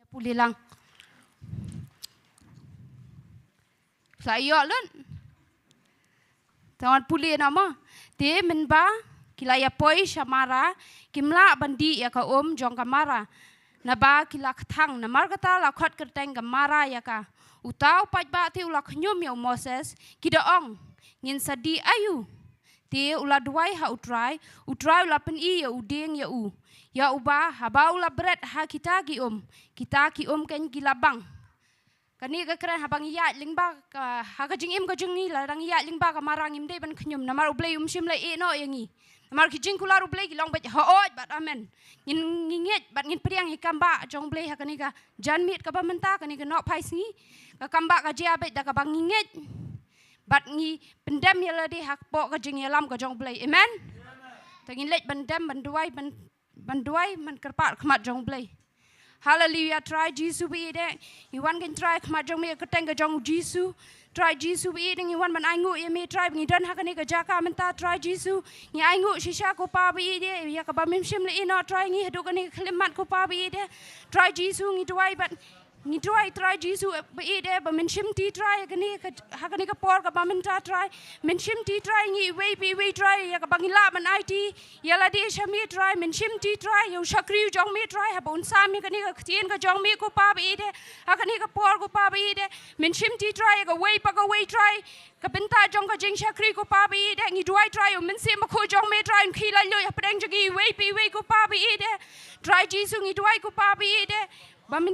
Pulih lang. Saya lun. Tangan pulih nama. Dia menba kilaya poi shamara kimla bandi ya ka jong kamara. Naba kila ketang namar kata la khot kerteng kamara ya ka. Utau paj ba ti ula knyum ya Moses kidaong ngin sadi ayu. Ti ula duai ha utrai ula pen I ya uding ya u. Ya ubah haba ula berat ha kita ki ken gilabang. Kani ka keren habang iya lingba ka ha ka jing im ka jing ni la rang iya lingba ka marang im de ban knyum namar ublei sim la e no yangi. Namar ki jing kula ublei ki long bat ha oi bat amen. Ngin nginget bat ngin priang hikam ba jong blei ha kani ka jan mit ka ba menta kani ka no pais ni ka kamba ka jia bet da ka bang nginget. Bat ngi pendam ya la de hak po ka jing ya lam ka jong blei. Amen. Tangin let bandam banduai man kerpat khamat jong blei. Hallelujah, try Jesus be it. You want can try khamat jong me ka teng ka jong Jesus. Try Jesus be it. You want man aingu ye me try ngi dan hakani ka jaka menta try Jesus. Ngi aingu shisha ko pa be it. Ya ka ba mim sim le ino try ngi hadu kani khlimat ko pa be it. Try Jesus ngi duai but ngi duai try Jesus be it ba min sim ti try hakani ka por ka ba menta try min sim ti try ngi we try ya ka bangila man IT ya la di shami try min sim ti try yo shakri jong me try ha bon sa mi kani ka tien ka jong me ko pa be it hakani ka por ko pa be it min sim ti try ka we try ka benta jong ka jing shakri ko pa be it ngi duai try yo min sim ko jong me try khi la lo ya pedang jagi we ko pa be it try Jesus ngi duai ko pa be it ba min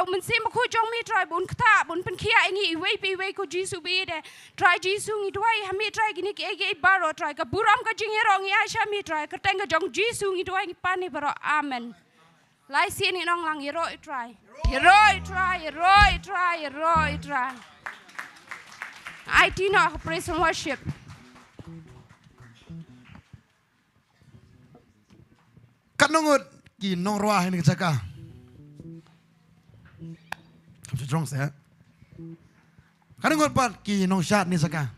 mình xem mà khôi trong mi try bốn thả bốn pen kia anh nghĩ we ko Jesus be de try Jesus ngi duai ha mi try gini ke baro try ka buram ka jing herong ya sha mi try ka teng ka jong Jesus ngi duai ngi pani baro amen lai si ni nong lang hero try I do not praise and worship kanongot ki nong roa ni chaka strong saya. Kadang ngorpat ki nong syat ni saka.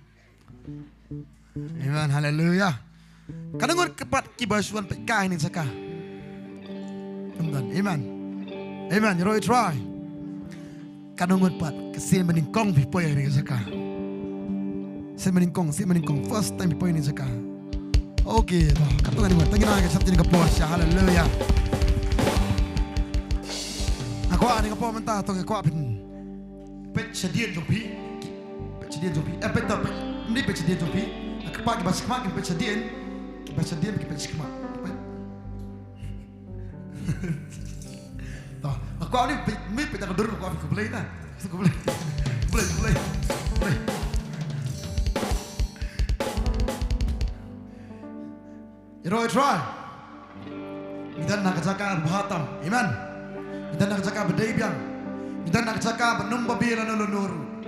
Amen, haleluya. Kadang ngorpat ki basuan pekai ni saka. Amen. Amen, you try. Kadang ngorpat kesin meningkong pipoy ni saka. Sen meningkong first time pipoy ni saka. Okay, katung ni tengina ke sabti ni ke pos, haleluya. Aku ani ke pos mentah tu ke kuat pin. Pet sedien jompi, pet top, ni pet sedien jompi. Aku pagi bas kemak, pet sedien, pet kemak. Tahu, aku ni pet aku dulu aku boleh tak? Aku boleh. You know, try. Kita nak kerjakan bahatam, iman. Kita nak cakap berdaya biang. Kita nak cakap benumba bila nolonoru.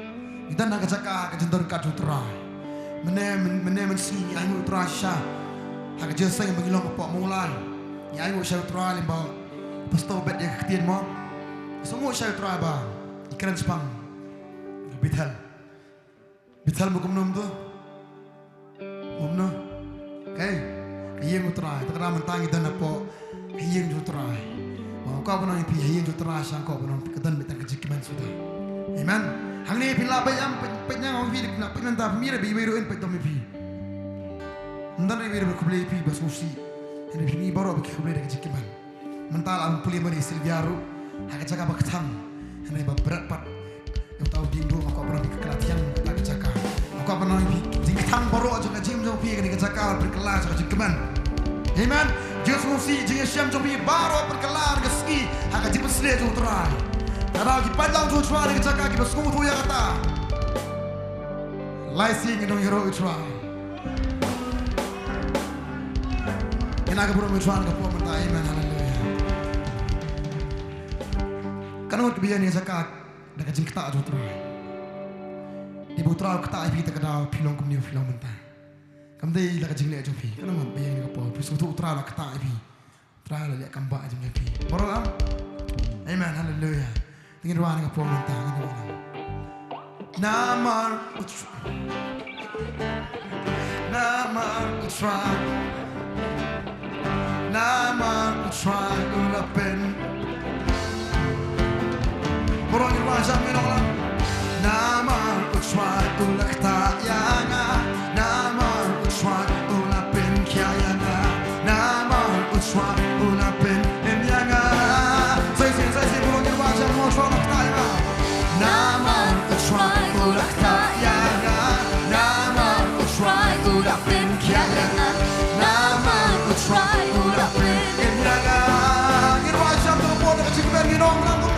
Kita nak cakap kejentor kadutra. Mene mensi ayu trasha. Hak jasa yang mengilong apa mulai. Ayu saya tra limba. Pasto bet dia ketien mo. Semua saya tra ba. Ikan sepang. Bithal. Bithal bukan nom tu. Omno. Okay. Hiyeng utrai. Tak kena mentang kita nak po. Hiyeng utrai. Kau pun orang pilih hiyeng utrai. Kau pun orang ketan betan kejikiman sudah. Amen. Hang ni pilih bayam. Penyang orang pilih nak penyang tak mira biru en petom pi. Ntar ni biru berkubli pi bas musi. Ini pi baru berkubli dengan kejikiman. Mental am pilih mari silviaru. Hak cakap berketang. Ini berat pat. Kau tahu dindu kau pernah pergi kelatihan tak kecakap. Kau pernah pergi jingkang baru aja ngajim jom pergi ke kecakap berkelas aja keman. Amen. Just musi jingkang siam jom pergi baru berkelas ke ski. Hak jim besle jom try. Kalau kita pandang jom try ke kecakap kita semua tu ya kata. Laising itu hero try. Ina ke burung try ke puan mentai amen haleluya. Kanut kebiasaan ni zakat. Dekat jing kita aja terus. Di putra kita ipi tak ada pilong kumni pilong mentah. Kamdei dekat jing le aja pi. Kalau mau biar ni apa? Pusu tu putra lah kita ipi. Putra lah lihat kambak aja pi. Barulah. Amen. Haleluya. Tinggal doa ni apa mentah. Nama utra. Nama utra ulapen. Orang yang wajah menolak. Nama utswat ulak tayanga. Nama utswat ulapin kiayanga. Nama utswat ulapin emyanga. Saya orang yang wajah menolak tayanga. Nama utswat ulak tayanga. Nama utswat ulapin kiayanga. Nama utswat ulapin emyanga. Yang wajah menolak kejikiman ginong langgung.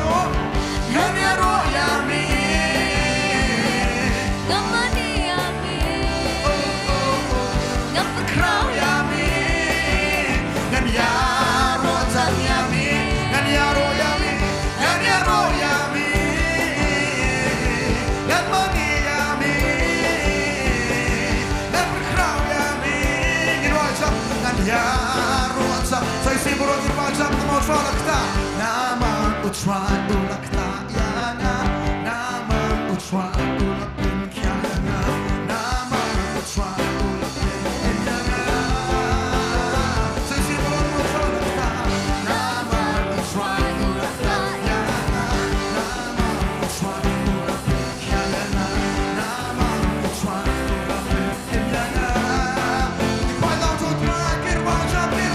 Try to look that yana. Nama try to look in kiana. Nama try to look in yana. Say si bolo try to look that. Nama try to look that yana. Nama try to look in kiana. Nama try to look in yana. Pai down to try get one jump in.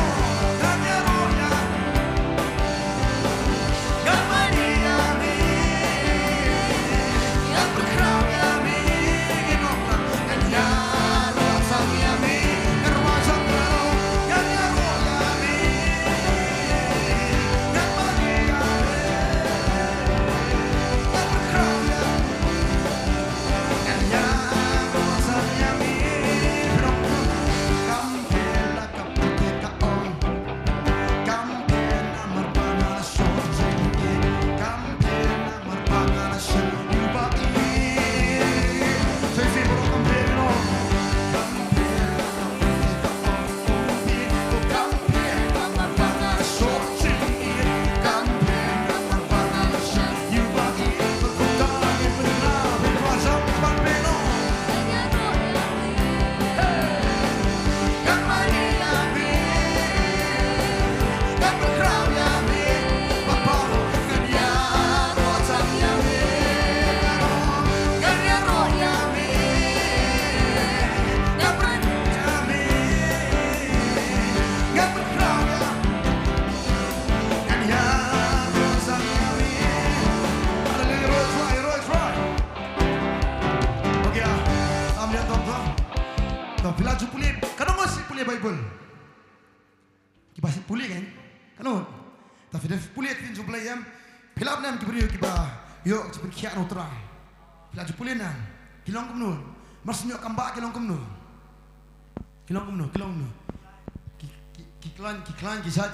Bible. Kita pulih kan? Kanu. Tapi dah pulih tin jumlah yang pilap nam kibri kiba. Yo cepat kian utra. Pilap pulih nam. Kilong kumnu. Maksudnya kambak kilong kumnu. Kilong kumnu. Kiklan kisah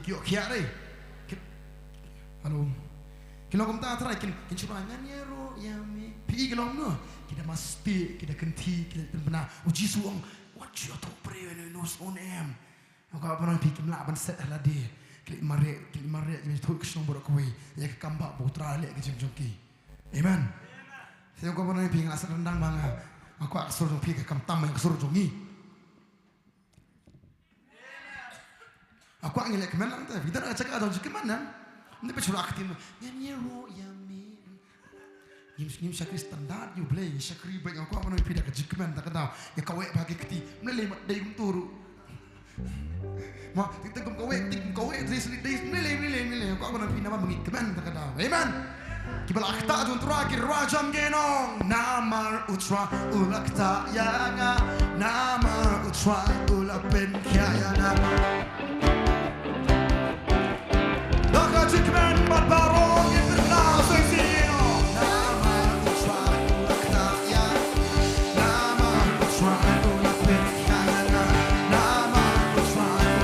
kiok kiare. Halo. Kita kom ta try kin cuba nganyero ya me. Pi kelom no. Kita mesti kita kenti kita benar uji suang. What you to pray when you on em. Maka apa nak pi kim la ban set lah dia. Klik mare je tu kesong borak kowe. Ya ke kambak putra lek ke jongki. Amen. Saya ko pernah pi ngas rendang manga. Aku suruh pi ke kam tam yang suruh jongi. Aku angin lek mana tu. Kita nak cakap ada ke mana? Ni pe suruh aktif. Nyanyero ya me. Nim syakri standar you play syakri baik aku apa nak pi dak jikman tak tahu. Ya kawe bagi keti. Mele mat dai turu. Ma, kita kau dis nilai. Kau apa nak pindah mengikman tak ada. Amen. Kibal akta jun terakhir rajam genong. Namar utra ulakta yanga. Namar utra ulapen kayana. Daka jikman bat barong internas sino. Namar utra ulakta yanga. Namar utra ulapen kayana. Nongkhryiem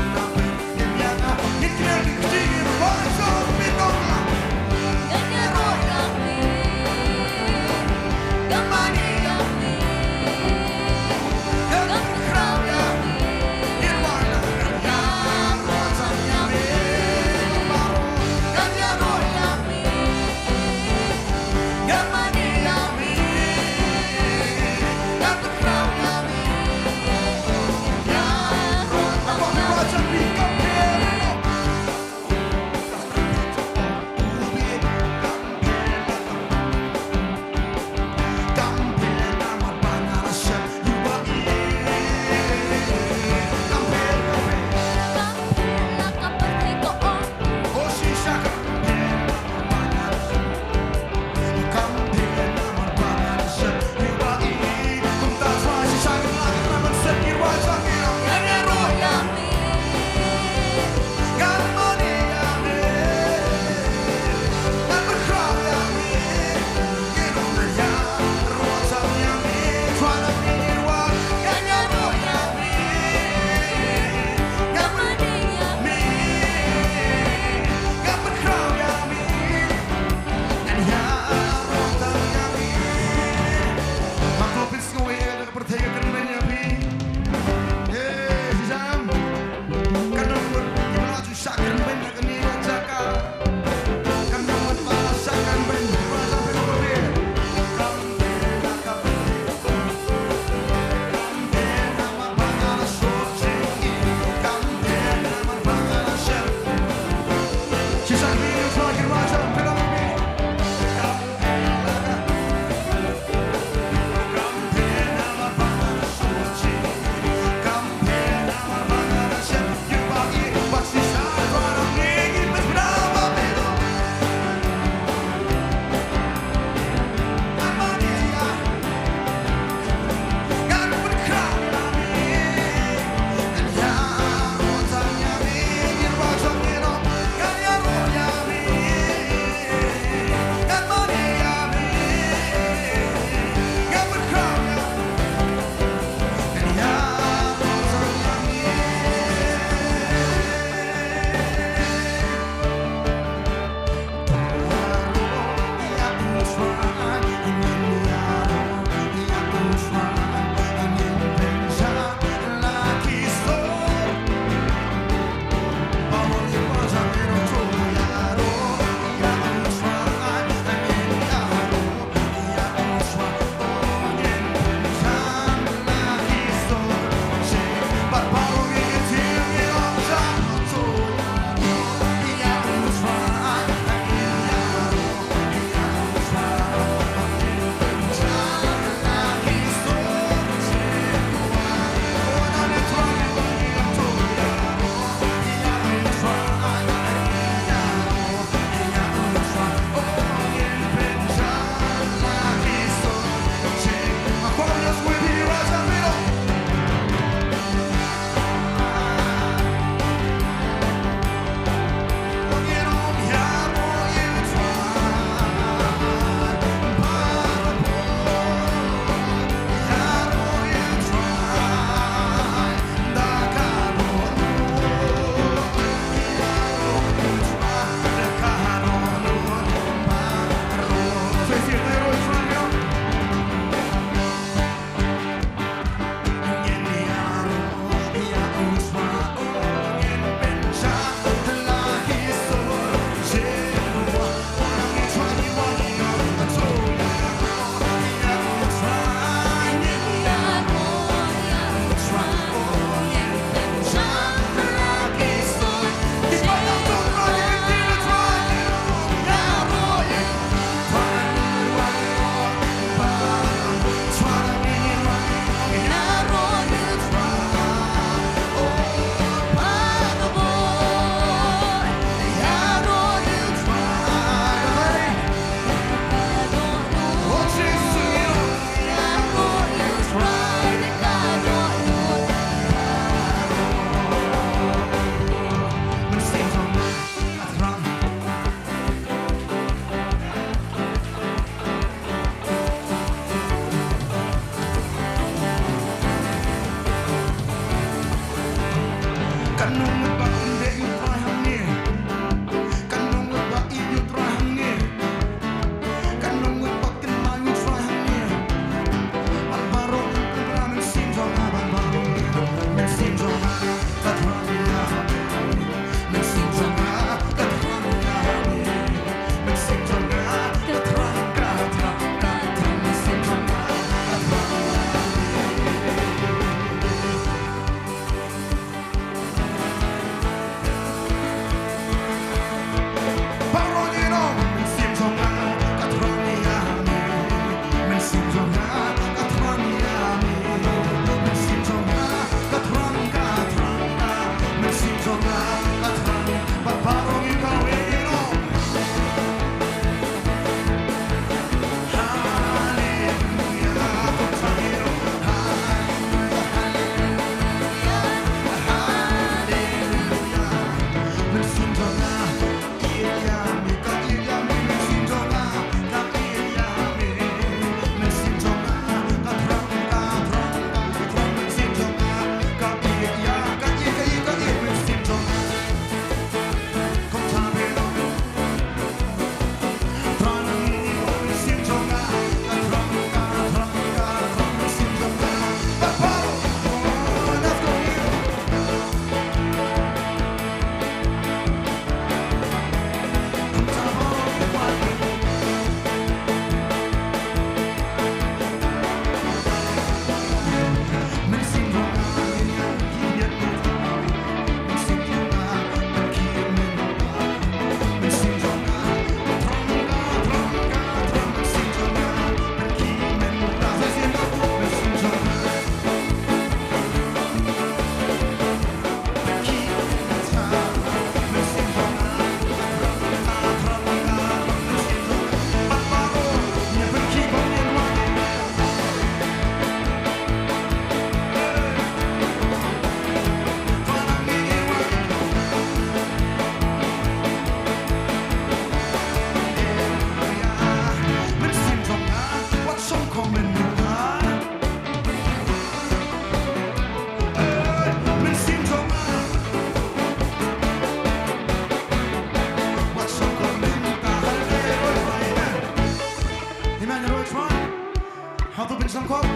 sangkop,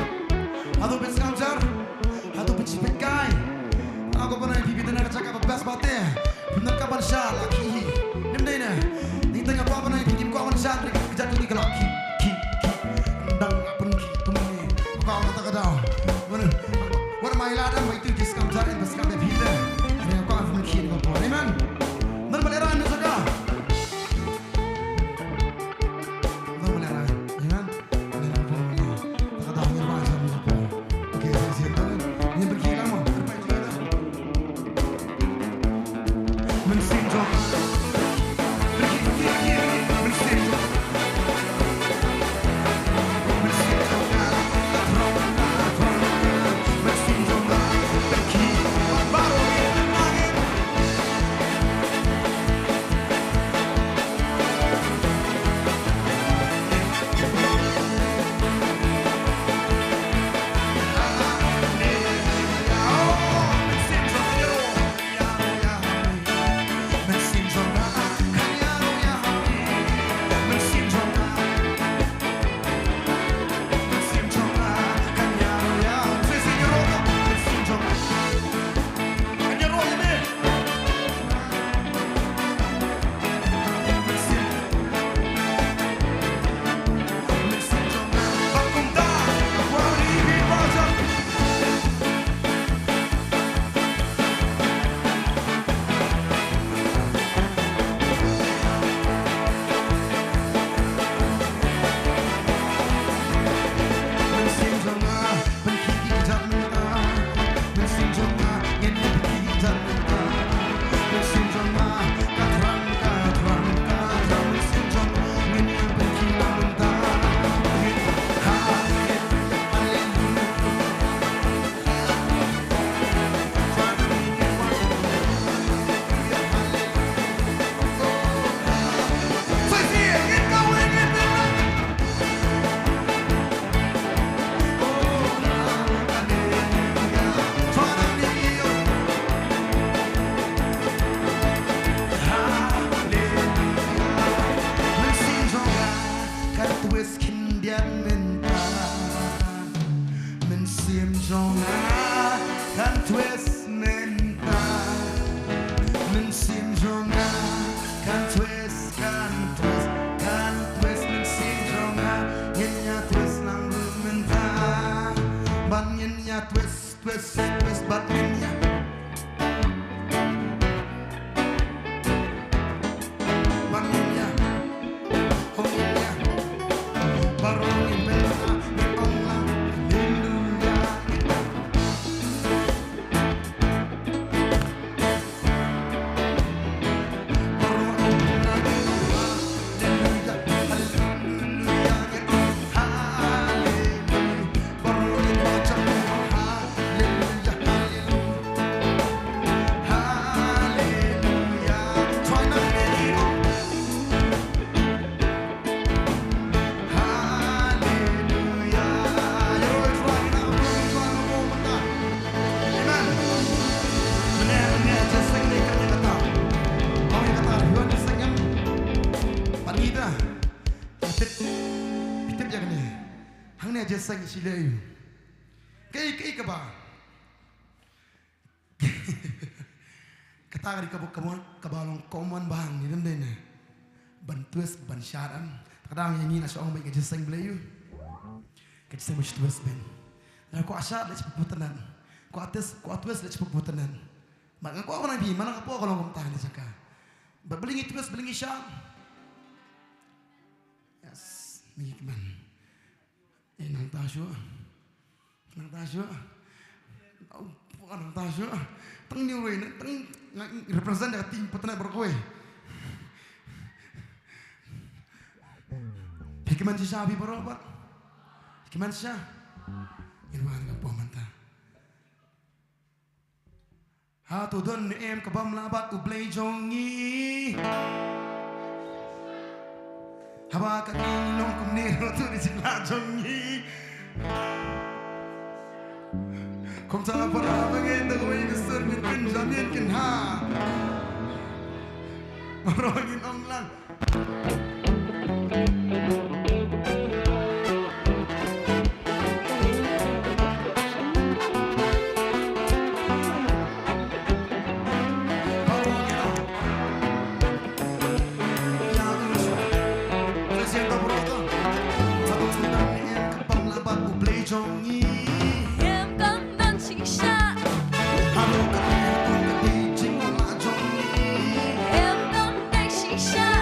atau penskaujar, atau pencipit kai. Aku pernah pipitan ada cakap bebas bate, benar kapan syal lagi. Nemdai na, ni tengah apa pernah pikim kau kapan syal, kerja tu ni kelak ki, dang apa ni kemana? Kau kata kau, mana? What am I ladan? Wait till this comes out and this comes pipitan. Ini aku akan mungkin kau pun, amen. Normal ni saja. Sang Shillong, kay ka ba? Kata kali kabalong common bang ni dendeng na, bantuas bansyaran. Kadang yang ini nasi orang baik kerja sang belayu, kerja sang bantuas ben. Lalu ko asyat leci Potternet, ko atas leci Potternet. Maka ko apa nabi, mana kapo kalau ngomong tahan disaka. Belingi tuas belingi syam. Yes, ni gimana? Nang tasyo, nang tasyo, tang niuwe, tang represent dari tim Potternet berkowe. Hikiman siya sabi berobat, hikiman siya, irwan ka pamanta. Hatu don em kabam labat ublay jongi. Haba ka nong kumniro tu di sila jongi. Kom sa para bangin da kuwi gusto min pinjamin kin ha. Marogin ong lang. 종이 엠감 난치샤 하루 끝에 징글라 종이 엠감 날치샤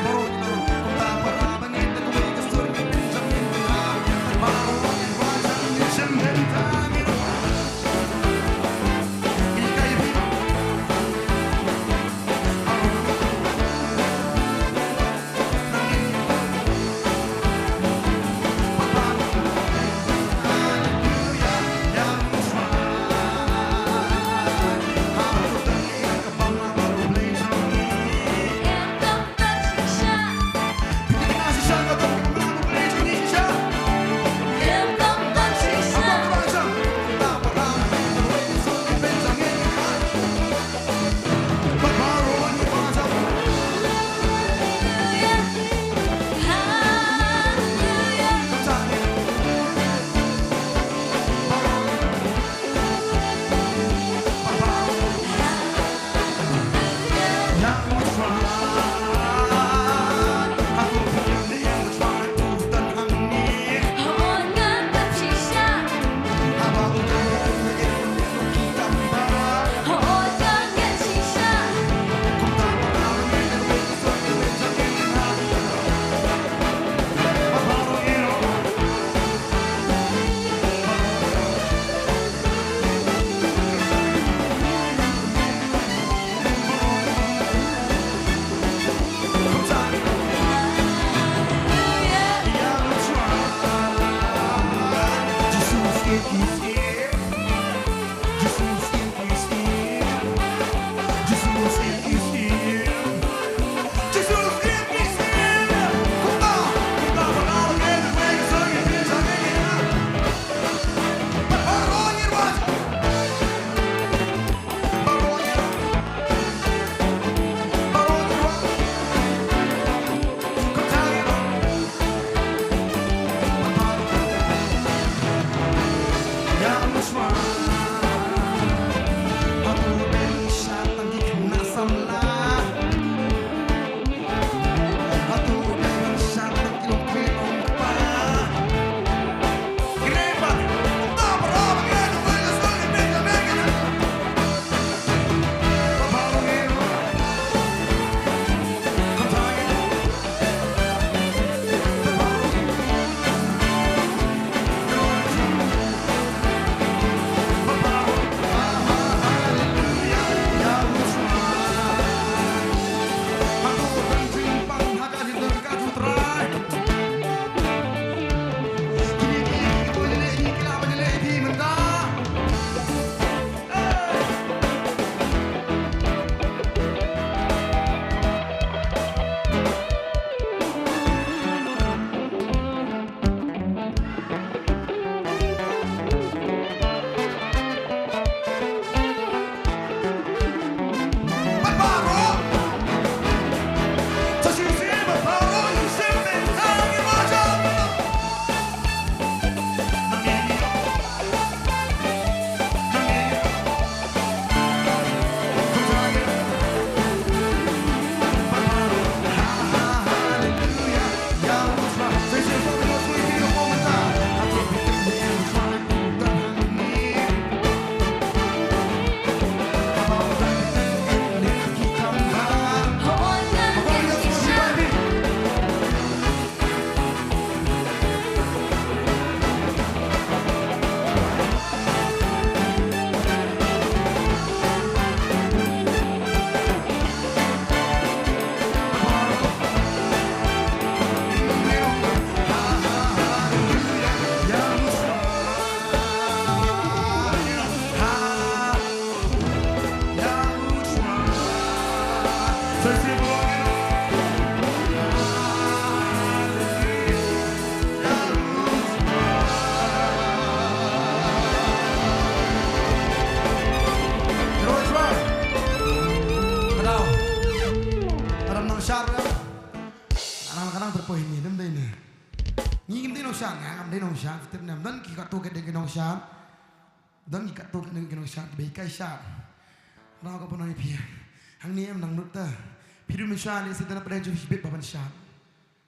tiếp nằm đến khi tu cái đền nông sản đến khi tu cái đền nông sản bị cây sạtเราก็พนอยเพียหังนี้มันนังนุตเตอร์พิรุมิชานี่สิทธิ์นับประเดี๋ยวจะบิดบันชา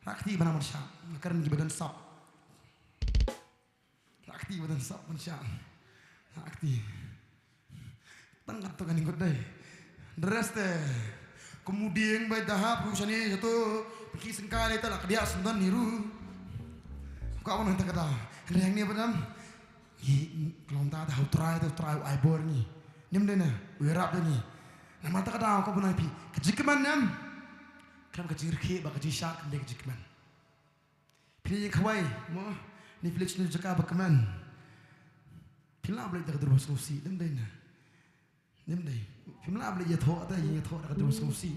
รักที่บันมันชาการกิบันสอบรัก akti badan sap manusia. Akti. Tangkat tu kan ikut deh. Dress deh. Kemudian baik dahap urusan ini satu pergi sengkali itu lah dia sundan niru. Kau mana tak kata? Yang ni apa nam? Kalau tak ada try ibor ni. Nim deh na, berap deh ni. Nama tak kata kau pernah pi. Kejikeman nam. Kalau kejirke bak kejisyak kembali kejikeman. Pilih kawai, mo Netflix ni cakap bakaman. Pilih boleh tak terus solusi, nim deh na. Nim deh. Pilih boleh je thok atau je thok tak terus solusi.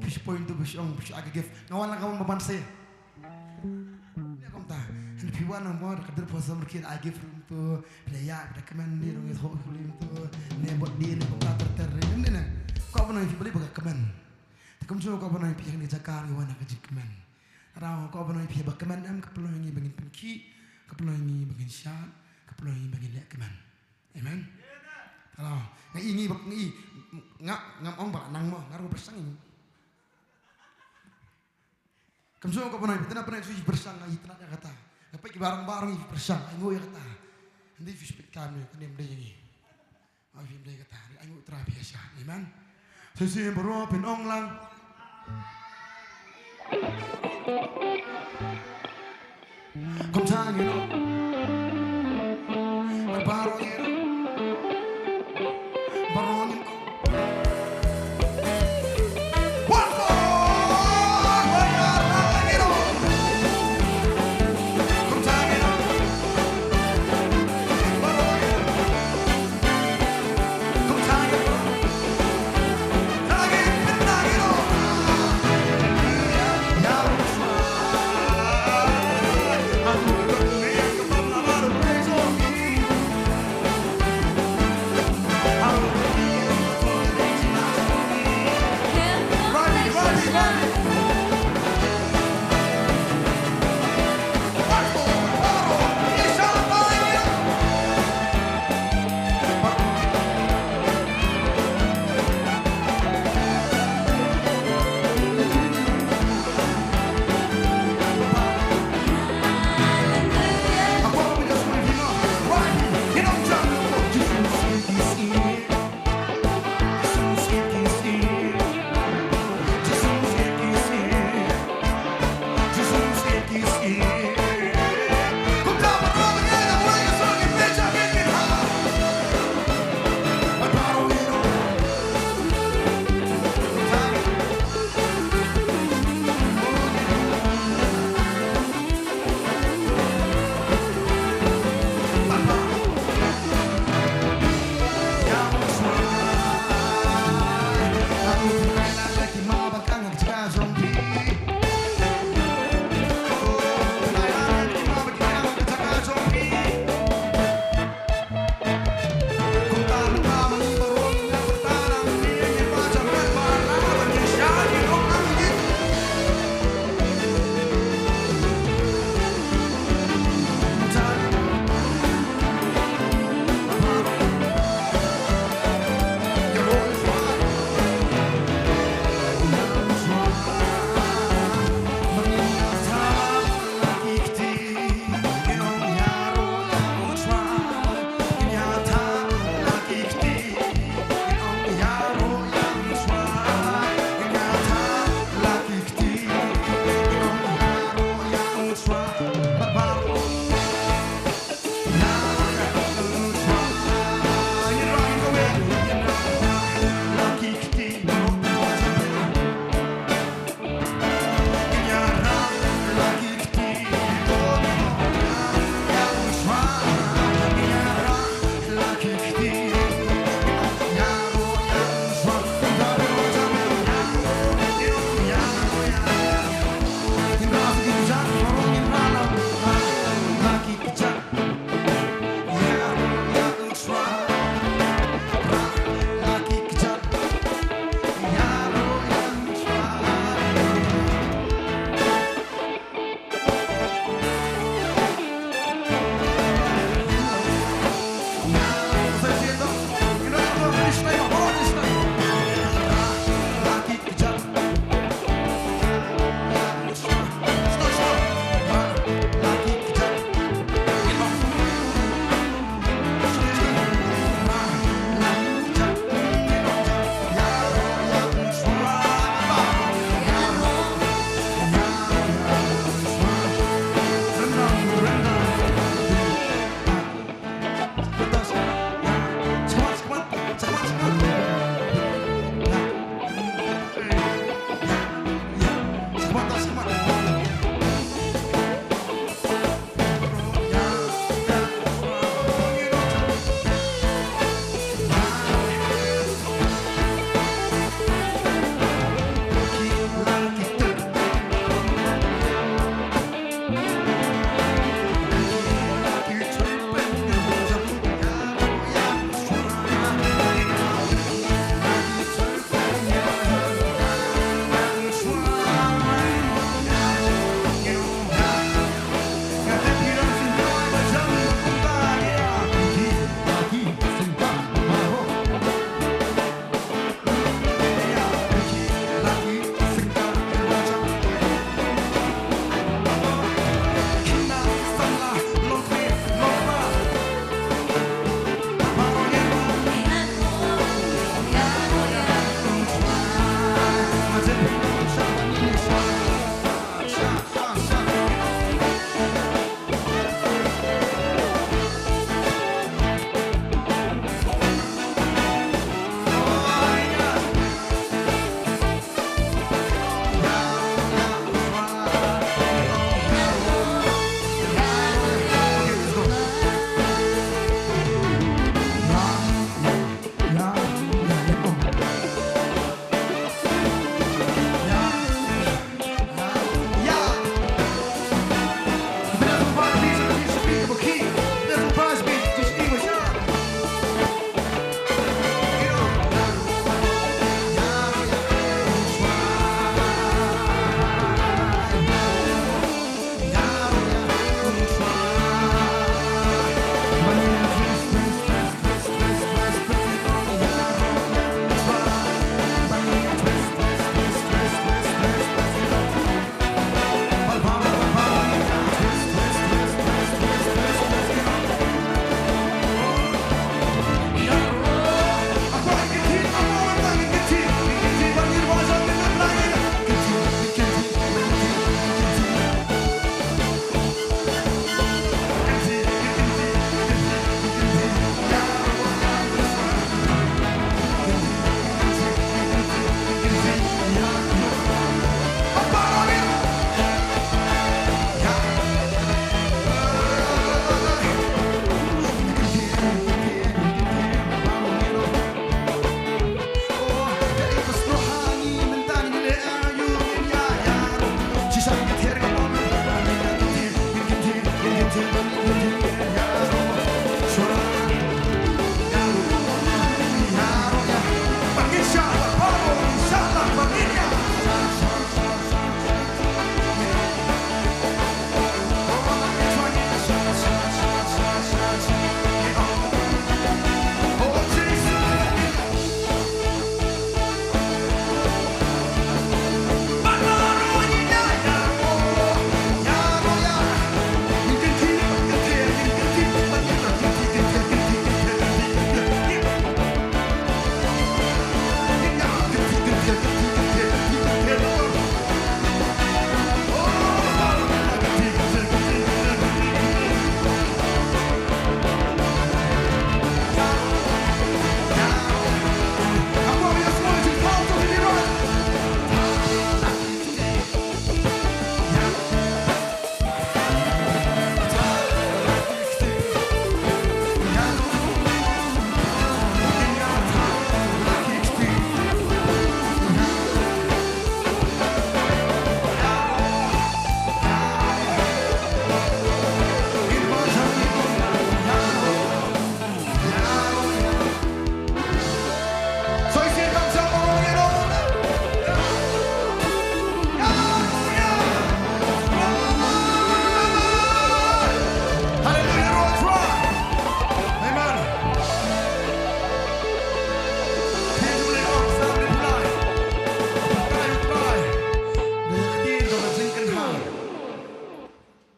Push point tu push on, push agak gift. Ngawan lah kawan Bantei. Ni aku tak. Ni piwan nama dah kader pasal mereka I give room tu. Player bakaman ni orang thok kulim tu. Ni buat dia ni buat ter. Nim deh na. Kau pernah boleh bakaman. Kemudian kau pernah pergi ke Jakarta, kau nak kerja keman. Kalau kau pernah pergi berkeman, kau perlu ini bagi penki, kau perlu ini bagi syak, kau perlu ini bagi lek keman. Amen. Kalau ini ngam orang beranang mah, ngaruh bersang ini. Kemudian kau pernah suci bersang, ini tenaga kata. Lepas kita barang-barang ini bersang, ini ya kata. Nanti fish pit kami, kan yang beli ini. Yang beli kata, ini terapi biasa. Amen. Sesi baru pinong lang. Kom tangen op. Barongin. Barongin op. Wako! Barongin op. Kom tangen op. Barongin. Kom tangen op. I'm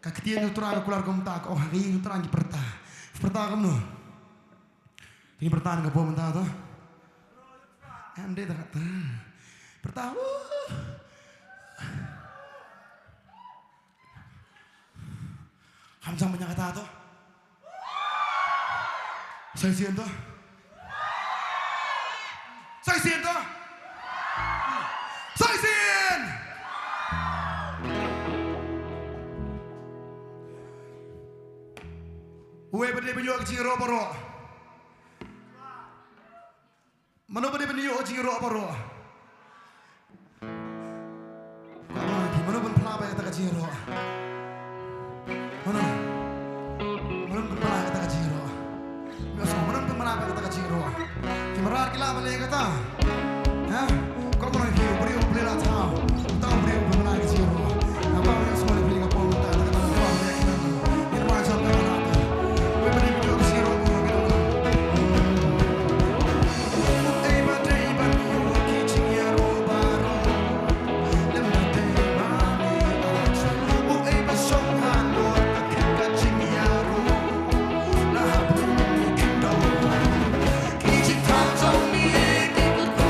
Kaktian terang keluar komtak, oh hari terang di perta kamu, ini perta nggak boleh mentah tuh, ande tak perta, hamzah banyak kata tuh, saya sian tuh, saya sian. Uwe berde penyo kecing ro paro. Mano berde penyo kecing ro paro. Mano pun pelaba kata kecing ro. Mano pun pelaba kata kecing ro. Biasa mano pun pelaba kata kecing ro. Kimarar kila bale kata. Hah? Kau mau beri lah tahu. Tahu beri lah kecing ro. Apa yang semua beri kau pun tak ada kata apa yang ini macam mana? Hãy subscribe cho kênh Ghiền Mì Gõ để không bỏ lỡ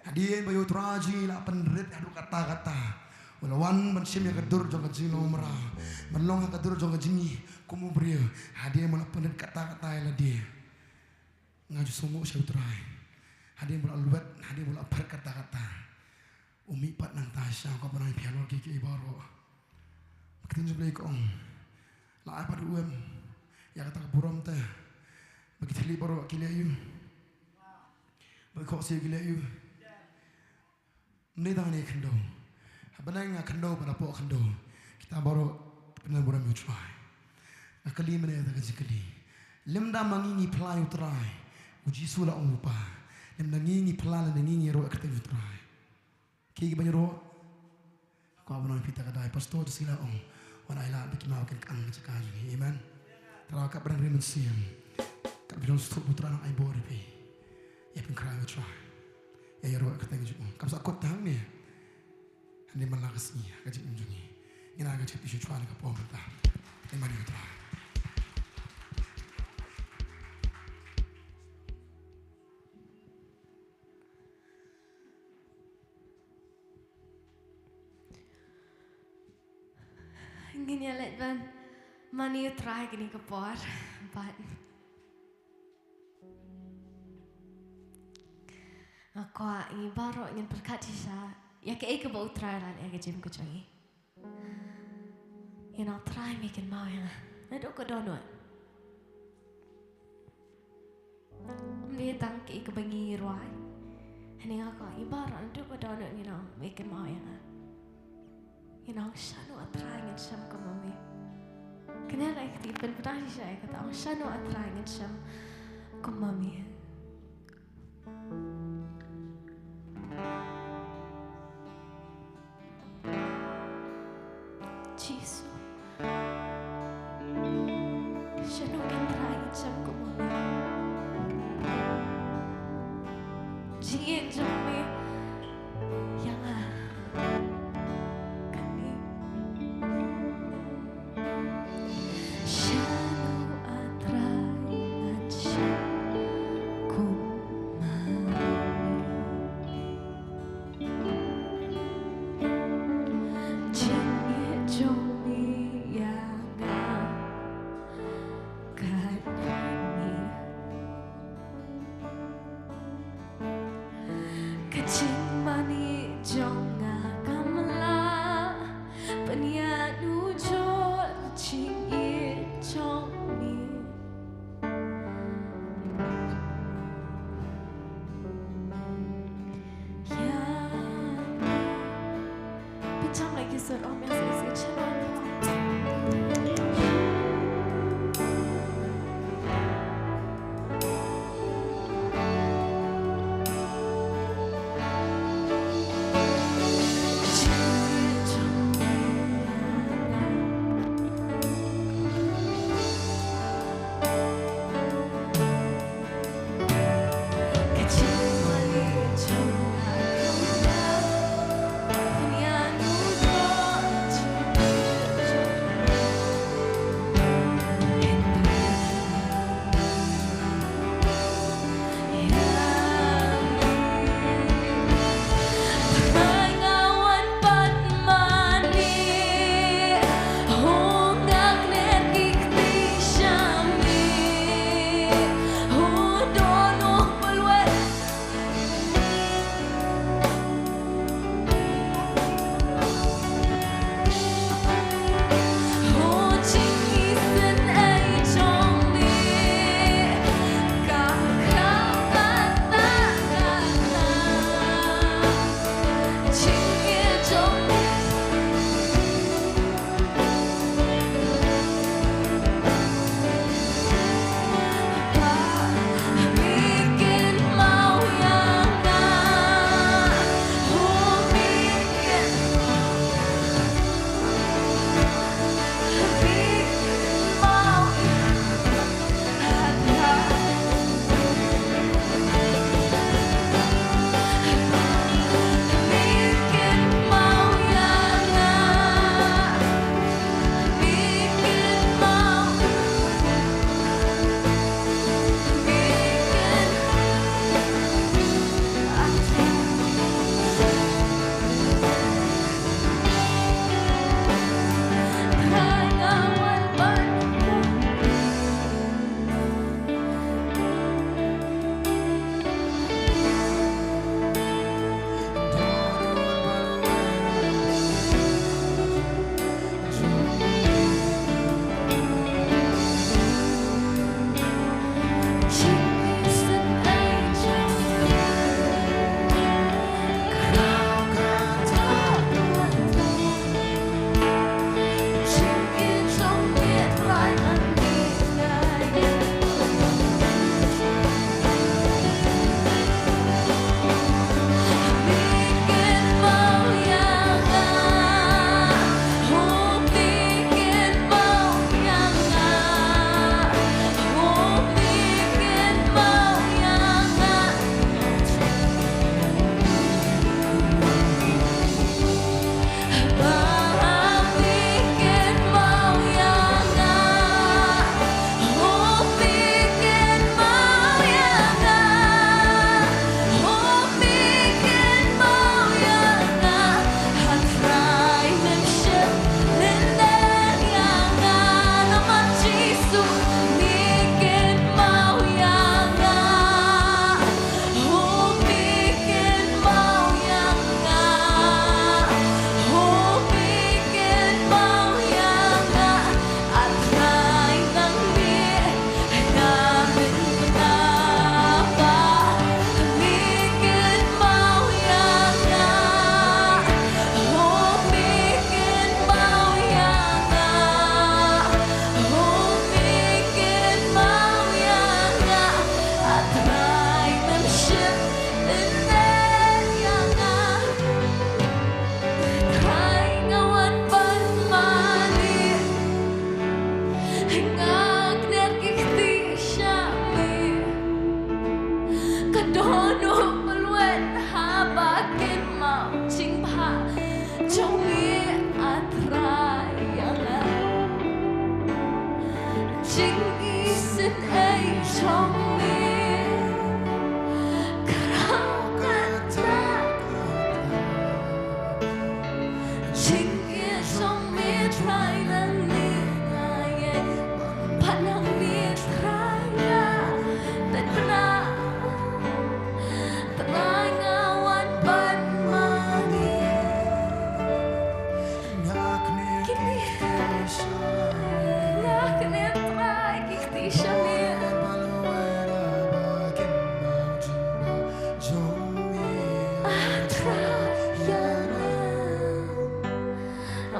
Hadiah bayu traji la penrit adu kata-kata. Walawan mansim yang kedur jong kajino mera. Menlong yang kedur jong kajini kumubria. Hadiah mula penrit kata-kata la dia. Ngaju sumu syutrai. Hadiah mula luat, hadiah mula per kata-kata. Umi pat nang tasya kau pernah pialo kiki baro. Makin jumlah ikong. La apa duem? Ya kata buram teh. Bagi teli baro kili ayu. Bagi kau sih kili ayu. Ni dah ni kendo. Benar kendo pada pok kendo. Kita baru benar benar mutuai. Kali mana ada kali. Lemda mangingi pelai utrai. Uji sula umpa. Lemda ngingi pelai dan ngingi roh kereta utrai. Kiki banyak roh. Kau benar pita kadai. Pastor sila Wana ila bikin mau kan sekarang ini. Amen. Terawak benar benar siam. Kau bilang stok putra anak ibu repi. Ya pengkerai utrai. Ya roh kata ngiju. Kamu sakut tahang ni. Andi malakas ni gaji unjungi. Ina gaji pisu cuan ke pohon mentah. Ini mari kita. Gini alat ban. Mani utrai gini ke pohon. But aku ingin baru ingin berkati saya. Ya ke eka bau try lah ni agak jam kucing. Yang nak try makin mau yang. Nak kau donut. Dia tang ke eka bangi ruai. Ini aku ingin baru nak kau donut ni nak makin mau yang. Yang nak sanu atrai dengan sam kau mami. Kenapa ikut ipen pernah saya kata ang sanu atrai dengan sam kau mami. Jesus. Siya nung kintrahin siyang kumami. Jiin siyang may yang kani. Siya nung atrahingan siyang kumami.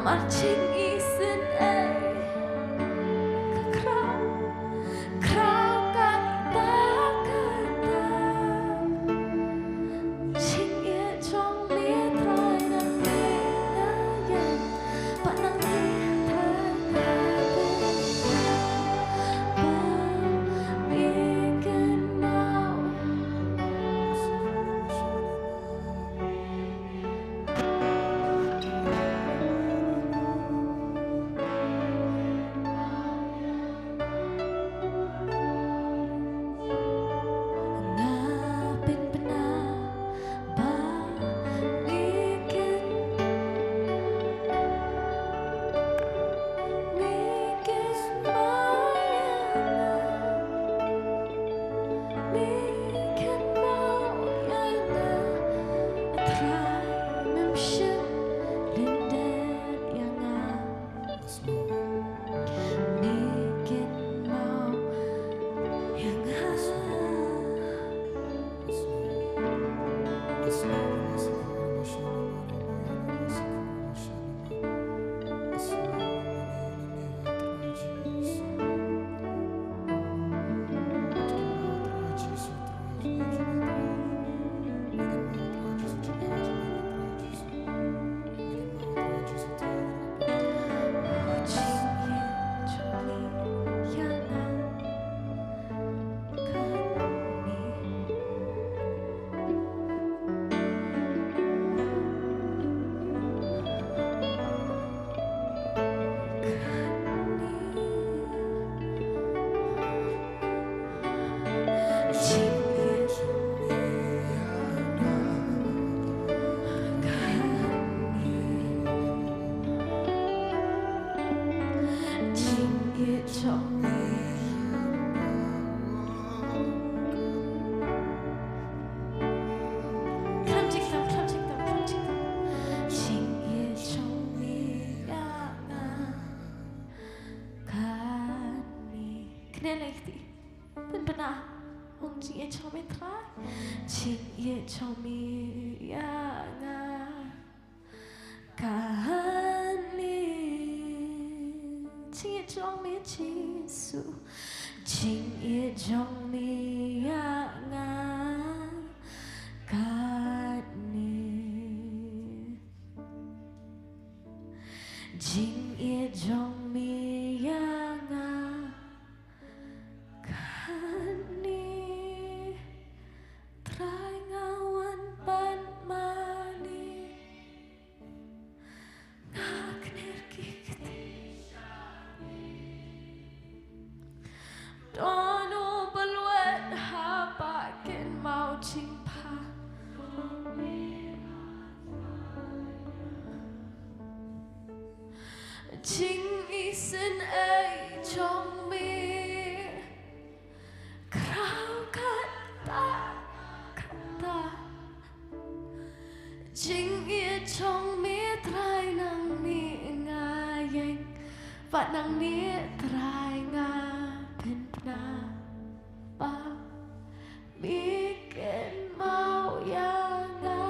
marching isin ay Kraw kata Ching ye chong mi trai nang mi na yan Pa nang mi thai na Ba mi can now Ching isin ay chong mi Kraw kata Ching ye chong mi trai nang mi nga yang Pat nang mi trai nga pen pna Pa mi ken mau yang nga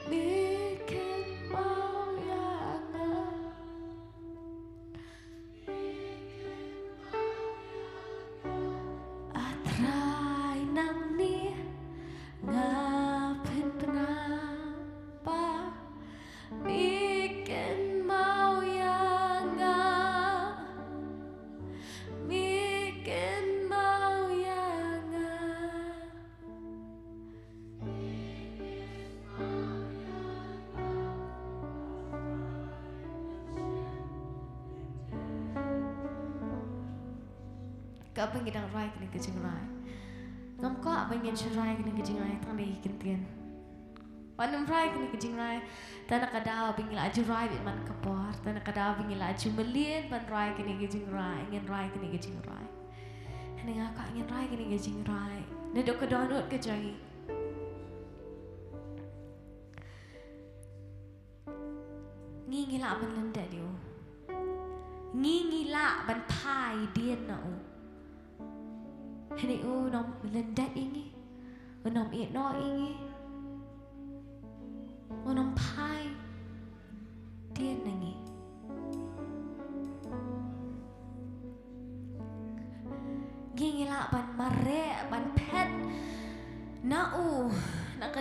Mi Kau pengen dang rai kini kecing rai. Ngam kau pengen cerai kini kecing rai tang deh kentian. Wanam rai kini kecing rai. Tanah kadau pengen laju rai man kapor. Tanah kadau pengen laju melien ban rai kini kecing rai. Ingin rai kini kecing rai. Hendak ngakak ingin rai kini kecing rai. Nedok kedonut kecai. Ngingila ban lenda dia. Ngingila ban pai dia na. Hendak nom lendat ini, nom no ini, nom pai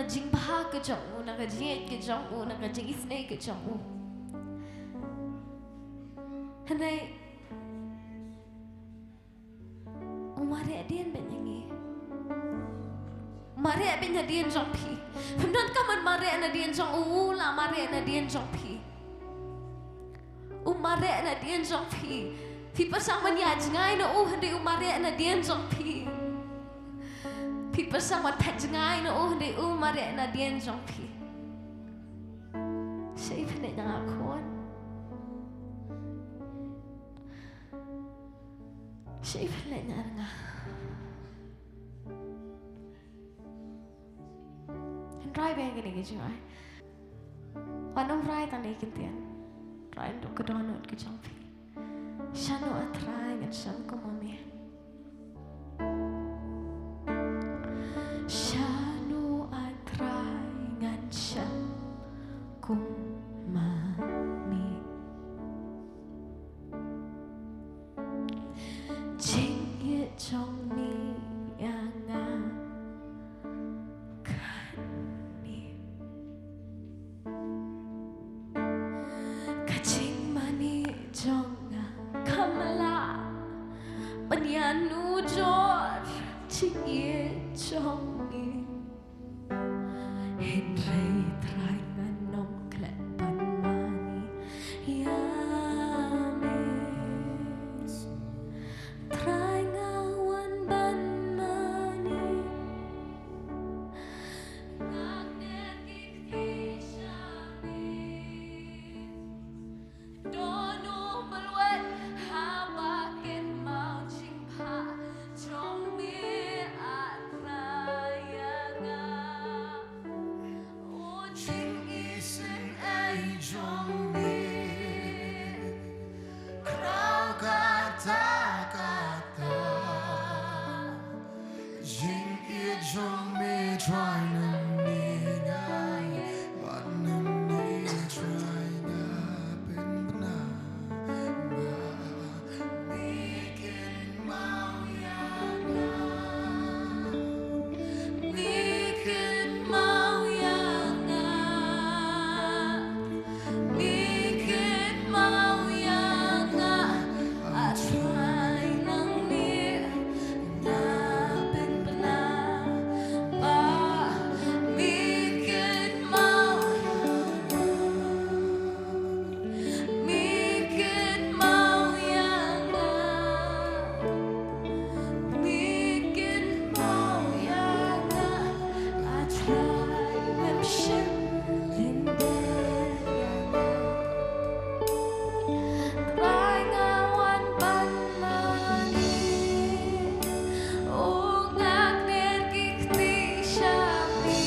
jing bah ke jong u na ka jing ke jong u na ka jing isne ke jong u hanai umare dian ben yangi mare ben dian jong pi pemdan kaman mare na dian jong u la mare na dian jong pi umare na dian jong pi pi pasang man ya jingai na u hande umare na dian jong pi pi pasang man pet jingai na u hande umare na dian jong pi sei phne na kon sei phne na nga rai bang ni ke jingai anong rai ta ni kintian rai ndo ke donut ke jong pi shanu atrai ngan sham ko mami shanu atrai ngan sham ko mami jing ye chong mi anga kan ni ka jing mani chong kamala panyanu jor chie chongi hin rei trai ngan nong klet pan mani ya me trai ngawan ban mani ngak ne kikti shami dono balwat habakin mau jingpa trong mi atrayanga o jing isen ai trong mi Krau kata kata Jing ye jong me try na ni ngai But na ni try na ben na Ba Mikin mau ya na Mikin mau yanga Mikin mau yanga atrai nang mi na ben bena ba Mikin mau Mikin mau yanga Mikin mau yanga atrai mem shim linde yanga trai ngawan ban mani o ngak ner kikti shami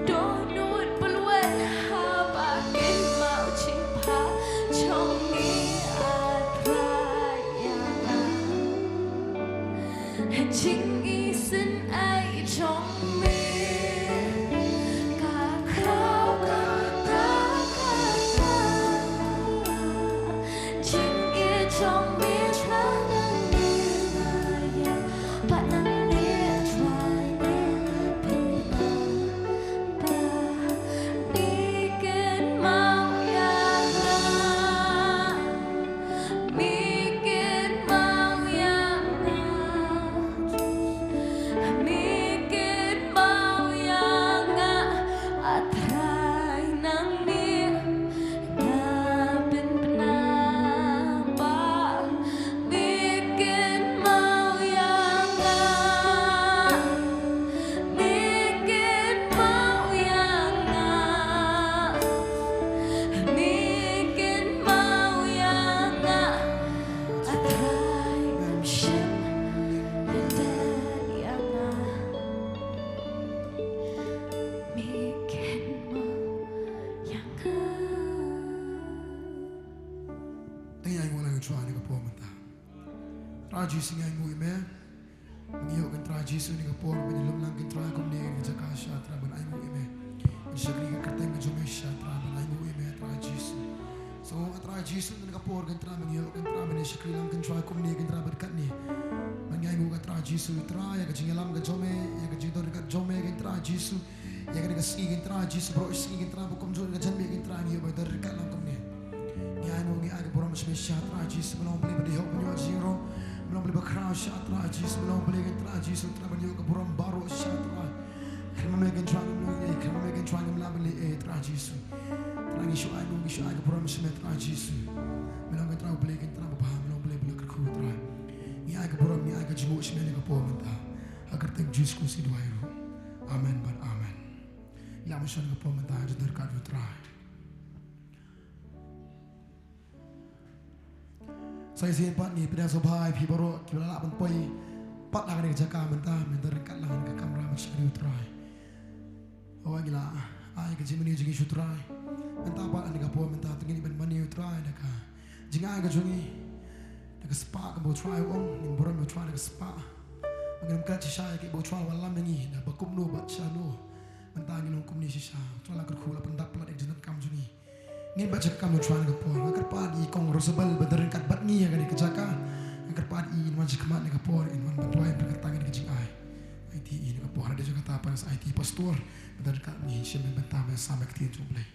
donut peluan habakin mau cimpa chongi atrai yanga jing isen ai trong mi ka khao kata kata jing ye trong mi tra nang ni ya but nang ni try ni pina ba mikin mau yanga mikin mau yanga Mikin mau yanga atrai nang mi na ben penapa Mikin mau yanga Mikin mau yanga Mikin mau yanga atrai mem shim linden yanga Mikin mau yanga Tingay mo lang yung try ni kapo mata Raji singay mo ime Ngiyo kan traji su ni kapo Manilom lang kan try kum ni Kan sa kasya Traban ay mo ime Kan siya kling katay mo jumesya Traban ay mo ime Traji su So traji su ni kapo Kan traban ngiyo Kan traban ni siya kling lang kan try kum ni Kan traban kat ni Mangyay ngu ka tra Jesu tra ya ka jingalam ka jome ya ka jidor ka jome ka tra Jesu ya ka ski ka tra Jesu bro ski ka tra bukom jo ka janme ka tra ni ba dar ka lam kamne ni anu ni aga borom shme sha tra Jesu belong beli ba ho nyo jiro belong beli ba kra sha tra Jesu belong beli ka tra Jesu tra ba nyo ka borom baro sha tra kama me ka tra ni kama me ka tra ni la beli tra Jesu tra ni shu anu ni shu aga borom shme tra Jesu belong ka tra beli ka tra ba belong beli ba ka khu tra ni aga borom ni aga jimu shme ni ka po menta agar tek Jesus ku si duairu amen but amen ya mashan ka po menta jadar ka tra saya siap pat ni pada sobai pi baru kita lak poi pat lah ni jaka menta menta dekat lah ni kamera macam ni utrai oh gila ai ke jimini jigi utrai menta pat ni kapo menta tengini ben mani utrai daka jinga ga jungi daka spa ka bo try om ni borom bo try daka spa ngam ka chisha ke bo try wala mengi da bakum no bat shano menta ni long kum ni shisha try la ka khula pendap plat ek jenat kam jungi ni baca kamu cuan ke por agar padi kong rosabel badarin kat bat ni agar dikejaka agar padi in macam kemat ni ke por in wan bantuan berkatang ni kejing ai IT ni ke por ada juga kata apa IT pastor badarin kat ni siapa bentar sampai ketiin jumlah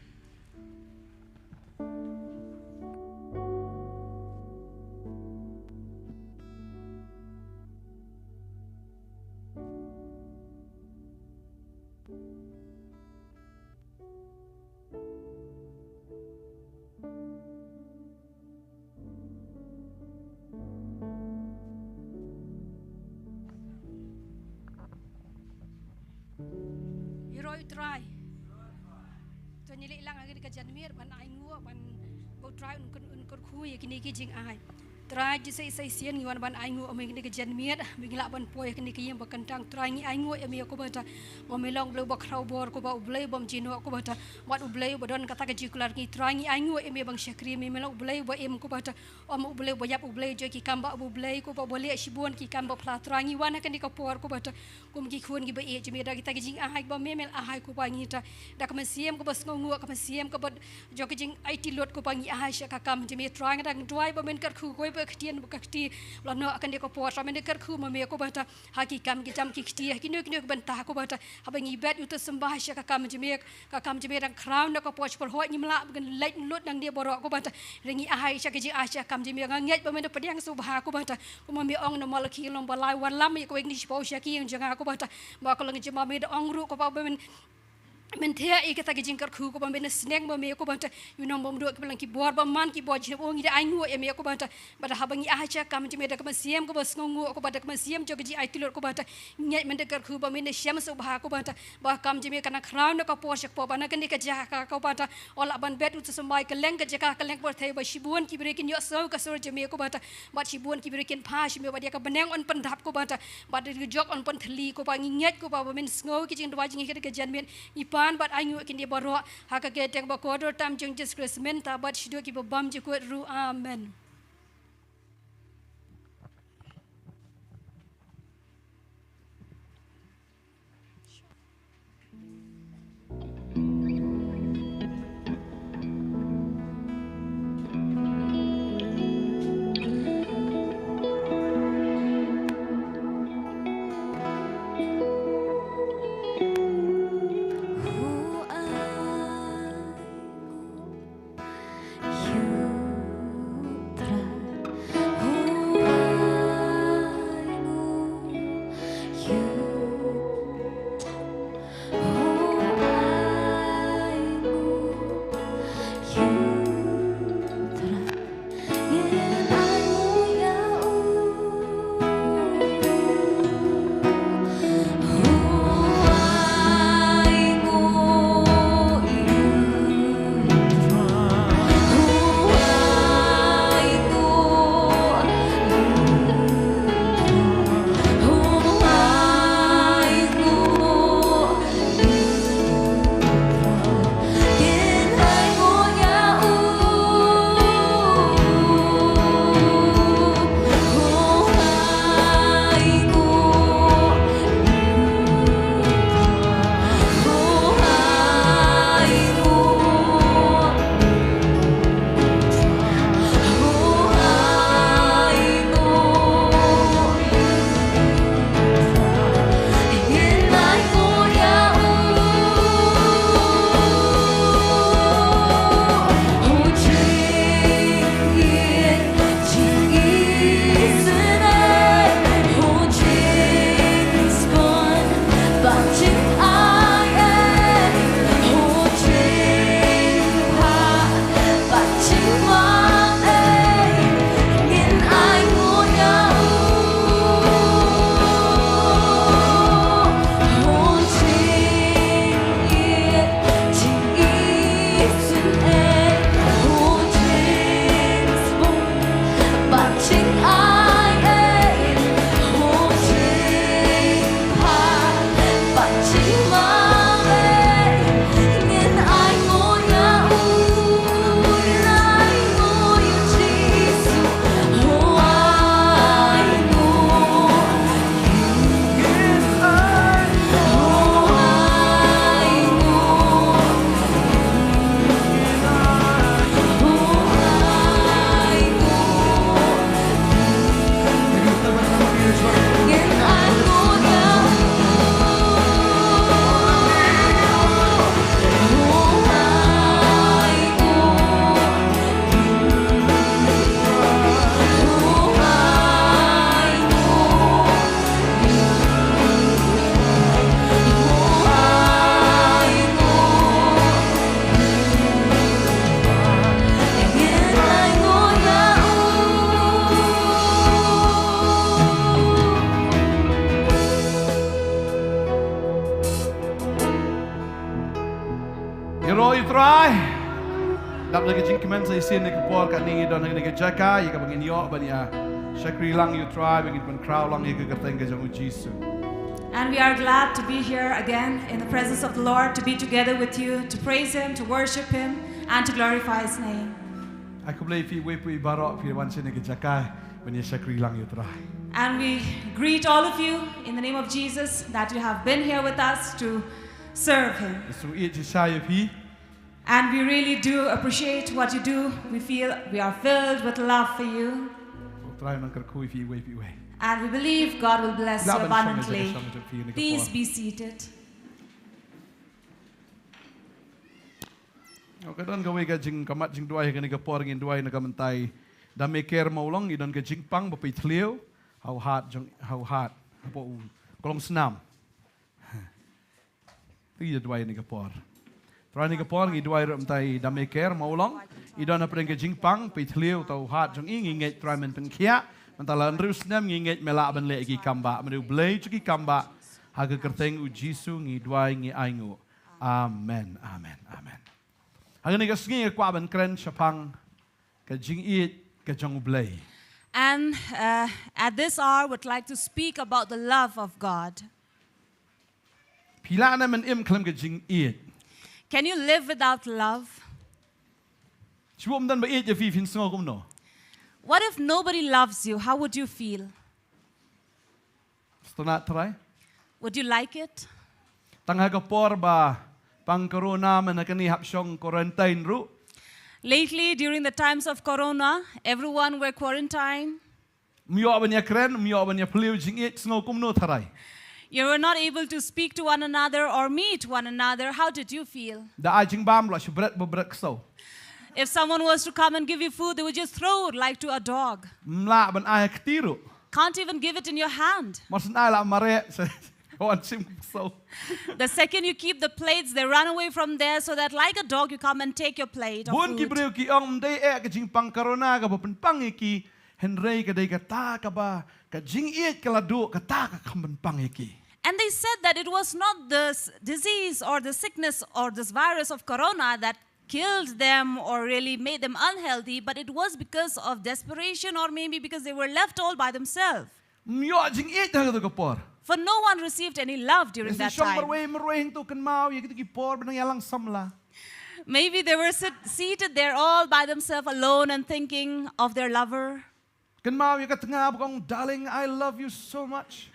try to nyili lang agad ka janmir ban ai ngua ban bo try un khu ya kini ki jing ai try ji sai sian ngi wan ban ai ngua me kini ka janmir mi ngla ban poi kini ki yem bakantang try ngi ai ngua ya mi ko bata mo me long blo ba khrau bor ko ba ublei bom jino ko bata wat ublei bodon kata ka jikular ngi try ngi ai ngua ya mi bang syakri mi me long ublei ba em ko bata om ublei ba yap ublei jo ki kamba ublei ko ba bole shibon ki kamba pla try ngi wan ka ni ka por ko bata kum ki khun gi ba e jimi da kita ki jing ahai ba memel ahai ko pa ngi ta da ka masiem ko bas ngu ka masiem ko ba jo ki jing IT lot ko pa ngi ahai sha ka kam jimi try ngi dang dwai ba men kar khu ko ba ktien ba kti la no akan de ko por sa men kar khu ma me ko ba ta ha ki kam ki jam ki kti ki no ban ta ko ba ta ha ba ngi bet uta sembah sha ka kam jimi dang crown da ko por por ho ngi mla gan lait lot dang dia borok ko ba ta ringi ahai sha ki jing ahai kam jimi ngi ba men pediang subha ko ba ta ko ma me ong no mal ki lom ba lai wan lam ko ngi po sha ki yang janga ko bata ba ko lang jema me ong ru ko ba men thea e kata gijing kar khu ko ba men sneng ba me ko bata you know bom do ko lang ki bor ba man ki bo jine ongi ai ngu e me ko bata ba ha bangi a cha kam jime da kam siem ko bas ngu ko bata kam siem jo gi ai tilor ko bata nyai men de kar khu ba men syam so ba ko bata ba kam jime kana crown ko po shak po ba na kan ka ja ka ko bata ola ban bet ut sambai ka leng ka jaka ka leng por thai ba shibun ki brekin yo so ka so jime ko bata ba shibun ki brekin pha shime ba dia ka beneng on pandap ko bata ba de jok on pan thli ko ba ngiet ko ba men ngo ki jing dwa jing ka jan men ni pan bat anyu kin dia baro ha ka ke teng ba ko do tam jing Jesus Christ men ta bat shido ki ba bam ji ko ru amen you Iro itry. Dap lagi jing kemen sa isin ni kapor kat ni don ngi jaka ya ka bangin yo ba niya. Shakri lang you try bangin pan crowd lang ya ka teng ka jang Jesus. And we are glad to be here again in the presence of the Lord, to be together with you, to praise Him, to worship Him, and to glorify His name. Aku boleh pi we pi barok pi wan sini ke jaka ban ya shakri lang you try. And we greet all of you in the name of Jesus that you have been here with us to serve Him. So it jisaya pi. And we really do appreciate what you do. We feel we are filled with love for you. Try nang kerkui pi we. And we believe God will bless you Laban abundantly. syong jang pi ni kapor. Please be seated. Okay, don gawe ka jing kamat jing duai ka ni kapor ngin duai na kamantai. Dame ker maulong idon ka jing pang ba pi thleu. How hard apa kolong senam. Ti duai ni kapor. Try ni kapor ngi duai ram tai dame ker maulong idon na preng ka jing pang pi thleu tau hard jong ingi ngai try men pen khia. Mantalan rus nem ngi ngai mela ban le ki kamba menu blai chu ki kamba ha ka kerteng u jisu ngi duai ngi aingu. Amen. Amen. Amen. Hang ni ka sngi kwa ban kren chapang ka jing it ka jong blai. And at this hour, would like to speak about the love of God. Pila na men im klem ka jing it. Can you live without love? Chuom dan ba it ya fi fin sngo kum no. What if nobody loves you? How would you feel? Stona try. Would you like it? Tangha ka por ba pang corona man ka ni hapsyong quarantine ru. Lately, during the times of Corona, everyone were quarantined. Myo ban ya kren, myo ban ya pliu jing it sngo kum no tharai. You were not able to speak to one another or meet one another. How did you feel? Da ai jing bam lo shbret bo brek so. If someone was to come and give you food, they would just throw it like to a dog. Mla ban ai ktiru. Can't even give it in your hand. Mas ai la mare on sim so. The second you keep the plates, they run away from there so that like a dog, you come and take your plate of Bun ki food. breu ki ong dei e ka jing pang corona ka bo pen pang ki henrei ka dei ka ta ka ba ka jing it ka la du ka ta ka kham pang ki. And they said that it was not this disease or the sickness or this virus of corona that killed them or really made them unhealthy, but it was because of desperation or maybe because they were left all by themselves. Myo jing it ha ka por. For no one received any love during that time. Marway tu kan mau ya kita ki por benang yalang samla. Maybe they were seated there all by themselves alone and thinking of their lover. Kan mau ya ka tengah bukong darling I love you so much.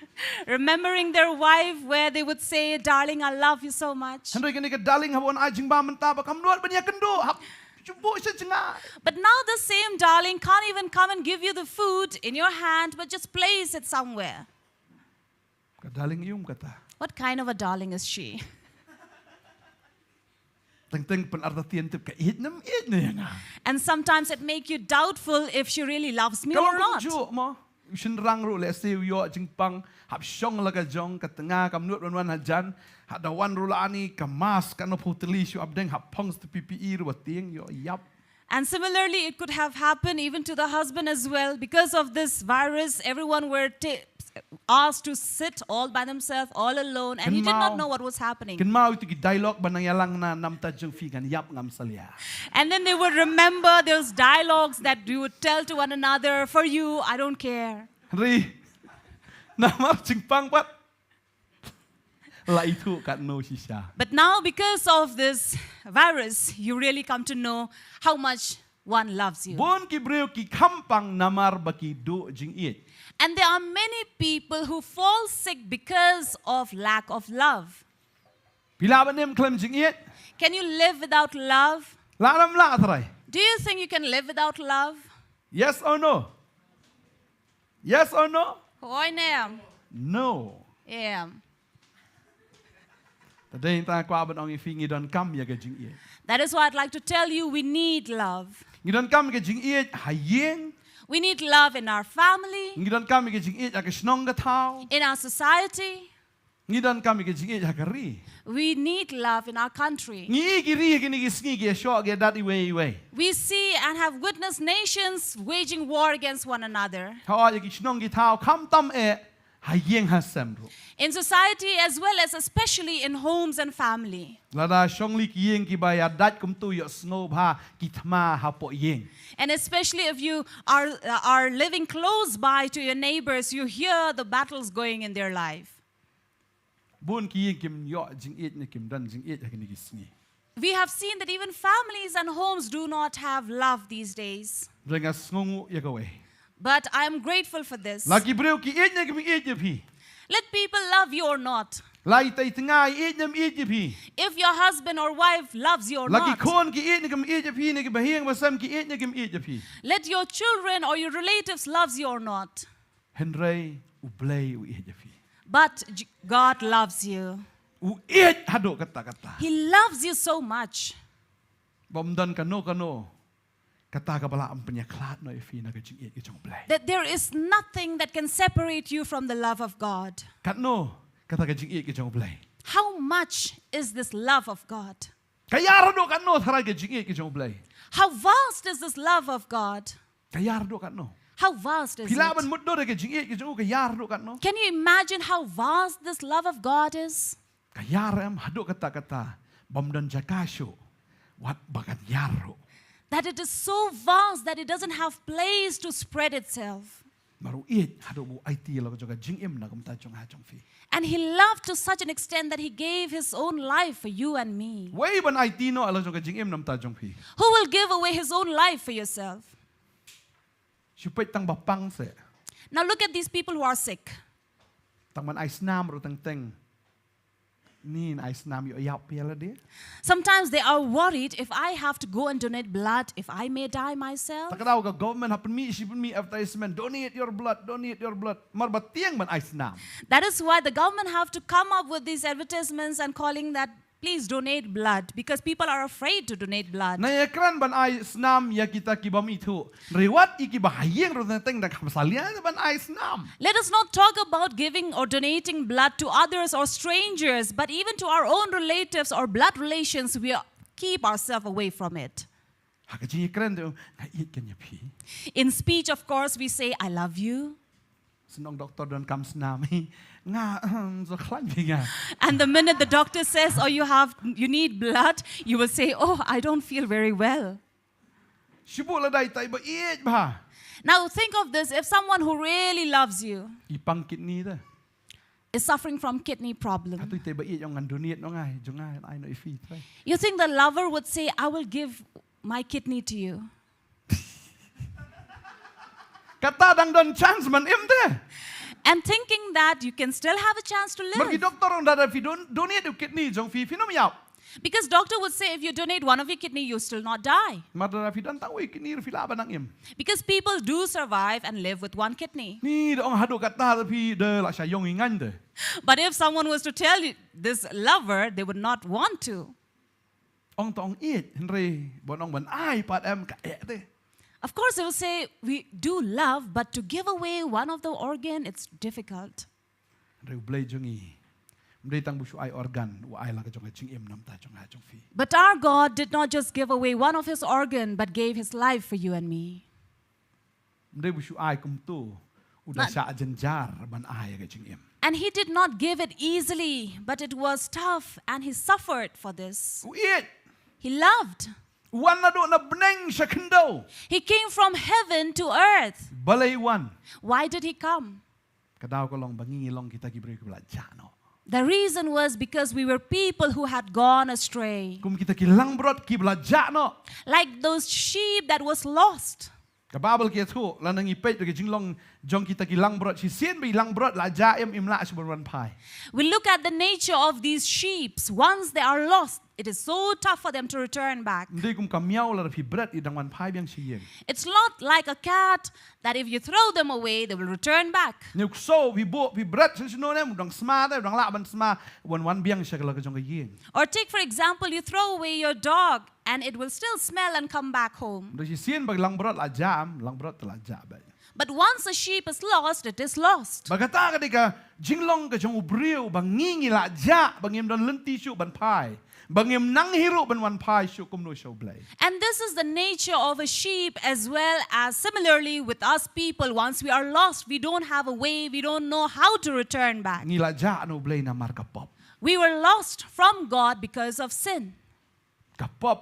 Remembering their wife where they would say, darling, I love you so much. Henry kan ka darling habon ai jing ba menta ba kam luat benya kendo hap cubu se jenga. But now the same darling can't even come and give you the food in your hand, but just place it somewhere. Ka darling yum kata. What kind of a darling is she? Teng pen arta tien tip ka it ne nga. And sometimes it make you doubtful if she really loves me or Kalau not. ju mo shin rang ru le se yo jing pang hap syong la ka jong ka tengah kam nuat wan hajan hat da wan ru la ani ka mas ka no putli shu abdeng hap pongs te PPE ru tieng yo yap. And similarly, it could have happened even to the husband as well. Because of this virus, everyone were asked to sit all by themselves, all alone, and he did not know what was happening. Ken mau itu ki dialog banang yalang na nam ta jeng fi kan yap ngam salia. And then they would remember those dialogues that we would tell to one another, for you, I don't care. Ri namar jing pang pat la itu kat no shisha. But now, because of this virus, you really come to know how much one loves you. Bon ki breu ki kampang namar baki do jing it. And there are many people who fall sick because of lack of love. Bila banem klem jing it. Can you live without love? La nam la trai. Do you think you can live without love? Yes or no? Yes or no? Hoi nam. No. Yeah. Tadeng ta kwa ban ong fi ngi don kam ya ka jing it. That is why I'd like to tell you we need love. Ngi don kam ka jing it hayeng. We need love in our family, Ngi don kam ka jing it ka snong ga thau. in our society. Ngi don kam ka jing it ha ka ri. We need love in our country. Ngi ki ri ki ni ki sngi ki sho ge dat i we. We see and have witnessed nations waging war against one another. How ya ki snong gi thau kam tam e hayeng hasem ro. In society as well as especially in homes and family. Lada shongli ki yeng ki ba ya dat kum tu yo snob ha ki thma ha po yeng. And especially if you are living close by to your neighbors, you hear the battles going in their life. Bun ki yeng kim yo jing it ne kim dan jing it ha ki sngi. We have seen that even families and homes do not have love these days. Renga sngongu ya ka we. But I am grateful for this. Lagi breu ki it ne kim it je phi. Let people love you or not. Lai tai tngai it nem it je phi. If your husband or wife loves you or Lagi not. khon ki it ne kim it je phi ne ki ba hieng ba sam ki it ne kim it je phi. Let your children or your relatives loves you or not. Henry u blay u it je phi. But God loves you. U it hado kata. He loves you so much. Bom dan kano. Kata ka bala ang penyaklat no ifi na ka jing it ki jong blay. That there is nothing that can separate you from the love of God. Katno kata ka jing it ki jong blay. How much is this love of God? Kayar do katno tharai ka jing it ki jong blay. How vast is this love of God? Kayar do katno. How vast is Pilaban it? muddo de ka jing it ki jong kayar do katno. Can you imagine how vast this love of God is? Kayar am hado kata bom dan jakasho wat bagat yaro. That it is so vast that it doesn't have place to spread itself. Maru it hado bu IT lo ka jing im na kum ta jong ha jong fi. And He loved to such an extent that He gave His own life for you and me. Way ban IT no alo jong ka jing im nam ta jong fi. Who will give away His own life for yourself? Supet tang bapang se. Now look at these people who are sick. Tang man ice nam ro tang teng. Ni ice nam yo yap pela de. Sometimes they are worried if I have to go and donate blood, if I may die myself. Takadaw ka government happen me advertisement donate your blood. Mar batiang man ice nam. That is why the government have to come up with these advertisements and calling that please donate blood, because people are afraid to donate blood. Na ekran ban ice nam ya kita kibam itu. Rewat iki bahayeng ro teng dak masalian ban ice nam. Let us not talk about giving or donating blood to others or strangers, but even to our own relatives or blood relations, we keep ourselves away from it. Hakaji ekran tu na it kan ya pi. In speech, of course, we say, I love you. Senong doktor dan kam snami nga so klan binga. And the minute the doctor says, oh, you need blood, you will say, oh, I don't feel very well. Sibu la dai tai ba it ba. Now think of this, if someone who really loves you Ipang kidney da. is suffering from kidney problem, Atoy tai ba it yung donate no ngai jonga ai no ifi. you think the lover would say, I will give my kidney to you. Kata dang don chance man im de. And thinking that you can still have a chance to Margi live. doktor on dada fi donate your kidney jong fi finom yap. Because doctor would say, if you donate one of your kidney, you still not die. Mar dada fi dan tawi kidney fi laban ang im. Because people do survive and live with one kidney. Ni dong hado kata fi de la sya yong ingan de. But if someone was to tell you this lover, they would not want to. Ong tong it henry bonong ban ai pat em ka e de. Of course, they will say, we do love, but to give away one of the organ, it's difficult. Henry blay jongi. Mdei tang busu ai organ wa ai la ka jong ching im nam ta jong ha jong fi. But our God did not just give away one of His organ, but gave His life for you and me. Mdei busu ai kum tu udah sa jenjar ban ai ka ching im. And He did not give it easily, but it was tough, and He suffered for this. It He loved. wan na do na bneng sa kendo. He came from heaven to earth. Balay wan. Why did He come? Kadaw ko long bangi long kita gibre ko bla jano. The reason was because we were people who had gone astray. Kum kita kilang brot ki bla jano. Like those sheep that was lost. Kababal kia tu lanang ipet ke jinglong jong kita kilang brot si sien bi lang brot la jaem imla sebulan pai. We look at the nature of these sheep. Once they are lost, it is so tough for them to return back. Ndai kum kamiao la fi bret idang wan pai biang sieng. It's not like a cat that if you throw them away, they will return back. Nyuk so vi bo vi bret sin no nem dang sma da dang la ban sma wan biang sia kala ka jong ka yeng. Or take, for example, you throw away your dog and it will still smell and come back home. Ndai si sien bag lang brot la jam, lang brot la ja ba. But once a sheep is lost, it is lost. Bagata ka dika jinglong ka jong ubriu bangingi la ja bangim don lenti su ban pai. bangim nang hiru ben wan pai shu kum no show blay. And this is the nature of a sheep as well as similarly with us people. Once we are lost, we don't have a way, we don't know how to return back. Ngila ja no blay na mar kapop. We were lost from God because of sin. Kapop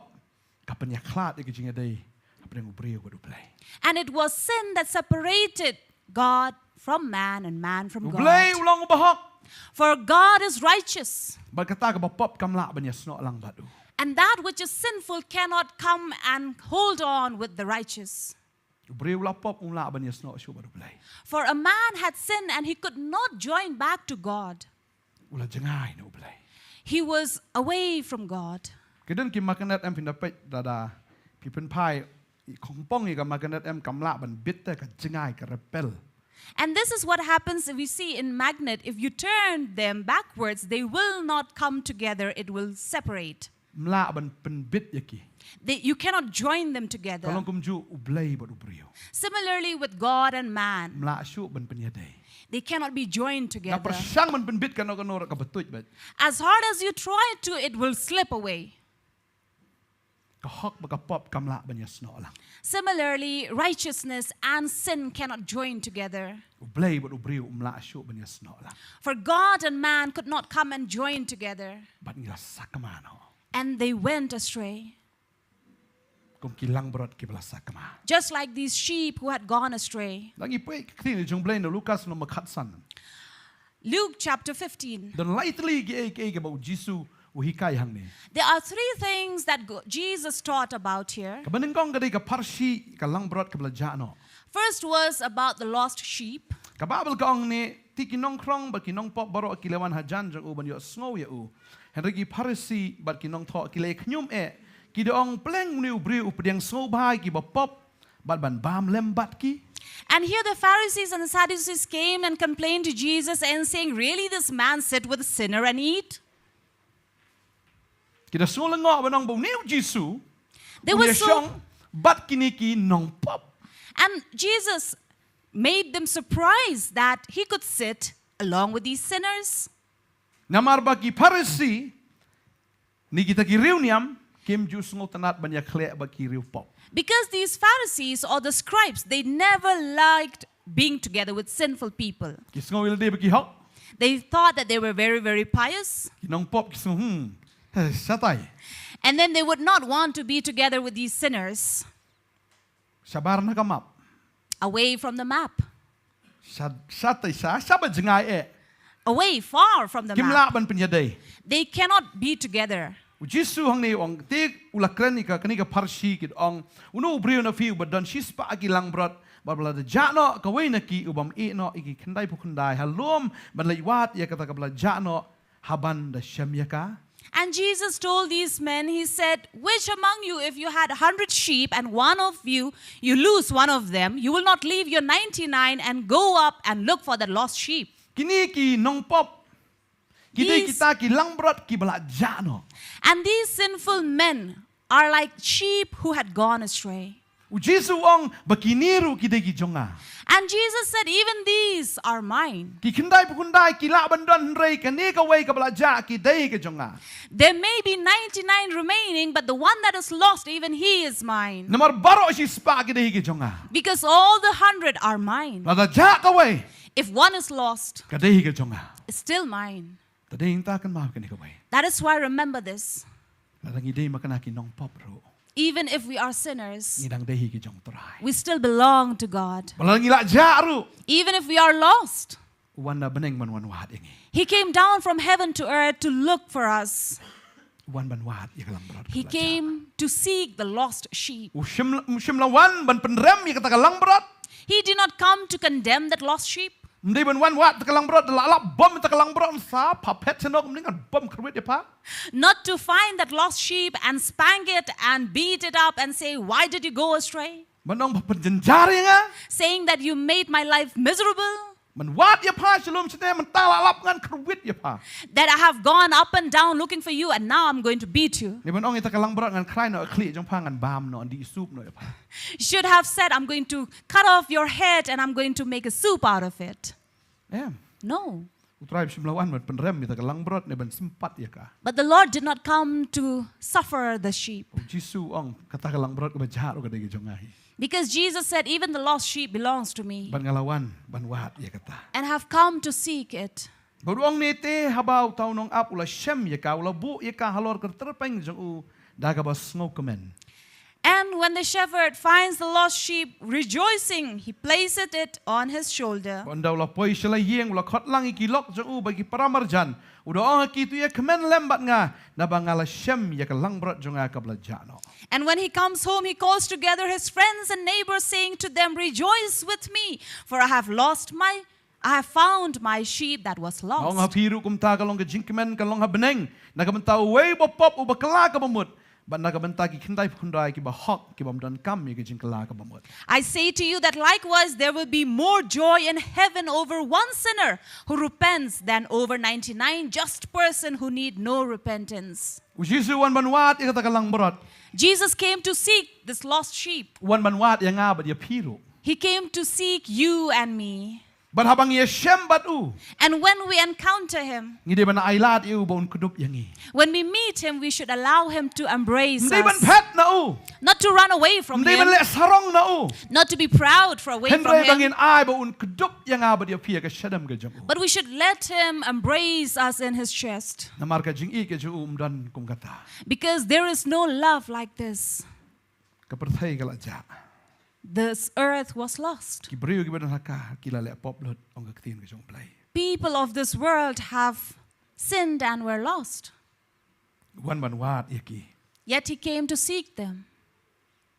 kapenya klat ikijinga day. Apreng ubriyo ko blay. And it was sin that separated God from man and man from Blay God. ulang ubahok. For God is righteous. Bagkata ka bapop kamla banya sno lang badu. And that which is sinful cannot come and hold on with the righteous. Ubriyo la pop umla banya sno shu badu blay. For a man had sinned and he could not join back to God. Ula jengay no blay. He was away from God. Kedun ki makanet em pindapet dada pipen pai kongpong ka makanet em kamla ban bitte ka jengay ka repel. And this is what happens if we see in magnet. If you turn them backwards, they will not come together. It will separate. Mla ban pen bit yaki. You cannot join them together. Kalong kumju ublay badu ubriyo. Similarly with God and man, Mla shu ban penyaday. they cannot be joined Na together. persang man pen bit ka no ka betuj bet. As hard as you try to, it will slip away. Kahok baka pop kamla banya sno lang. Similarly, righteousness and sin cannot join together. Ublay badu ubriyo mla shu banya sno lang. For God and man could not come and join together. Bat ngila sakamano. And they went astray. Kum kilang brot kibla sakama. Just like these sheep who had gone astray. Lagi pui kini jong blay no Lukas no makhatsan. Luke chapter 15. Dan lightly ge about Jisu uhikai hang ni. There are three things that Jesus taught about here. Kabaning kong kadai ka parsi ka lang brot kabla jano. First was about the lost sheep. Kababel kong ni tiki nong krong ba kinong pop baro kilawan hajan jang uban yo snow ya u. Henry parsi ba kinong tho kilay knyum kidoong pleng ni ubri updiang snow bahai ki ba pop bat ban bam lembat ki. And here the Pharisees and the Sadducees came and complained to Jesus and saying, really this man sit with a sinner and eat? Kita sulang ngo ba nong bo niu Jisu. They were so, bat kiniki nong pop. and Jesus made them surprised that he could sit along with these sinners. Namar bagi parsi ni kita kiriu niam kim jus ngo tanat banyak kle bagi riu pop. Because these Pharisees or the scribes, they never liked being together with sinful people. Kis ngo ilde bagi hok. They thought that they were very, very pious. Kinong pop kis satay. And then they would not want to be together with these sinners Sabar na kamap. away from the map, Satay sa sabat jengay away, far from the map. Kimla ban penyaday. They cannot be together. Jisu hang ni ong tik ulakran ni ka kani ka parsi kid ong uno brio na fiu but dan shispa aki lang brot barbala de jano ka way na ki ubam e no iki kandai pukundai halom ban laiwat ya kata kabla jano haban da shamyaka. And Jesus told these men, he said, which among you, if you had 100 sheep and one of you lose one of them, you will not leave your 99 and go up and look for the lost sheep. Kini ki nong pop. Kidai These- kita ki lang brot ki bala jano. And these sinful men are like sheep who had gone astray. Jisu ong bakiniru kidai ki jonga. And Jesus said, even these are mine. Ki kandai pukundai ki la ban don rei kani ka way ka bala ja ki dai ka jonga. There may be 99 remaining, but the one that is lost, even he is mine. Namar baro shispa ki dai ki jonga. Because all the 100 are mine. Lada ja ka way If one is lost, ka dai ka jonga. it's still mine. Tadai ta kan ma ka ni ka way. That is why remember this. Lada ngidai makana ki nong pop ro. Even if we are sinners, Ngidang dai ki jong trai. we still belong to God. Bala ngila ja ro. Even if we are lost, Wan na beneng man wan wat ingi. he came down from heaven to earth to look for us. Wan ban wat ya kalang brot. He came to seek the lost sheep. Ushim lawan ban penrem ya kata kalang brot. He did not come to condemn that lost sheep. Mendai ban wan wat kalang brot la bom ta kalang brot sa papet senok mendingan bom kerwit ya pa. Not to find that lost sheep and spank it and beat it up and say, why did you go astray? Manong penjenjari nga. Saying that you made my life miserable. Man wat ya pa shalom sene man talalap ngan kerwit ya pa. That I have gone up and down looking for you and now I'm going to beat you. Ni ban ong ita kalang brot ngan krai no kli jong pa ngan bam no di soup no ya pa. Should have said, I'm going to cut off your head and I'm going to make a soup out of it. Yeah. No. Utraib simlawan mat penrem kita kelang berat ne ban sempat ya ka. But the Lord did not come to suffer the sheep. Jisu ong kata kelang berat ke bajar ke dagi jongai. Because Jesus said, even the lost sheep belongs to me. Ban ngalawan ban wat ya kata. And have come to seek it. Baruang nete habau tau nong ap ula shem ya ka ula bu ya ka halor ke terpeng jong u daga bas ngokemen. And when the shepherd finds the lost sheep rejoicing, he places it on his shoulder. Banda ula poi sela yeng ula khot lang ikilok jong u bagi paramarjan. Udah ong kitu ya kemen lembat nga na bangala shem ya ka lang berat jong ka blajano. And when he comes home, he calls together his friends and neighbors, saying to them, rejoice with me, for I have found my sheep that was lost. Ong hapiru kum ta kalong ke jingkemen kalong ha beneng na ka bentau wei bopop u bakala ka bamut. But nakabantagi kindai pundai ki bahok ki bamdan kam ki jingkala ka bamut. I say to you that likewise there will be more joy in heaven over one sinner who repents than over 99 just person who need no repentance. Ujisu wan banwat ikata kalang berat. Jesus came to seek this lost sheep. Wan banwat yang ngabad ya piru. He came to seek you and me. But habang ya shem batu. And when we encounter him, Ngide ban ailat iu baun kuduk yangi. when we meet him, we should allow him to embrace Ndi ban us. pet na u. Not to run away from Ndi ban him. le sarong na u. Not to be proud for away from Henry him. bangin ai baun kuduk yang ngabad ya pia ka shadam ka jang u. But we should let him embrace us in his chest. Namar ka jing i ka ju dan kum kata. Because there is no love like this. Kaperthai kala ja. This earth was lost. Ki beriu ki badan haka kila le pop lot ong ka tin ka jong play. People of this world have sinned and were lost. Wan banwat yaki. Yet he came to seek them.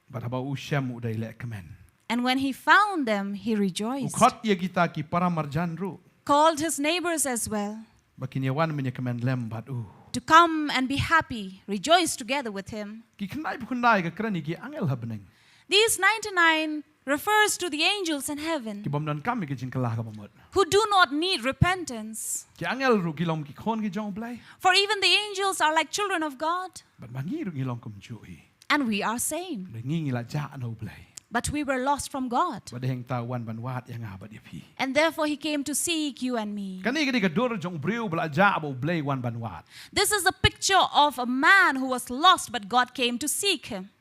But habang u shem u dai le kamen. And when he found them, he rejoiced. Ukot ya kita ki para marjan ru. Called his neighbors as well Bakinyawan minya kamen lem bat u. to come and be happy, rejoice together with him. Ki khnai khundai ka krani ki angel habneng. These 99 refers to the angels in heaven Ki bamdan kami ki jingkala ka bamot. who do not need repentance. Ki angel ru kilom ki khon ki jong blai. For even the angels are like children of God, But mangi ru kilom kum chui. and we are same. Le ngingi la ja no blai. But we were lost from God. Bade heng ta wan ban wat yang abad yapi. And therefore he came to seek you and me. Kani ka dur jong briu bla ja bo blai wan ban wat. This is a picture of a man who was lost, but God came to seek him.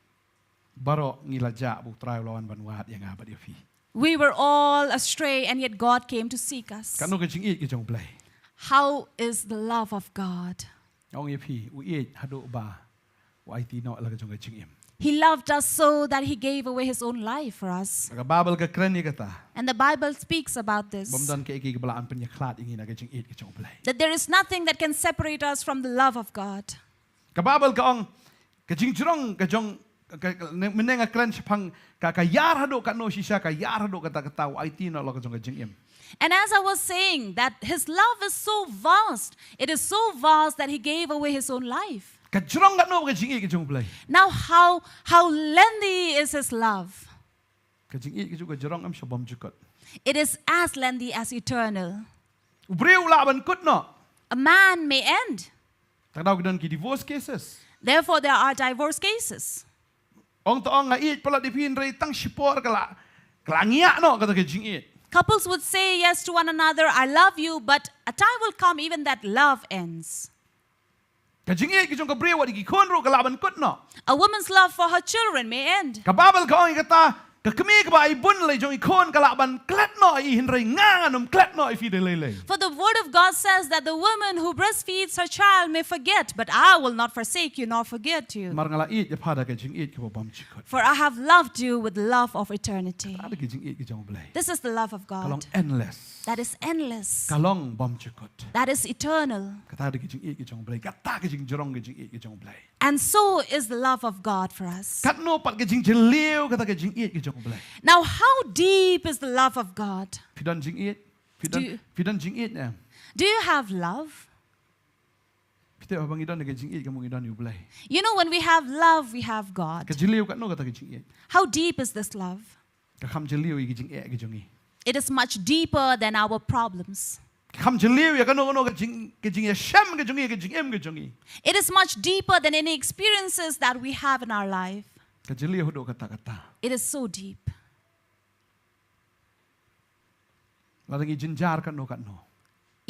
Baro ngila ja bo trai lawan ban wat yang abad yapi. We were all astray, and yet God came to seek us. Kanu ka jing i ki jong blai. How is the love of God? Ong yapi u i hado ba. Wa IT no la ka jong ka jing im. He loved us so that he gave away his own life for us. Ka babel ka krani kata. And the Bible speaks about this. Bamdan ka iki belaan penyaklat ingin na ka jing i ki jong blai. That there is nothing that can separate us from the love of God. Kababal ka ong kajing jurong kajong menenga klan sepang ka yar hado ka no sisa ka yar hado kata kata IT no lo kajong kajing im. And as I was saying, that his love is so vast. It is so vast that he gave away his own life. Kajurong ka no kajing i kajong blai. Now how lengthy is his love? Kajing i kajong kajurong am shabam jukot. It is as lengthy as eternal. Ubriu laban kut no. A man may end. Tadaw gidan ki divorce cases. Therefore, there are divorce cases. Ong to ong nga i pala dipin rei tang sipor kala ngiya no kata kajing i. Couples would say yes to one another, I love you, but a time will come even that love ends. Kajing i kajong kabriu wa di konro kalaban kut no. A woman's love for her children may end. Kababal ka ong kata kakami ka ba ibun lay jong ikon kalaban klet no i hinrei nganganum klet no i fi de lele. For the word of God says that the woman who breastfeeds her child may forget, but I will not forsake you nor forget you. Mar ngala i pada kajing i ka bam jukot. For I have loved you with the love of eternity. Ada kajing i kajong blai. This is the love of Kalong God. endless. That is endless. Kalong bam jukot. That is eternal. Kata ada kajing i kajong blai. Kata kajing jorong kajing i kajong blai. And so is the love of God for us. Kat no pat kajing jeliu kata kajing i kajong blai. Now, how deep is the love of God? Fidan jing i. Do- Fidan jing i na. Do you have love? Pite abang idan kajing i kamu idan yu blai. You know, when we have love, we have God. Kajeliu kat no kata kajing i. How deep is this love? Kakam jeliu i kajing i kajong i. It is much deeper than our problems. Kam jeliu ya kano kajing ya shem kajong i kajing em kajong i. It is much deeper than any experiences that we have in our life. Kajeliu hudo kata kata. It is so deep. Larangi jinjar kat no.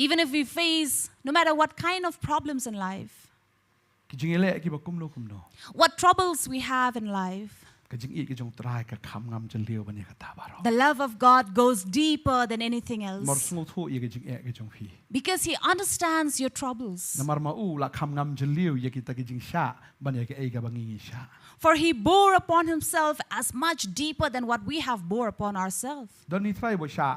Even if we face no matter what kind of problems in life, ki jing ele ki ba kum no what troubles we have in life, ka jing ki jong trai ka kham ngam jin liu ban ya ka ta baro the love of God goes deeper than anything mor else. sngo thu ye ki jing ki jong phi Because He understands your troubles. na mar ma u la kham ngam jin liu ye ki ta ki jing sha ban ya ki ei ka bangi sha For He bore upon Himself as much deeper than what we have bore upon ourselves. don ni trai bo sha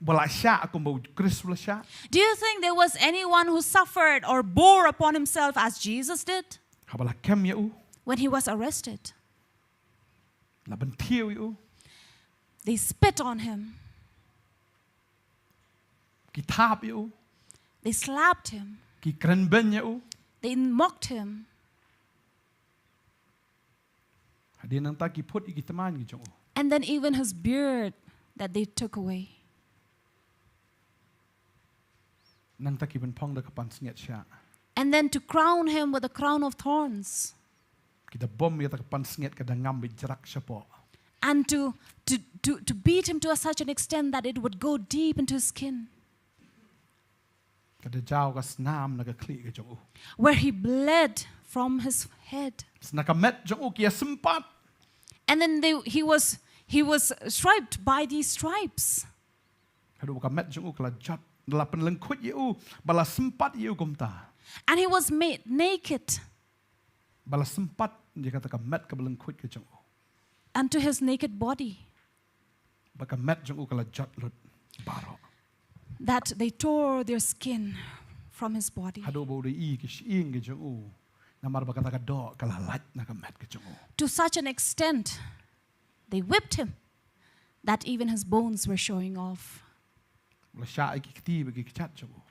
bala sha akum bo Chris la sha Do you think there was anyone who suffered or bore upon himself as Jesus did ha bala kem ye u when He was arrested? la ban thiu ye u They spit on Him. ki thap ye u They slapped Him. ki kren ben ye u They mocked Him. hadin nang ta ki phut ki taman ki jong u And then even His beard that they took away. nang ta ki ban phong da ka pan snget sha And then to crown Him with a crown of thorns. ki da bom ye ta ka pan snget ka da ngam bi jrak sha po And to beat Him to such an extent that it would go deep into His skin. ka da jaw ka snam na ka kli ki jong u Where He bled from His head. sna ka met jong u ki simpat And then He was striped by these stripes. hadu ka met jong u ka la jat la pen leng khut ye u bala simpat ye u kum ta And He was made naked bala simpat je ka ta ka met ka leng khut ki jong u unto His naked body, ba ka met jong u ka la jat lut baro that they tore their skin from His body. hadu bo de i ki shing ki jong u na mar ba ka ta ka do ka la lat na ka met ki jong u To such an extent, they whipped Him that even His bones were showing off. la sha ai ki ti ba ki chat jong u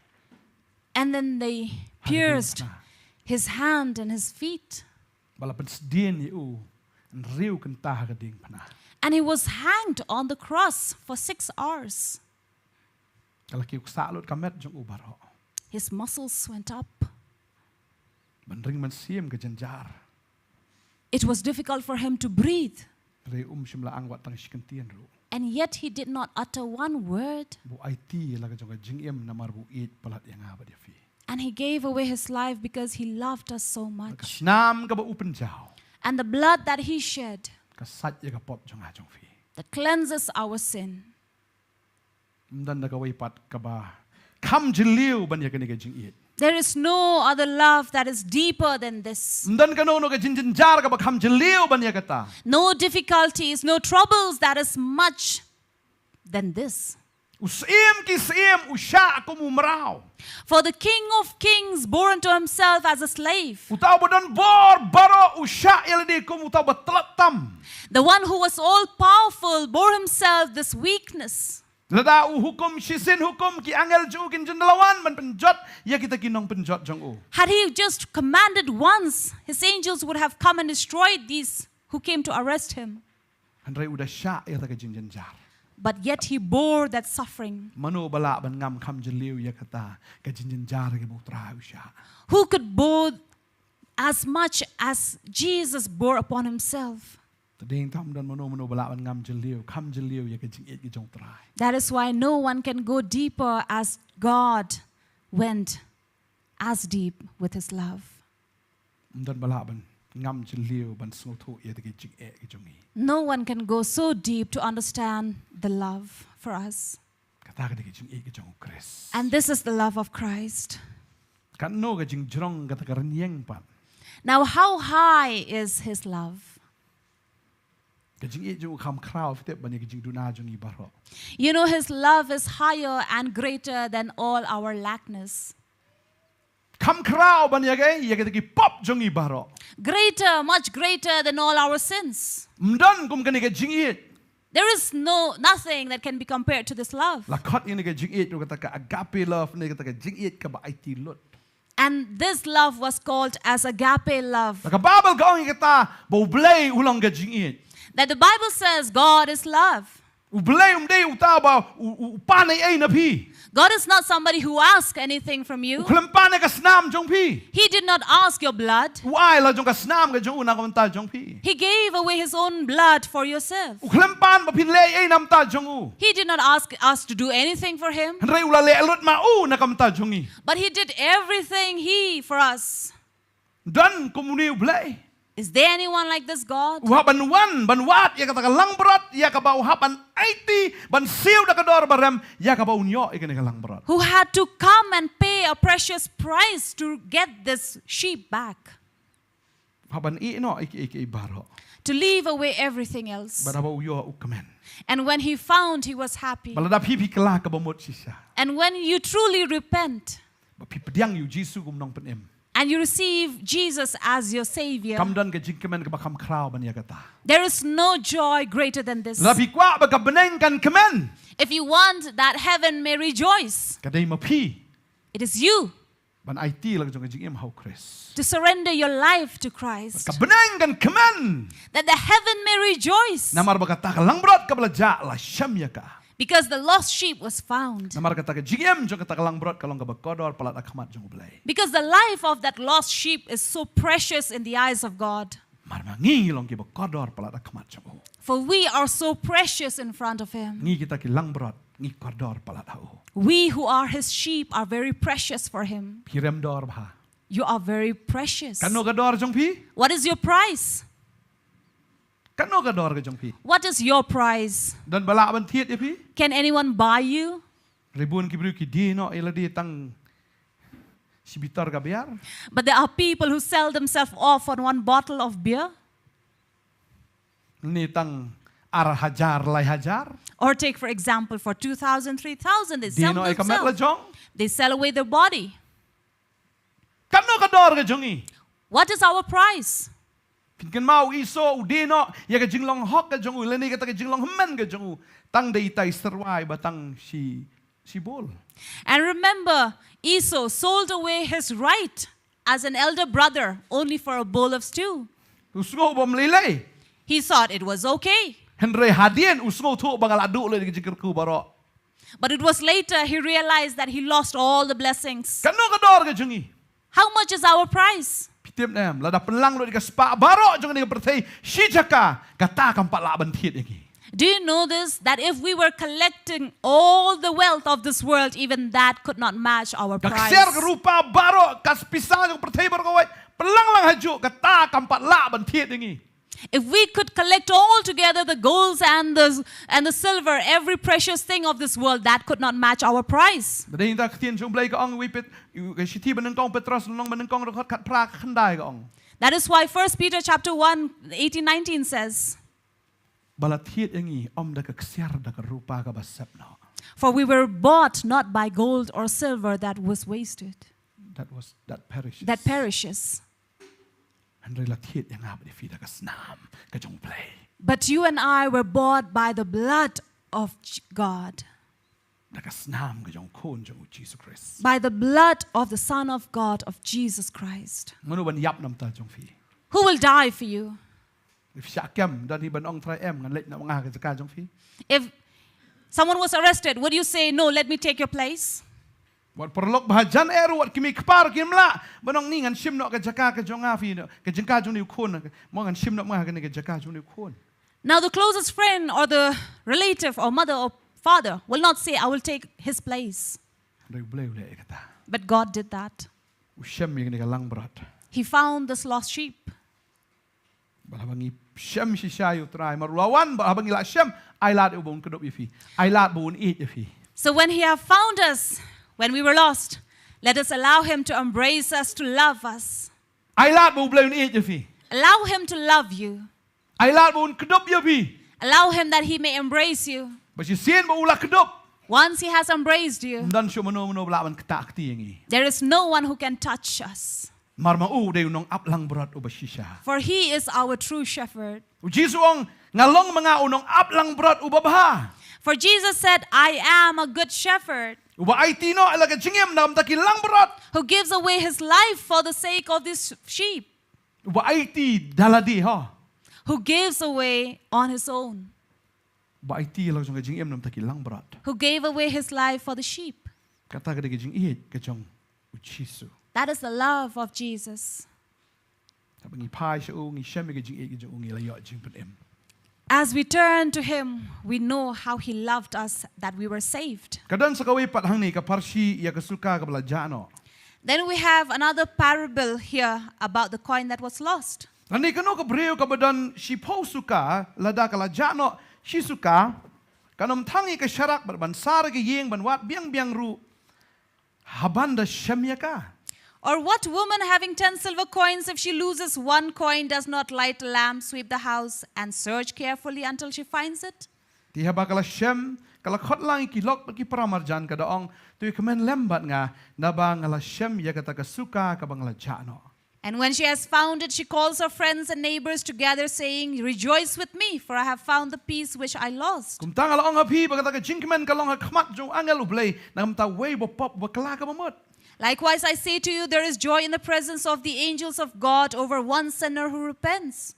And then they pierced His hand and His feet. bala pen sdien ye u en riu kan ta ka ding pana And He was hanged on the cross for 6 hours. kala ki sa lut ka met jong u baro His muscles went up. ban ring man siem ka janjar It was difficult for Him to breathe. re shim la ang wat tang shikan tien ru And yet He did not utter one word. bu it la ka jong ka jing em na mar bu it palat yang ba dia fi And He gave away His life because He loved us so ka much. snam ka ba upen jaw And the blood that He shed ka sat ye ka pop jong a jong fi that cleanses our sin. mdan da ka wai pat ka ba kham jiliu ban ya ka ni ka jing it There is no other love that is deeper than this. mdan ka no ka jin jin jar ka ba kham jiliu ban ya ka ta No difficulties, no troubles that is much than this. usim ki sim usha ko mumrao For the King of Kings bore unto Himself as a slave, utaw bodon bor baro usha ildi ko utaw batlatam the one who was all powerful bore Himself this weakness. lada u hukum shisin hukum ki angel ju kin jendalawan man penjot ya kita kinong penjot jong u Had He just commanded once, His angels would have come and destroyed these who came to arrest Him. andrai udah sha ya ta ka jin jin jar But yet He bore that suffering. mano bala ban ngam kham jiliu ya kata ka jin jin jar ke mutra usha Who could bore as much as Jesus bore upon Himself? tading tam dan mano bala ban ngam jiliu kham jiliu ya ka jing it ki jong trai That is why no one can go deeper as God went as deep with His love. dan bala ban ngam jiliu ban so tho ya ta ki jing e ki jong i No one can go so deep to understand the love for us. kata ka ki jing e ki jong Chris And this is the love of Christ. kan no ka jing jrong kata ka renyeng pan Now, how high is His love? ka jing e jong kham krau fite ban ya ki jing duna jong i baro You know, His love is higher and greater than all our lackness. kham krau ban ya ka ki pop jong i baro Greater, much greater than all our sins. mdan kum ka ni ka jing it There is nothing that can be compared to this love. la khot ini ka jing it kata ka agape love ni kata ka jing it ka ba it lot And this love was called as agape love. la ka babel ka ong kata bo blay ulang ka jing it That the Bible says God is love. Ublay umday utaba upanay ay na pi. God is not somebody who asks anything from you. Uklempanay kasnam jong pi. He did not ask your blood. Uay la jong kasnam ka jong una kamanta jong pi. He gave away his own blood for yourself. Uklempan mapinlay ay namta jong u. He did not ask us to do anything for him, Henry ulale alot ma u na kamanta jong i. but he did everything for us. Dan komuni ublay. Is there anyone like this God? Uhaban banwat ya kata kalang berat ya kaba uhaban IT ban siu da kador barem ya kaba unyo ikene kalang berat. Who had to come and pay a precious price to get this sheep back, Uhaban I no iki baro. to leave away everything else. Baraba uyo ukamen. And when he found, he was happy. Balada pipi kala kabamot sisa. And when you truly repent Ba pipi diang yu Jisu kumnong penem. and you receive Jesus as your Savior, Kamdan ka jingkemen ka bakam kraw ban ya kata. there is no joy greater than this. Lapi kwa ba kabeneng kan kemen. If you want that heaven may rejoice, Kadai mapi. it is you Ban IT lag jong ka jingem hau Chris. to surrender your life to Christ, Kabeneng kan kemen. that the heaven may rejoice, Namar ba kata kalang berat ka belaja la syam ya ka. because the lost sheep was found. Namar kata ka jingem jong kata kalang berat kalong ka bakodor palat akamat jong ublay. Because the life of that lost sheep is so precious in the eyes of God. Mar mangi long ki bakodor palat akamat jong u. For we are so precious in front of Him. Ngi kita ki lang berat ngi kodor palat hau. We who are His sheep are very precious for Him. Pirem dor bah. You are very precious. Kano ka dor jong pi? What is your price? Kano ka dor ka jong pi? What is your price? Dan bala ban tiet ya pi? Can anyone buy you? Ribuan ki bru ki di no ila di tang sibitar ka biar. But there are people who sell themselves off on one bottle of beer. Ni tang ar hajar lai hajar. Or take, for example, for 2,000, 3,000, they Di sell no ay kamet la themselves. jong. They sell away their body. Kano ka dor ka jong i? What is our price? Pinkan mau iso di no ya ka jinglong hok ka jong u leni ka ta ka jinglong hemen ka jong u. Tang dei tai serwai batang si bol. And remember, Esau sold away his right as an elder brother only for a bowl of stew. Usngo bom lilay. He thought it was okay. Henry hadien usngo tu bangal adu le ka jingker ku baro. But it was later he realized that he lost all the blessings. Kano ka dor ka jong i? How much is our price? Pitip nem lada penlang lo di ka spa baro jong ni ka perthai si jaka kata kam pat la ban tiet lagi. Do you know this? That if we were collecting all the wealth of this world, even that could not match our price. Kakser rupa baro kas pisang ka perthai baro kawai pelang lang haju kata kam pat la ban tiet lagi. If we could collect all together the golds and the silver, every precious thing of this world, that could not match our price. Dei ta ktien jong blai ka ong wipet ka siti ban kong petros long ban kong ro khat pra khandai ka ong. That is why 1 Peter chapter 1, 18-19 says, Balatiet yangi om da kakser da ka rupa ka basap no. for we were bought not by gold or silver that was wasted, That perishes. that perishes. And relatiet yang ab di fida ka snam ka jong play. But you and I were bought by the blood of God, Da ka snam ka jong kon jong Jesus Christ. by the blood of the Son of God, of Jesus Christ. Manu ban yap nam ta jong fi. Who will die for you? If syakem dan hi ban Nongkhryiem ngan let na mga ka jaka jong fi. If someone was arrested, would you say, no, let me take your place? Wat perlok bahajan eru wat kimi kepar kimla banong ni ngan sim no ka jaka ka jong afi no ka jengka jong ni kon mo ngan sim no mga ka ni ka jaka jong ni kon. Now the closest friend or the relative or mother or father will not say, I will take his place. Dai blai ule kata. But God did that. Usyam ni ka lang berat. He found this lost sheep. Balabangi syam si sayu try marulawan balabangi la syam ai lat ubon kedop ifi. Ai lat bun eat ifi. So when he have found us, when we were lost, let us allow him to embrace us, to love us. Ai lat bu blai eat ifi. Allow him to love you. Ai lat bun kedop ifi. Allow him that he may embrace you. Basi sien bu ula kedop. Once he has embraced you, Dan syo mano belawan ketak ti yangi. there is no one who can touch us. Marma u de unong ap lang berat ubasisya. For he is our true shepherd. Jisu ong ngalong mga unong ap lang berat ubabaha. For Jesus said, I am a good shepherd Uba ay tino alaga jingem nam taki lang berat. who gives away his life for the sake of this sheep, Uba ay ti daladi ha. who gives away on his own. ba IT lang jong ka jing em nam takilang berat. who gave away his life for the sheep. Kata ka jing ihit ka jong uchisu. That is the love of Jesus. Tabangi pai siya ngi shemi ka jing ihit ka jong ngi layo jing pen em. As we turn to him, we know how he loved us, that we were saved. Kadang sa kaway pat hang ni ka parsi ya ka suka ka bala jano. Then we have another parable here about the coin that was lost. Nani kano ka breo ka badan si po suka lada ka la jano si suka kanom tangi ka syarak ban sar ka yeng ban wat biang ru habanda shamya ka. Or what woman having 10 silver coins, if she loses one coin, does not light a lamp, sweep the house, and search carefully until she finds it? Ti haba kala shem kala khot lang kilok ki pramarjan ka daong tu kemen lembat nga naba ngala shem ya kata ka suka ka bang la jano. And when she has found it, she calls her friends and neighbors together, saying, "Rejoice with me, for I have found the piece which I lost." Kum tang ala ong api ba kata ka jingkemen kalong ha khmat jong angel ublay nam ta wei bo pop ba kala ka mamot. Likewise, I say to you, there is joy in the presence of the angels of God over one sinner who repents.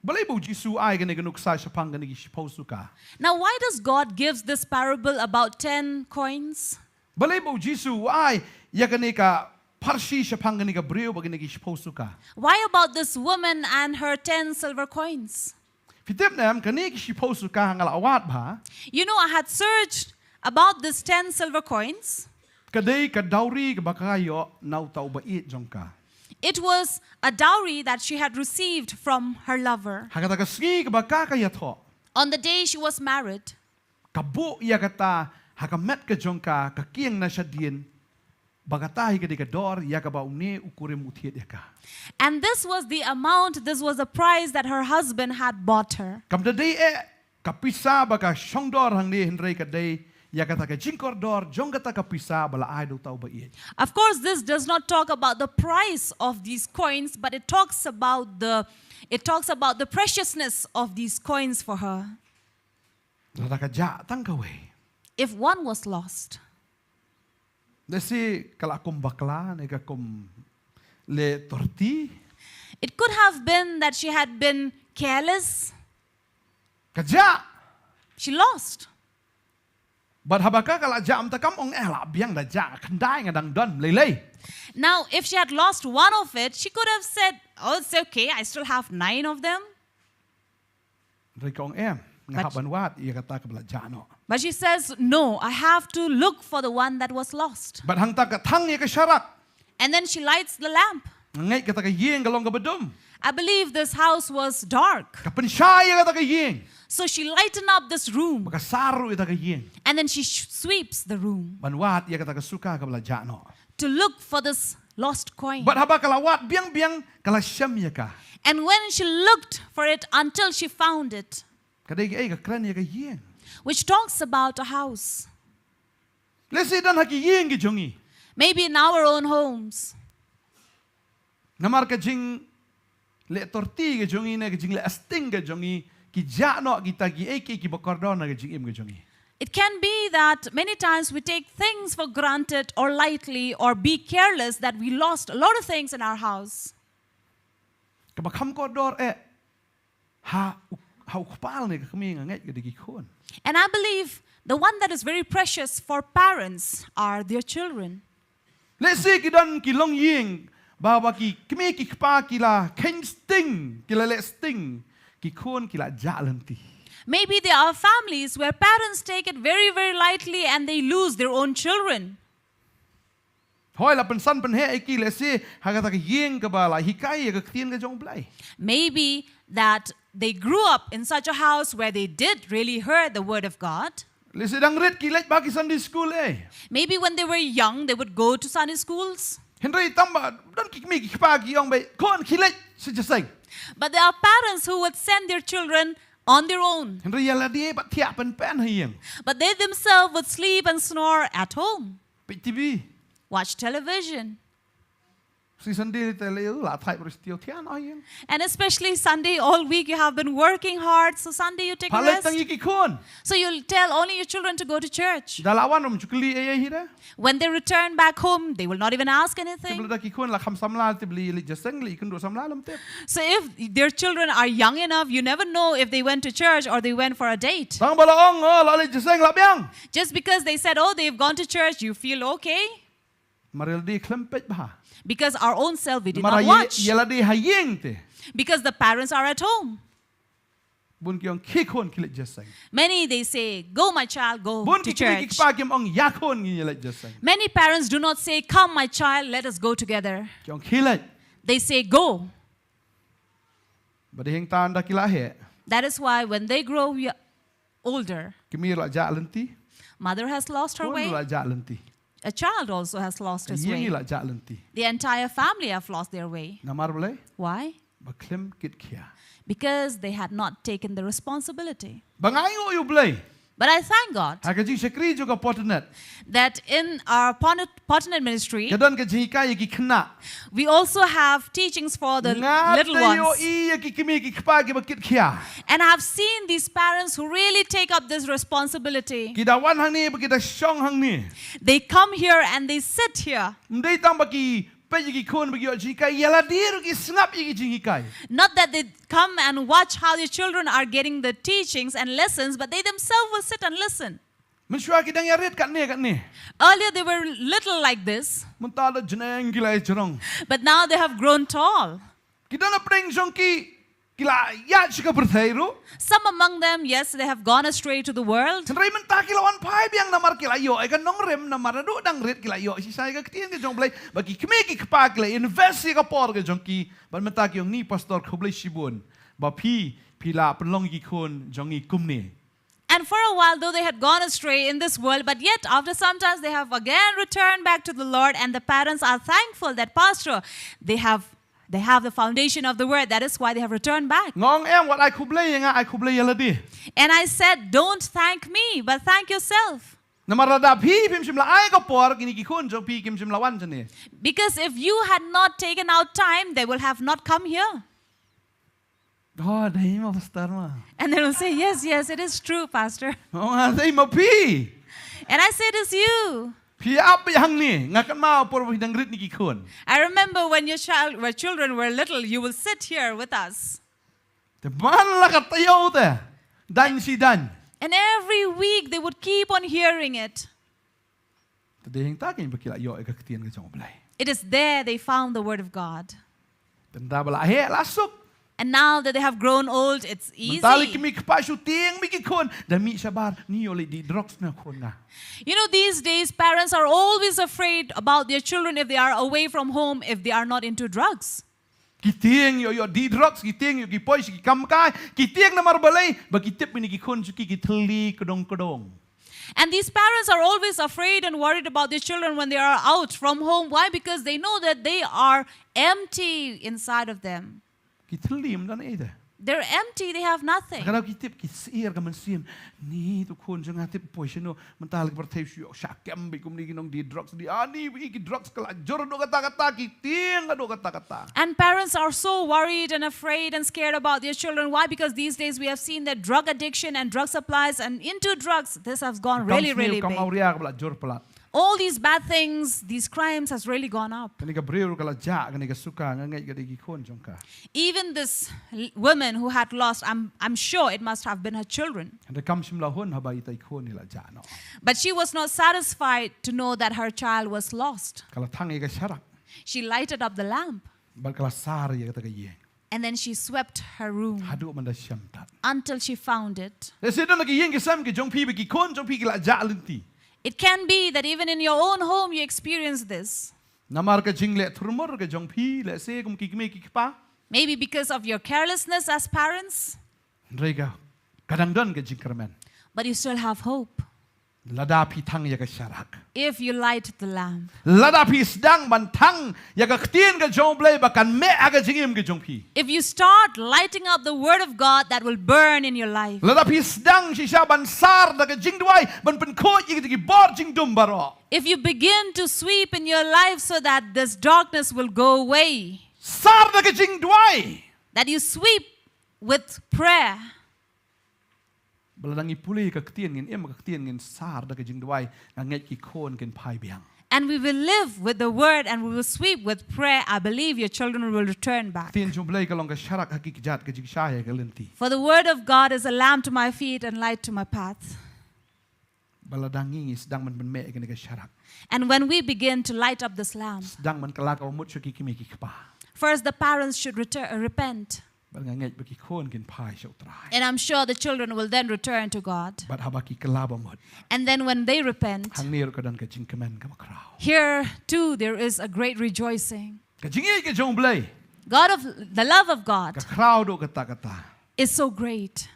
Balay bo Jisu ay gani ganuk sa pang gani po suka. Now, why does God give this parable about 10 coins? Balay bo Jisu ay ya gani ka parsi pang gani ka breo ba gani po suka. Why about this woman and her 10 silver coins? Fitip nam kani po suka ngala awat ba. You know, I had searched about this 10 silver coins. Kadai ka dowry ka bakayo naw tau ba it jong ka. It was a dowry that she had received from her lover Hakata ka ski ka baka ka yatho. on the day she was married. Kabu ya kata hakamet ka jong ka kakieng na siya din. Bagatahi ka di ka dor ya ka ba une ukurim utiet ya ka. And this was the amount, this was the price that her husband had bought her. Kam day kapisa baka syong dor hang ni henry ka day ya kata ka jingkor dor jong kata kapisa bala ay do tau ba it. Of course, this does not talk about the price of these coins, but it talks about the preciousness of these coins for her. Lada ka ja tang ka we. If one was lost, Desi kala kum bakla ne ka kum le torti it could have been that she had been careless. ka ja. She lost. But habaka kala ja am takam ong la biang da ja kandai ngadang don lelei. Now, if she had lost one of it, she could have said, "Oh, it's okay, I still have 9 of them." Rekong ngahaban wat iya kata ka bala ja no. But she says, "No, I have to look for the one that was lost." But hang ta ka thang ya ka syarak. And then she lights the lamp. Ngai kata ka yeng kalong ka bedum. I believe this house was dark. Ka pensaya kata ka yeng. So she lightened up this room. Baka saru ita ka yeng. And then she sweeps the room Ban wat iya kata ka suka ka bala ja no. to look for this lost coin. But haba kala wat biang kala syam ya ka. And when she looked for it until she found it, Kadai ka kran ya ka yeng. which talks about a house, Lesi dan haki yeng ki jongi. maybe in our own homes. Namar ka jing le torti ka jongi na ka jing le asting ka jongi ki ja no kita ki bakordon na ka jing im ka jongi. It can be that many times we take things for granted or lightly or be careless that we lost a lot of things in our house. Kabakam ko dor ha ukpal ne ka kami ngai ka digi khon. And I believe the one that is very precious for parents are their children. Lesi ki dan ki long yeng bawa ki kami ki kpa ki la ken sting ki la le sting ki khon ki la ja lanti. Maybe there are families where parents take it very, very lightly and they lose their own children. Hoi la pensan pen he ki lesi ha kata ka yeng ka bala hikai ka tien ka jong blai. Maybe that they grew up in such a house where they did really hear the word of God. Lesi dang red ki lek bagi Sunday school Maybe when they were young, they would go to Sunday schools. Henry tamba dan ki kami ki kpa ki yong bay kon ki lek sejasai. But there are parents who would send their children on their own. Henry yala dia bat tiap pen hayeng. But they themselves would sleep and snore at home, Pe TV. watch television. Si Sunday te leu la thai bristiu thian ai. And especially Sunday, all week you have been working hard. So Sunday you take a Palet rest. tang iki khon. So you'll tell only your children to go to church. Dalawan rom chukli ai hira. When they return back home, they will not even ask anything. Tebla ki khon la kham samla te bli li jaseng li kun do samla lam te. So if their children are young enough, you never know if they went to church or they went for a date. Tang bala ong la li jaseng la byang. Just because they said, oh, they've gone to church, you feel okay? Maril di klempet bah. Because our own self, we did Mara not watch. yela di hayeng te. Because the parents are at home. Bun ki ong ki khon ki li jaseng. Many, they say, go my child, go Bun to ki ki church. pa kim ong ya khon ngi li jaseng. Many parents do not say, come my child, let us go together. Ki ong khilet. They say, go. Ba de heng tan da ki la he. That is why when they grow older, Ki mir la ja lenti. mother has lost her Khon way. la ja lenti. A child also has lost his Yengi way. la ja lenti. The entire family have lost their way. Namar bale. Why? Ba klem kit kia. Because they had not taken the responsibility. Bangai o yu blay. But I thank God Hakaji sekri juga Potternet. that in our Potternet ministry, Kadon ke jika ye ki kena. we also have teachings for the little Ngate yo ones. i ki kimi ki kpa ki bakit kia. And I've seen these parents who really take up this responsibility. Kita wan hang ni kita syong hang ni. They come here and they sit here. Ndai tang baki pe ki khon bagi yo jika yala dir ki snap ye ki jingikai. Not that they come and watch how the children are getting the teachings and lessons, but they themselves will sit and listen. Mensyua kita yarit kat ni kat ni. Earlier they were little like this, Mentada jeneng gila jerong. but now they have grown tall. Kita na pring syong ki kila ya chika berthairu. Some among them, yes, they have gone astray to the world. Senrai mentah kila wan pai biang namar kila yo. Eka Nongkhryiem namar adu dang rit kila yo. Si saya ka ketien ke jong blai bagi kemi ki kpa kila invest si ka por ke jong ki. Ban mentah ki yong ni pastor khoblai sibun. Ba pi pila penlong ki khon jong i kumni. And for a while, though they had gone astray in this world, but yet after some time they have again returned back to the Lord, and the parents are thankful that, Pastor, they have the foundation of the word. That is why they have returned back. Ngong em wat ai khoblai nga ai khoblai yala di. And I said, don't thank me, but thank yourself. Namar rada pi pim simla ai ka por kini ki khon jong pi kim simla wan jane. Because if you had not taken out time, they will have not come here. Oh, dai ma pastor ma. And they will say, yes, yes, it is true, Pastor. Oh, dai ma pi. And I say, it is you. Pi ap yang ni ngakan ma por hidang rit ni ki khon. I remember when your children were little, you will sit here with us. Te man la ka tayo te. Dan si dan. And every week they would keep on hearing it. Te ding ta kin bakila yo eka ketien ke jong blai. It is there they found the word of God. Tenda bala he lasuk. And now that they have grown old, it's easy. Mentali kimi kpa shooting mi ki khon. Dan mi sabar ni oli di drugs na khon na. You know, these days parents are always afraid about their children if they are away from home, if they are not into drugs. Kiting yo di drugs kiting yo ki pois ki kam kai kiting na marbalai ba kitip mi ni ki khon ki thli kodong. And these parents are always afraid and worried about their children when they are out from home. Why? Because they know that they are empty inside of them. Ki thli man ida. They're empty, they have nothing. Kalau kitip ki sir ka man sim ni tu khon jang atip pois no mental ki berthai yo sakem bi kum ni kinong di drugs di ani bi ki drugs kala jor do kata kiting do kata. And parents are so worried and afraid and scared about their children. Why? Because these days we have seen that drug addiction and drug supplies and into drugs, this has gone really, really Kam big. auria ka bla jor pelat. All these bad things, these crimes has really gone up. Kani ka breu kala ja kani ka suka ngai ka di khon jong ka. Even this woman who had lost, I'm sure it must have been her children. Anda kam simla hon habai tai khon ni la ja no. But she was not satisfied to know that her child was lost. Kala thang ka sharak She lighted up the lamp bal kala sar ya ka ta ye. and then she swept her room Hadu man da syam tat. until she found it. Se don ki yeng ki sam ki jong pi bi ki khon jong pi ki la ja linti. It can be that even in your own home you experience this. Namar ka jingle thurmor ka jong pi le se kum ki me ki pa. Maybe because of your carelessness as parents, Rega kadang don ka jingkermen. but you still have hope. Lada pi thang ya ka syarak. If you light the lamp. Lada pi sedang ban thang ya ka ktien ka jong blay bakan me aga jingim ke jong pi. If you start lighting up the word of God, that will burn in your life. Lada pi sedang shisha ban sar da ka jing duai ban pen ko yi ki bor jing dum baro. If you begin to sweep in your life so that this darkness will go away, Sar da ka jing duai. that you sweep with prayer, Baladangi puli ka ktien ngin em ka ktien ngin sar da ka jing duai nganget ki khon ken pai biang. and we will live with the word and we will sweep with prayer, I believe your children will return back. Ktien jong blay ka long ka syarak hakik jat ka jing syaya ka lenti. For the word of God is a lamp to my feet and light to my path. Baladangi sedang man me ka syarak. And when we begin to light up this lamp, Sedang man kalak ka mut syaki kimi ki kpa. first the parents should repent. Nganget baki khon ken pai syau trai. And I'm sure the children will then return to God. Bat habaki kelaba mut. And then when they repent, Hang nir ka dan ka jing kemen ka makrao. here too there is a great rejoicing. Ka jingi ka jong blay. The love of God Ka crowd do kata-kata. is so great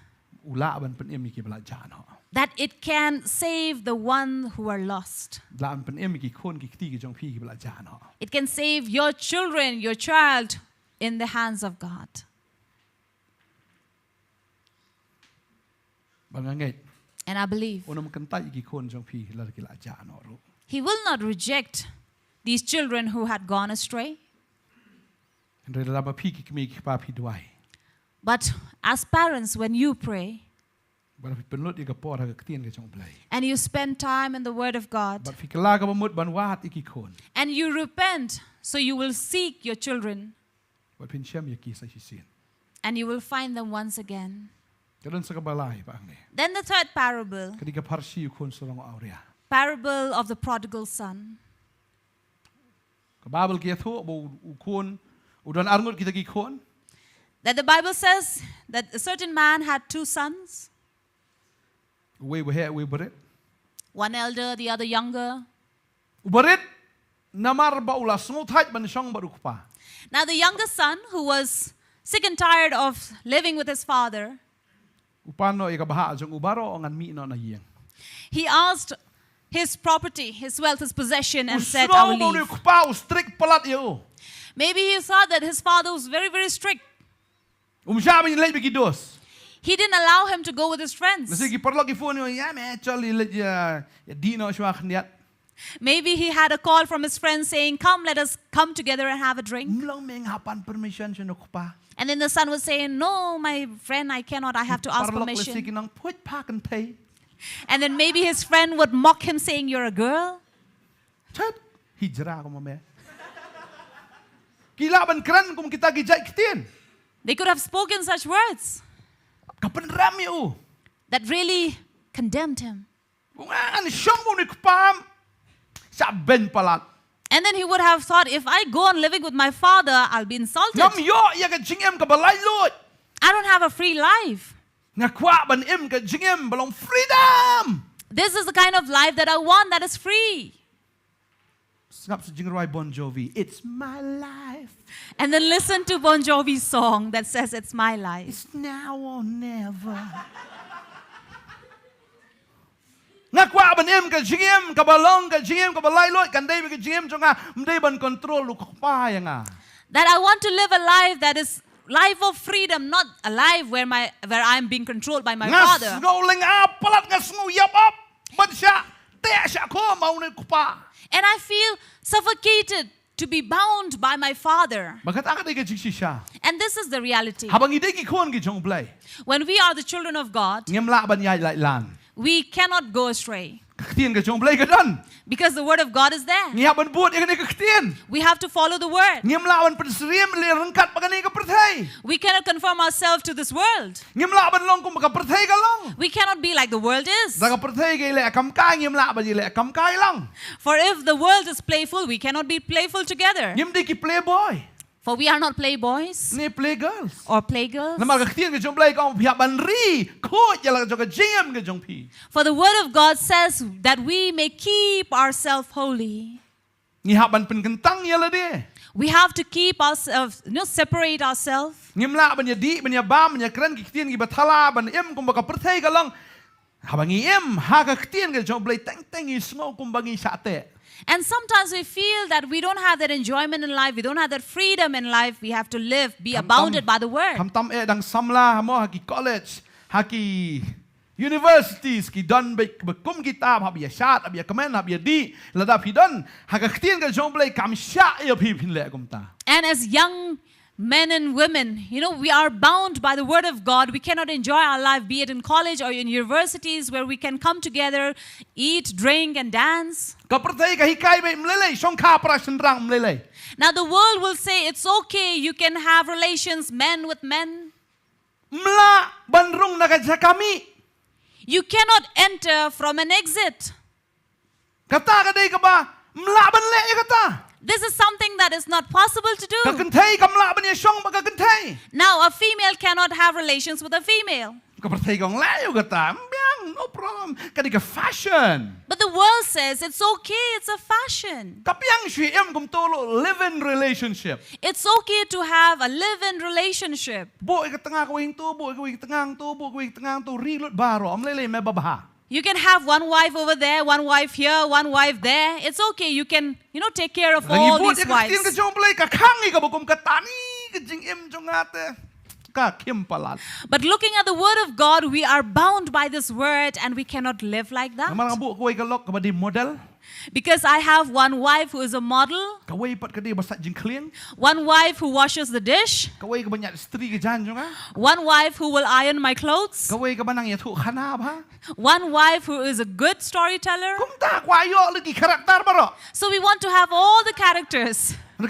Ula ban pen emi ki belajan ho. that it can save the one who are lost. Laan pen emi ki khon ki kti ki jong pi ki belajan ho. It can save your children, your child, in the hands of God. Banganget. And I believe Unam kentai ki khon jong pi lar ki lajan ho ru. He will not reject these children who had gone astray. Andre laba pi ki kimi ki pa pi duai. But as parents, when you pray Ban pi penlut ka por ha ka ktien ka jong blay. and you spend time in the Word of God Bat fi kala ka mut ban wat iki khon. and you repent, so you will seek your children Bat pin syam ya ki sa hisin. and you will find them once again. Kadon sa kabalay pa ang ni. Then the third parable, Kadi ka parsi yu khon sorong aurea. parable of the prodigal son. Ka babel ki athu bo khon udan arngut kita ki khon. That the Bible says that a certain man had two sons, We berit. one elder, the other younger. Berit namar ba ula smooth height ban syong baruk pa. Now the younger son, who was sick and tired of living with his father, Upano ika baha jong ubaro ngan mi no na yeng. he asked his property, his wealth, his possession, and said, I will leave. Pa strict palat yo. Maybe he thought that his father was very, very strict. Umsyabi late biki dos. He didn't allow him to go with his friends. Nasi ki perlo ki phone yo ya me actually let ya dino shwa khniat. Maybe he had a call from his friends saying, come, let us come together and have a drink. Mlong meng hapan permission sino pa. And then the son was saying, no, my friend, I cannot. I have to ask permission. Lesi ki nang put pak and pay. And then maybe his friend would mock him saying, you're a girl. Chat hijrah ko mame. Kila ban kran kum kita gijai ktien. They could have spoken such words Kapan ram yo. that really condemned him. Bungan syong mo ni kupam. Sa ben palat. And then he would have thought, if I go on living with my father, I'll be insulted. Ngam yo ya ka jingem ka balay lut. I don't have a free life. Nga kwa ban im ka jingem balong freedom. This is the kind of life that I want that is free. Ngap sa jingruai Bon Jovi. It's my life. And then listen to Bon Jovi's song that says, it's my life. It's now or never. Nga kwa ban im ka jingem ka balong ka jingem ka balay lut kan day ka jingem jo nga mday ban control lu pa ya nga. That I want to live a life that is life of freedom, not a life where I'm being controlled by my father. Nga snowling up palat nga snow yap up. Ban siya te siya ko mau ni pa. And I feel suffocated to be bound by my father. Bakit akad ka jingsi siya? And this is the reality. Habang ide ki kon ki jong blay. When we are the children of God, Ngem la ban yai lai lan. we cannot go astray Ktien ka jong blay ka dan. because the word of God is there. Ngiya ban buot ya ka ktien. We have to follow the word. Ngem la ban pensriem le rengkat pagani ka perthai. We cannot conform ourselves to this world. Ngem la ban long kum ka perthai ka long. We cannot be like the world is. Da ka perthai ka le kam kai ngem la ban le kam kai lang. For if the world is playful, we cannot be playful together. Ngem di ki playboy. For we are not playboys Ni playgirls. or playgirls. Namal ka ktien ka jong blay ka pihak ban ri. Ko ya la ka jingem ka jong pi. For the word of God says that we may keep ourselves holy. Ngihap ban penkentang ya la de. We have to keep ourselves, separate ourselves. Ngim la ban ya di ban ya bam ban ya kran ki ktien ki bathala ban em kum ka perthai ka long. Habangi haga ktien ke jong blay teng ismo kumbangi sate. And sometimes we feel that we don't have that enjoyment in life, we don't have that freedom in life, we have to live, be abounded by the word. Tam dang samla hamo haki college, haki universities ki don bekum kitab habia shat habia kamen habia di ladap hidon haga ktien ke jong blay kam sha ya phi phin le kumta. And as young men and women, we are bound by the word of God. We cannot enjoy our life, be it in college or in universities where we can come together, eat, drink, and dance. Now the world will say it's okay, you can have relations, men with men. You cannot enter from an exit. This is something that is not possible to do. Now, a female cannot have relations with a female. No problem. Fashion. But the world says it's okay, it's a fashion. Live-in relationship. It's okay to have a live-in relationship. You can have one wife over there, one wife here, one wife there. It's okay. You can, take care of all these wives. But looking at the word of God, we are bound by this word and we cannot live like that. Because I have one wife who is a model, one wife who washes the dish, one wife who will iron my clothes, one wife who is a good storyteller. So we want to have all the characters. But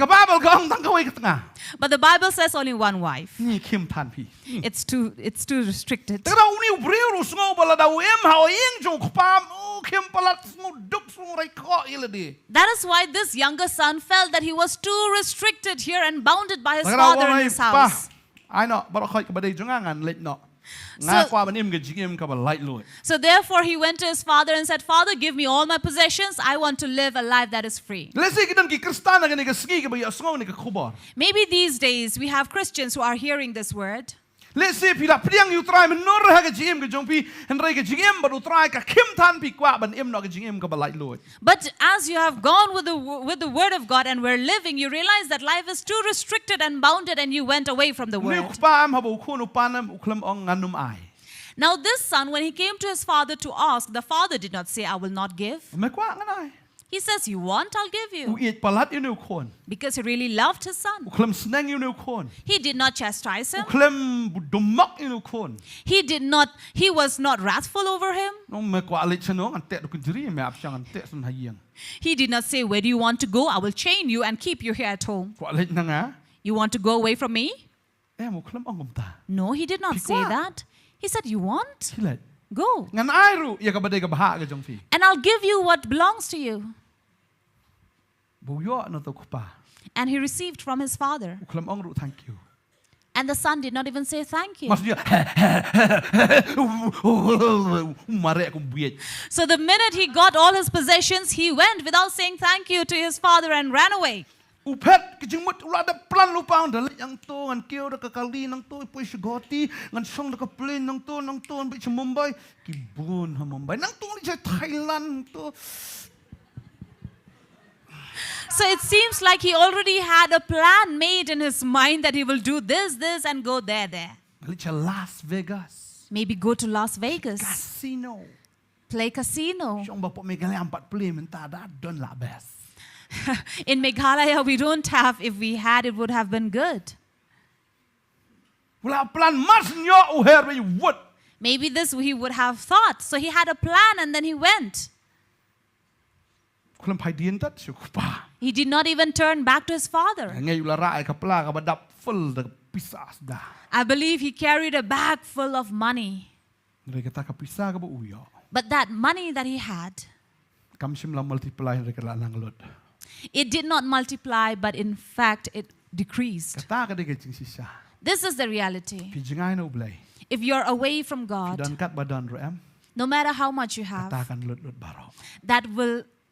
the Bible says only one wife. It's too restricted. That is why this younger son felt that he was too restricted here and bounded by his father in his house. So therefore he went to his father and said, Father, give me all my possessions. I want to live a life that is free. Maybe these days we have Christians who are hearing this word. Let's say pila priang you try men nor ha gajim ke jongpi and re gajim but try ka kim tan pi kwa ban em no gajim ka balai loi. But as you have gone with the word of God and we're living, you realize that life is too restricted and bounded and you went away from the word. Now this son, when he came to his father to ask, the father did not say, I will not give. He says, you want, I'll give you. Because he really loved his son. He did not chastise him. He was not wrathful over him. He did not say, where do you want to go? I will chain you and keep you here at home. You want to go away from me? No, he did not say that. He said, you want? Go. And I'll give you what belongs to you. And he received from his father. And the son did not even say thank you. So the minute he got all his possessions, he went without saying thank you to his father and ran away. Upet kijingmut ulada plan lupang dalit yang to ngan kio da kakali nang to ipoi sigoti ngan song da kaplin nang to bi Mumbai kibun ha Mumbai nang to ni Thailand to. So it seems like he already had a plan made in his mind that he will do this and go there. Las Vegas. Maybe go to Las Vegas. Casino. Play casino. Siong bapak Meghalaya 40 minta da don la best. In Meghalaya, we don't have. If we had, it would have been good. Maybe this he would have thought. So he had a plan and then he went. He did not even turn back to his father. I believe he carried a bag full of money. But that money that he had, it did not multiply, but in fact, it decreased. This is the reality. If you're away from God, no matter how much you have,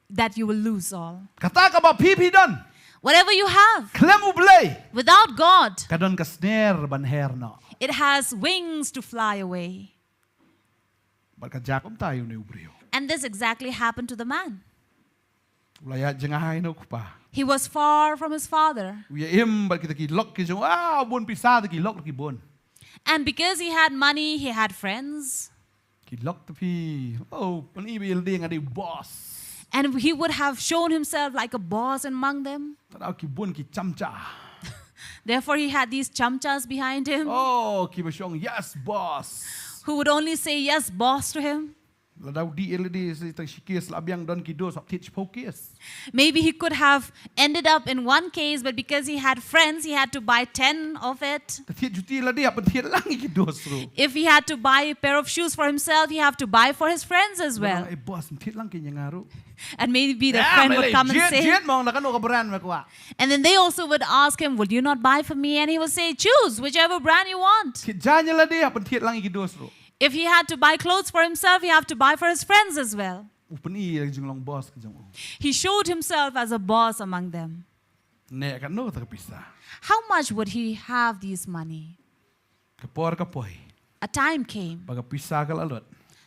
that you will lose all. Whatever you have, without God, it has wings to fly away. Bat kajak tayo ni ubrio. And this exactly happened to the man. Ulaya jengahay no kupa. He was far from his father. Uya bat kita ki lok ki jong bon pisa ki lok ki bon. And because he had money, he had friends. Ki lok tapi pan ibil ding adi boss. And he would have shown himself like a boss among them. Tadaw ki bon ki chamcha. Therefore, he had these chamchas behind him Ki basyong yes boss. who would only say yes, boss to him. Ladaw di elidi tang shikis labyang don ki dos op teach pokis. Maybe he could have ended up in one case, but because he had friends, he had to buy 10 of it. Tiet juti ladi apa tiet lang ki dos ro. If he had to buy a pair of shoes for himself, he had to buy for his friends as well. Ay boss tiet lang ki nyangaro. And maybe the friend would come and say, jet mong nakano ka brand makwa. and then they also would ask him, would you not buy for me? And he would say, choose whichever brand you want. Tiet janya ladi apa tiet lang ki dos ro. If he had to buy clothes for himself, he had to buy for his friends as well. Upani lagi jeng long boss ka jong. He showed himself as a boss among them. Ne kan no ta pisa. How much would he have these money? Kapor kapoy. A time came Baga pisa kal alot.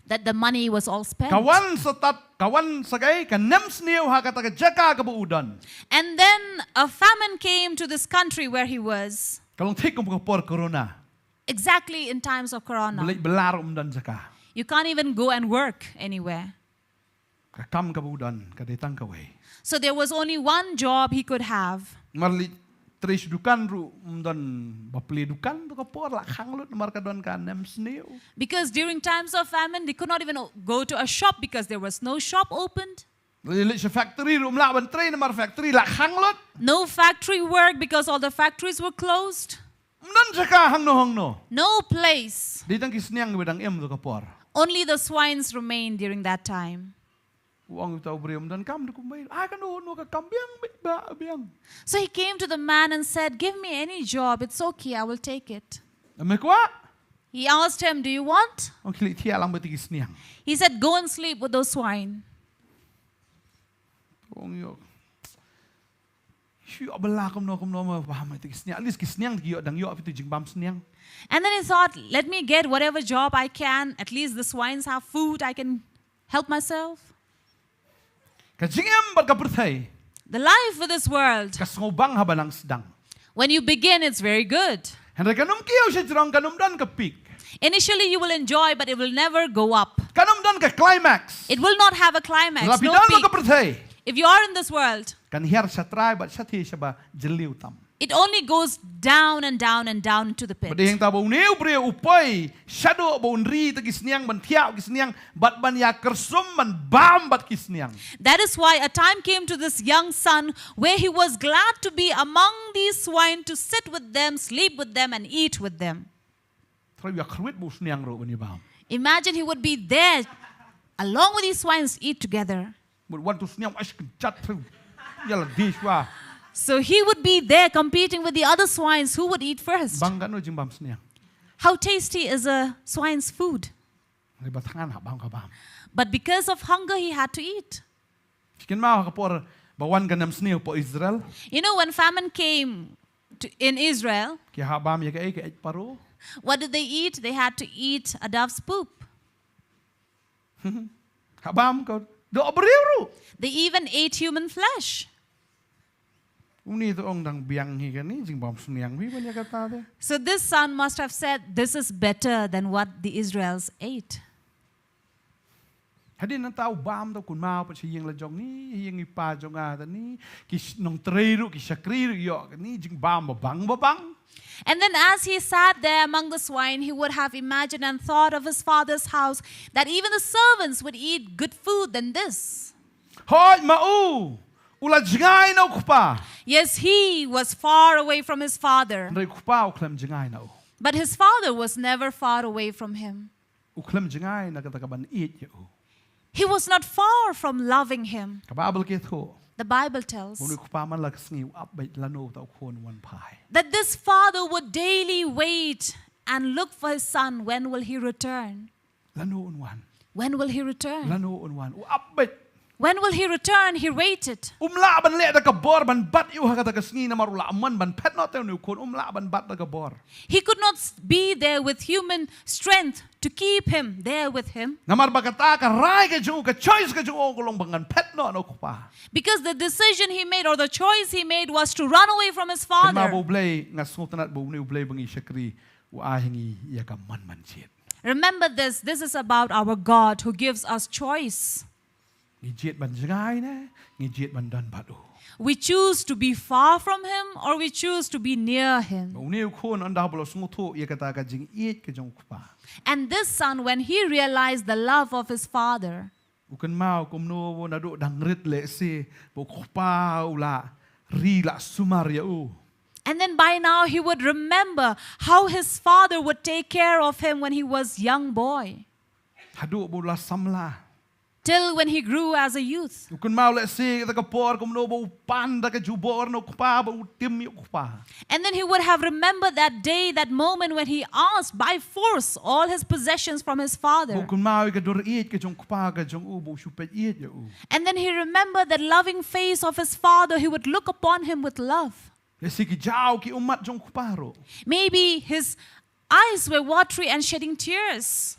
that the money was all spent. Kawan sagay kan nems niyo ha kata ka jaka ka buudan. And then a famine came to this country where he was, Kalong take kung kapor corona. exactly in times of Corona. Balik belar dan jaka. You can't even go and work anywhere. Kakam ka buudan kadetang kaway. So there was only one job he could have. Marli tres dukan ru dan bapli dukan to kapor la khanglut markadon kan nems niyo. Because during times of famine, they could not even go to a shop because there was no shop opened. Lilit sa factory ru mlaban train mar factory la khanglut. No factory work because all the factories were closed. Dan jaka hangno. No place. Di tang kisniang bedang em to kapor. Only the swines remained during that time. Uang tau briom dan kam du kumbay. Kan no ka kambiang ba biang. So he came to the man and said, give me any job. It's okay. I will take it. Amekwa. He asked him, do you want? Ang kilit tiya lang beti kisniang. He said, go and sleep with those swine. Uang yo. Siya balakam no ma paham iti kisniang. At least kisniang giyo dang yo apitu jingbam sniang. And then he thought, let me get whatever job I can. At least the swines have food. I can help myself. Kajingem barkapertay. The life of this world, Kasngobang habalang sedang. when you begin, it's very good. Henry kanum kiyo siya jirang kanum dan ka peak. Initially, you will enjoy, but it will never go up. Kanum dan ka climax. It will not have a climax, no Lapidan mo peak. kapertay. If you are in this world, Kan her sa try but sa ti siya ba jeliw tam. it only goes down and down and down to the pit. Badihing tabo niyo bre upay shadow bo unri ta kisniang ban tiaw kisniang bat ban ya kersum ban bam bat kisniang. That is why a time came to this young son where he was glad to be among these swine, to sit with them, sleep with them, and eat with them. Try ya khruit bo sniang ro ban bam. Imagine he would be there along with these swines, eat together. But want to sniang as chat through. Yala dishwa. So he would be there competing with the other swines who would eat first. Bang kano jingbam sniang. How tasty is a swine's food? Ribatangan ha bang ka bam. But because of hunger, he had to eat. Kin mau kapor bawan ganam sniang po Israel. You know, when famine came in Israel, Ki ha bam ya ka ay paro. what did they eat? They had to eat a dove's poop. Ha bam ko do abriru. They even ate human flesh. Uni to ong dang biang hi kani jingbam sniang wi ban ya kata de. So this son must have said, this is better than what the Israels ate. Hadin ang tao bam daw kun mau pa siyang lajong ni hiyang ipa jong ata ni kis nong treiro ki sakriru yo ni jingbam babang. And then as he sat there among the swine, he would have imagined and thought of his father's house, that even the servants would eat good food than this. Hoy mau ula jingay na kupa. Yes, he was far away from his father, Ndray kupa uklam jingay na. but his father was never far away from him. Uklam jingay na katakaban eat yo. He was not far from loving him. Kababal kito. The Bible tells Uni kupa man lag sngiw up bait lano ta ukon one pie. that this father would daily wait and look for his son. When will he return? Lano on one. When will he return? Lano on one. Up bait. When will he return? He waited. Umla ban le da kabor ban bat yu ha kata kasngi na marula man ban pet not ni ukon umla ban bat da kabor. He could not be there with human strength to keep him there with him. Namar bagata ka rai ka jung ka choice ka jung o kulong bangan pet no no kupa. Because the decision he made or the choice he made was to run away from his Kan ma father. bo blay nga sultanat bo ni blay bangi shakri u ahingi ya ka man man chet. Remember this. This is about our God who gives us choice. Ngi jet ban jangai na, ngi jet ban dan batu. We choose to be far from him or we choose to be near him. Bo ni khon anda bolo sungutu ya kata ka jing iet ka jung kupa. And this son, when he realized the love of his father, Bukan mau kum no wo na do dang rit le se bo kupa ula ri la sumar ya u. and then by now he would remember how his father would take care of him when he was young boy, Hadu bo la samla. till when he grew as a youth. Bukan mau le se ka por kum no bo pan da ka jubor no kupa bo tim yo kupa. And then he would have remembered that day, that moment when he asked by force all his possessions from his father. Bukan mau ka dur iet ka jung kupa ka jung u bo supet iet ya u. And then he remembered that loving face of his father. He would look upon him with love. Le se ki jao ki umat jung kupa ro. Maybe his eyes were watery and shedding tears.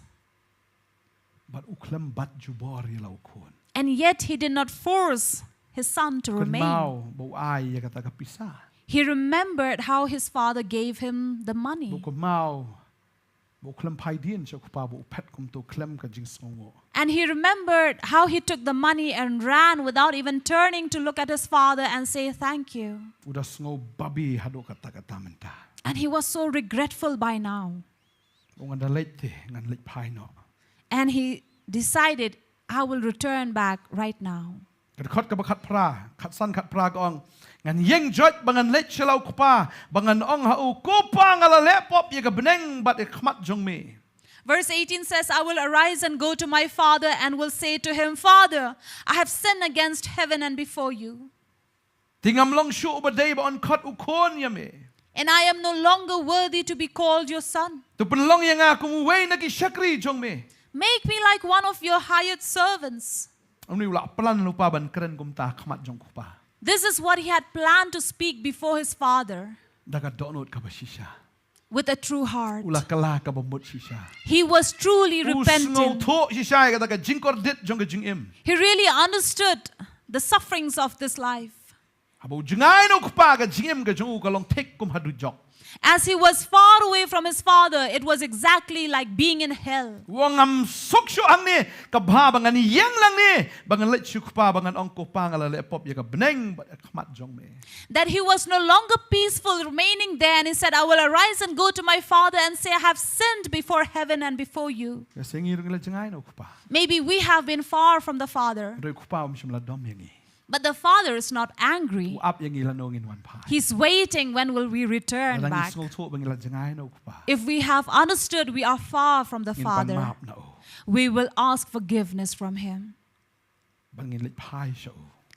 But uklam bat jubor ya lau kon. And yet he did not force his son to Bukan remain. mau bo ai ya kata ka pisah. He remembered how his father gave him the money. Bukan mau bo klam pai dien cha kupa bo pet kum to klam ka jing songo. And he remembered how he took the money and ran without even turning to look at his father and say thank you. Udah sngo babi hado kata kata menta. And he was so regretful by now. Ngan da leit te ngan leit pai no. And he decided, I will return back right now. Kat khot ka bakat pra, kat san kat pra gong. Ngan yeng jot bangan leit chelau kupa, bangan ong ha u kupa ngala lepop ye ka beneng bat e khmat jong me. Verse 18 says, I will arise and go to my father and will say to him, Father, I have sinned against heaven and before you. Tingam long shu ba day ba on khot u kon ya me. And I am no longer worthy to be called your son. Tu penlong yang aku mu wei na ki shakri jong me. Make me like one of your hired servants. Amni ula plan lupa ban keren kum ta khmat jong kupa. This is what he had planned to speak before his father Daga donut ka ba shisha. with a true heart. Ula kala ka ba mut shisha. He was truly Usngo repentant. to shisha ka daga jingkor dit jong ka jing im. He really understood the sufferings of this life. Abo jingai no kupa ka jing im ka jong u ka long tek kum hadu jok. As he was far away from his father, it was exactly like being in hell. Wong am sok shu ang ni kabha bangan ni yang lang ni bangan let shu kupa bangan ong kupa ngala le pop ya ka beneng ba khmat jong me. That he was no longer peaceful remaining there, and he said, I will arise and go to my father and say, I have sinned before heaven and before you. Ya sengi rung le jingai no kupa. Maybe we have been far from the father, Roi kupa um shim la dom yang ni. but the father is not angry. U ap yang ila no ngin wan pai. He's waiting when will we return Lang back. isngol to bang ila jingai no kupa. If we have understood we are far from the Ngin pan father, map na o. we will ask forgiveness from him Bangin let pai shu.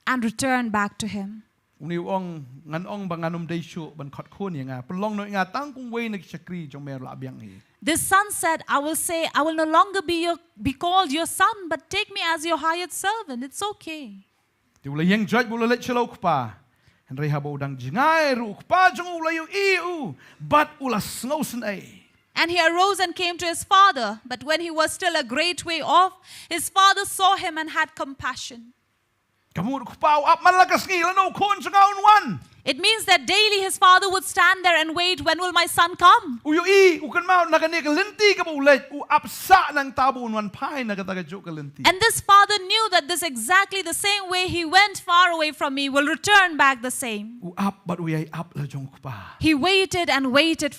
and return back to him. Uni ong ngan ong banganum dei shu ban khot khon yang pelong no nga tang kung wei na ki shakri jong me la biang ni. This son said, I will say, I will no longer be called your son, but take me as your hired servant. It's okay. Ti ula yang judge bula let chelo kupa. Henry habo dang jingai ru kupa jong ula yu iu. But ula snowsen ay. And he arose and came to his father. But when he was still a great way off, his father saw him and had compassion. Kamu kupa up malakas ngi la no kon jangaun wan. It means that daily his father would stand there and wait, when will my son come? Uyu i ukan mau nakani ka linti ka bulet u apsa nang tabun wan pai na kata ka linti. And this father knew that this exactly the same way he went far away from me will return back the same. U up but u ay up la jong kupa. He waited and waited.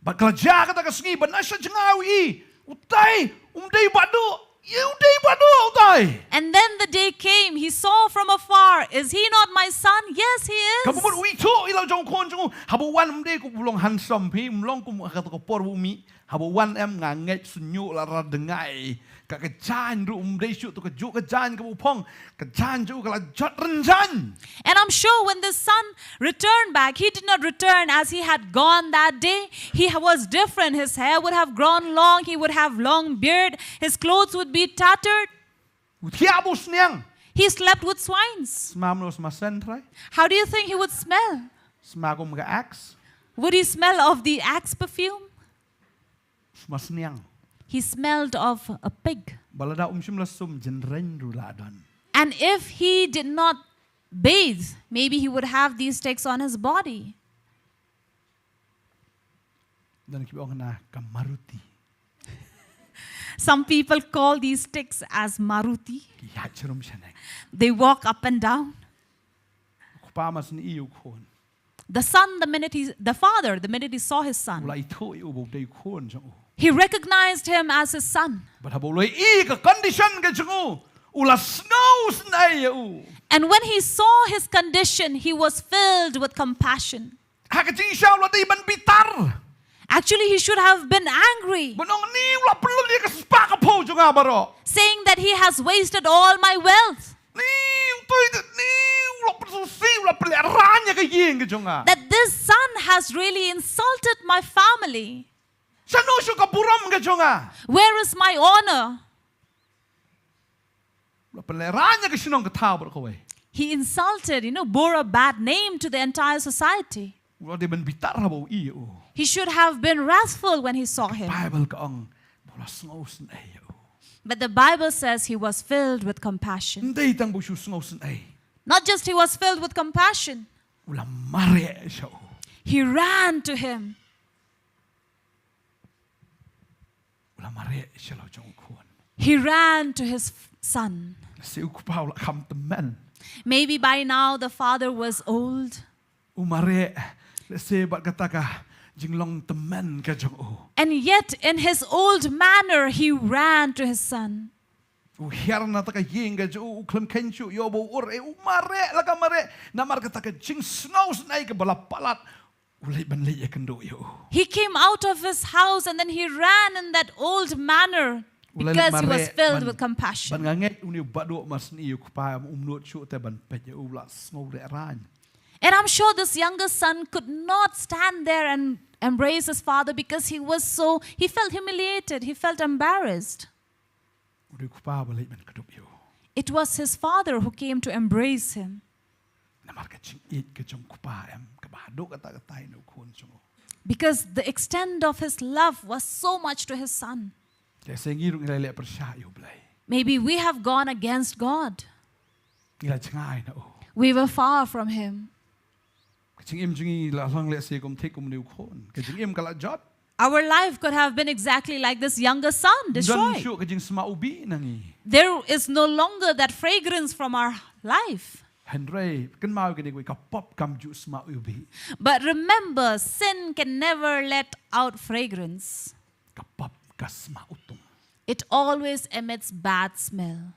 But kalja kata ka sngi but nasa jangaw i. Utay umday badu. You day badu utay. And then the day came, he saw from afar, is he not my son? Yes, he Kamu is. pun ui tu ilau jong kon jong habu wan umde ku bulong handsome pi umlong ku kata ko por bumi habu wan em nganget sunyu la ra dengai ka ka jan ru umde shu tu ka ju ka jan ka bu pong ka jan ju ka la jot renjan. And I'm sure when the son returned back, he did not return as he had gone that day. He was different. His hair would have grown long. He would have long beard. His clothes would be tattered. Utiabu sniang He slept with swines. smam no smasen trai How do you think he would smell? smagum ka axe Would he smell of the axe perfume? smasniang. He smelled of a pig. Balada shim la sum jenren ruladan. And if he did not bathe, maybe he would have these ticks on his body. Dan kibo na kamaruti. Some people call these ticks as maruti. Ki hatcherum shaneng. They walk up and down. Kupa mas ni iu kon. The father, the minute he saw his son, Ula ito iu bo day kon jong. he recognized him as his son. But habo loy I ka condition ka jong. Ula snows na iu. And when he saw his condition, he was filled with compassion. Hakati siya ula di ban bitar. Actually, he should have been angry, Bunong ni ula perlu ni ka spa ka po jong abaro. saying that he has wasted all my wealth, Ni utoy ni ula perlu si ula perlu aranya ka yeng ka jong a. that this son has really insulted my family. Sa no siya ka buram ka jong a. Where is my honor? Ula perlu aranya ka sinong ka tao ko we. He insulted, bore a bad name to the entire society. Ula di ban bitar habo iu. He should have been wrathful when he saw him. Bible ka ang ula snows na iu. But the Bible says he was filled with compassion. Hindi tang bu siya snows na iu. Not just he was filled with compassion, Ula mare siya. he ran to him. Ula mare siya lo jong kon. He ran to his son. Si ukupa ula kam temen. Maybe by now the father was old. Umare se bat kata ka jinglong temen ka jong o. And yet, in his old manner, he ran to his son. Uhiar na ta ka yeng ka jong klem kenchu yo bo ur umare la ka mare na mar kata ka jing snows na ka balapalat ulay ban lay kendo yo. He came out of his house and then he ran in that old manner because he was filled with compassion. Ban nganget uni bado mas ni yo pa umnot chu te ban pe yo ula snow re ran. And I'm sure this younger son could not stand there and embrace his father because he felt humiliated, he felt embarrassed. Uri ku pa balay ban kadup yo. It was his father who came to embrace him. Na mar ka jing it ka jong ku pa em ka bado kata tay no kon jong. Because the extent of his love was so much to his son. Kaya sa ngirong ilay persya yo blay. Maybe we have gone against God. Ila changay na o. We were far from him. Kajing im jingi la lang le se kom te kom niu kon. Kajing im kala jot. Our life could have been exactly like this younger son, Dan destroyed. syu kajing sma ubi nangi. There is no longer that fragrance from our life. Henry kan mau gini ka pop kam ju sma ubi. But remember, sin can never let out fragrance. Ka pop ka sma utung. It always emits bad smell.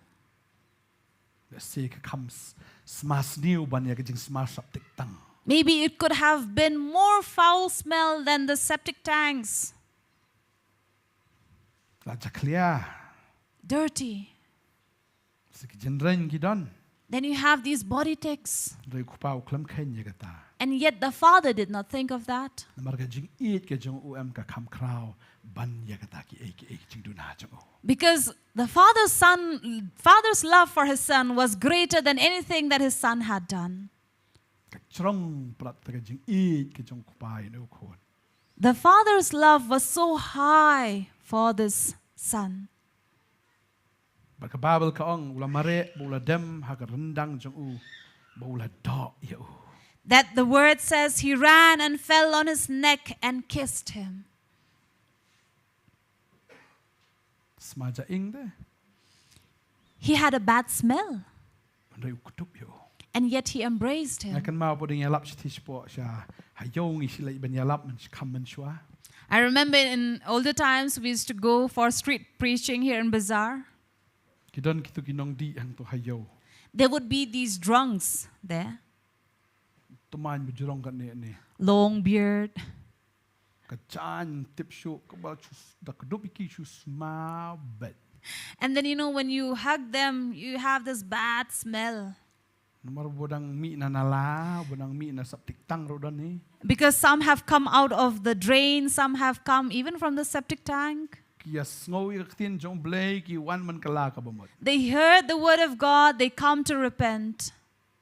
Le se ka kams sma sniu ban ya kajing sma saptik tang. Maybe it could have been more foul smell than the septic tanks. La jaklia. Dirty. Se kajing ren gidon. Then you have these body ticks. Roi ku pa uklam ken ya kata. And yet the father did not think of that. Na mar kajing it kajing um ka kam krau ban ya kata ki jing du na jong. Because the father's love for his son was greater than anything that his son had done. Kachrong prat kajing it kajing ku pa no kon. The father's love was so high for this son. Baka Bible ka ong ula mare ula dem ha ka rendang jong u ula do yo. That the word says he ran and fell on his neck and kissed him. Smaja ing de He had a bad smell, ndai ukutup yo. and yet he embraced him. Akan mau poding yalap shtish po sha hayong isilay ben yalap man kammen shwa. I remember in older times we used to go for street preaching here in Bazaar. Kidon kitu kinong di ang to hayo. There would be these drunks there, Tuman bujurong kan ni. long beard. Kachan tip show kabal chus da kudup iki chus ma bet. And then, when you hug them, you have this bad smell. Nomor bodang mi na nala, bodang mi na saptik tang rodan ni. Because some have come out of the drain, some have come even from the septic tank. Kiyas ngaw iktin jong blay ki wan man kala ka bamot. They heard the word of God, they come to repent.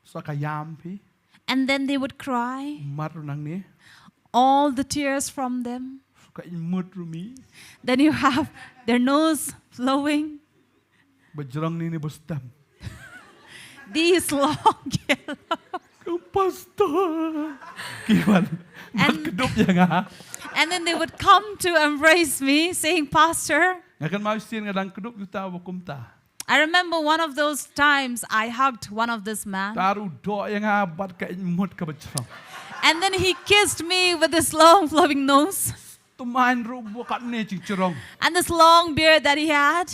So kayampi And then they would cry, marunang ni. all the tears from them. ka imut rumi. Then you have their nose flowing. Bajrang ni bustam. These long yellow. Kau pastor. Kiwan. Magkedup ya nga. And then they would come to embrace me saying, Pastor. Ngakan mausin nga dang kedup yuta wakumta. I remember one of those times I hugged one of this man. Taru do ya nga bat ka imut ka bajrang. And then he kissed me with this long flowing nose. Tumain rubo kat ni cicirong. And this long beard that he had.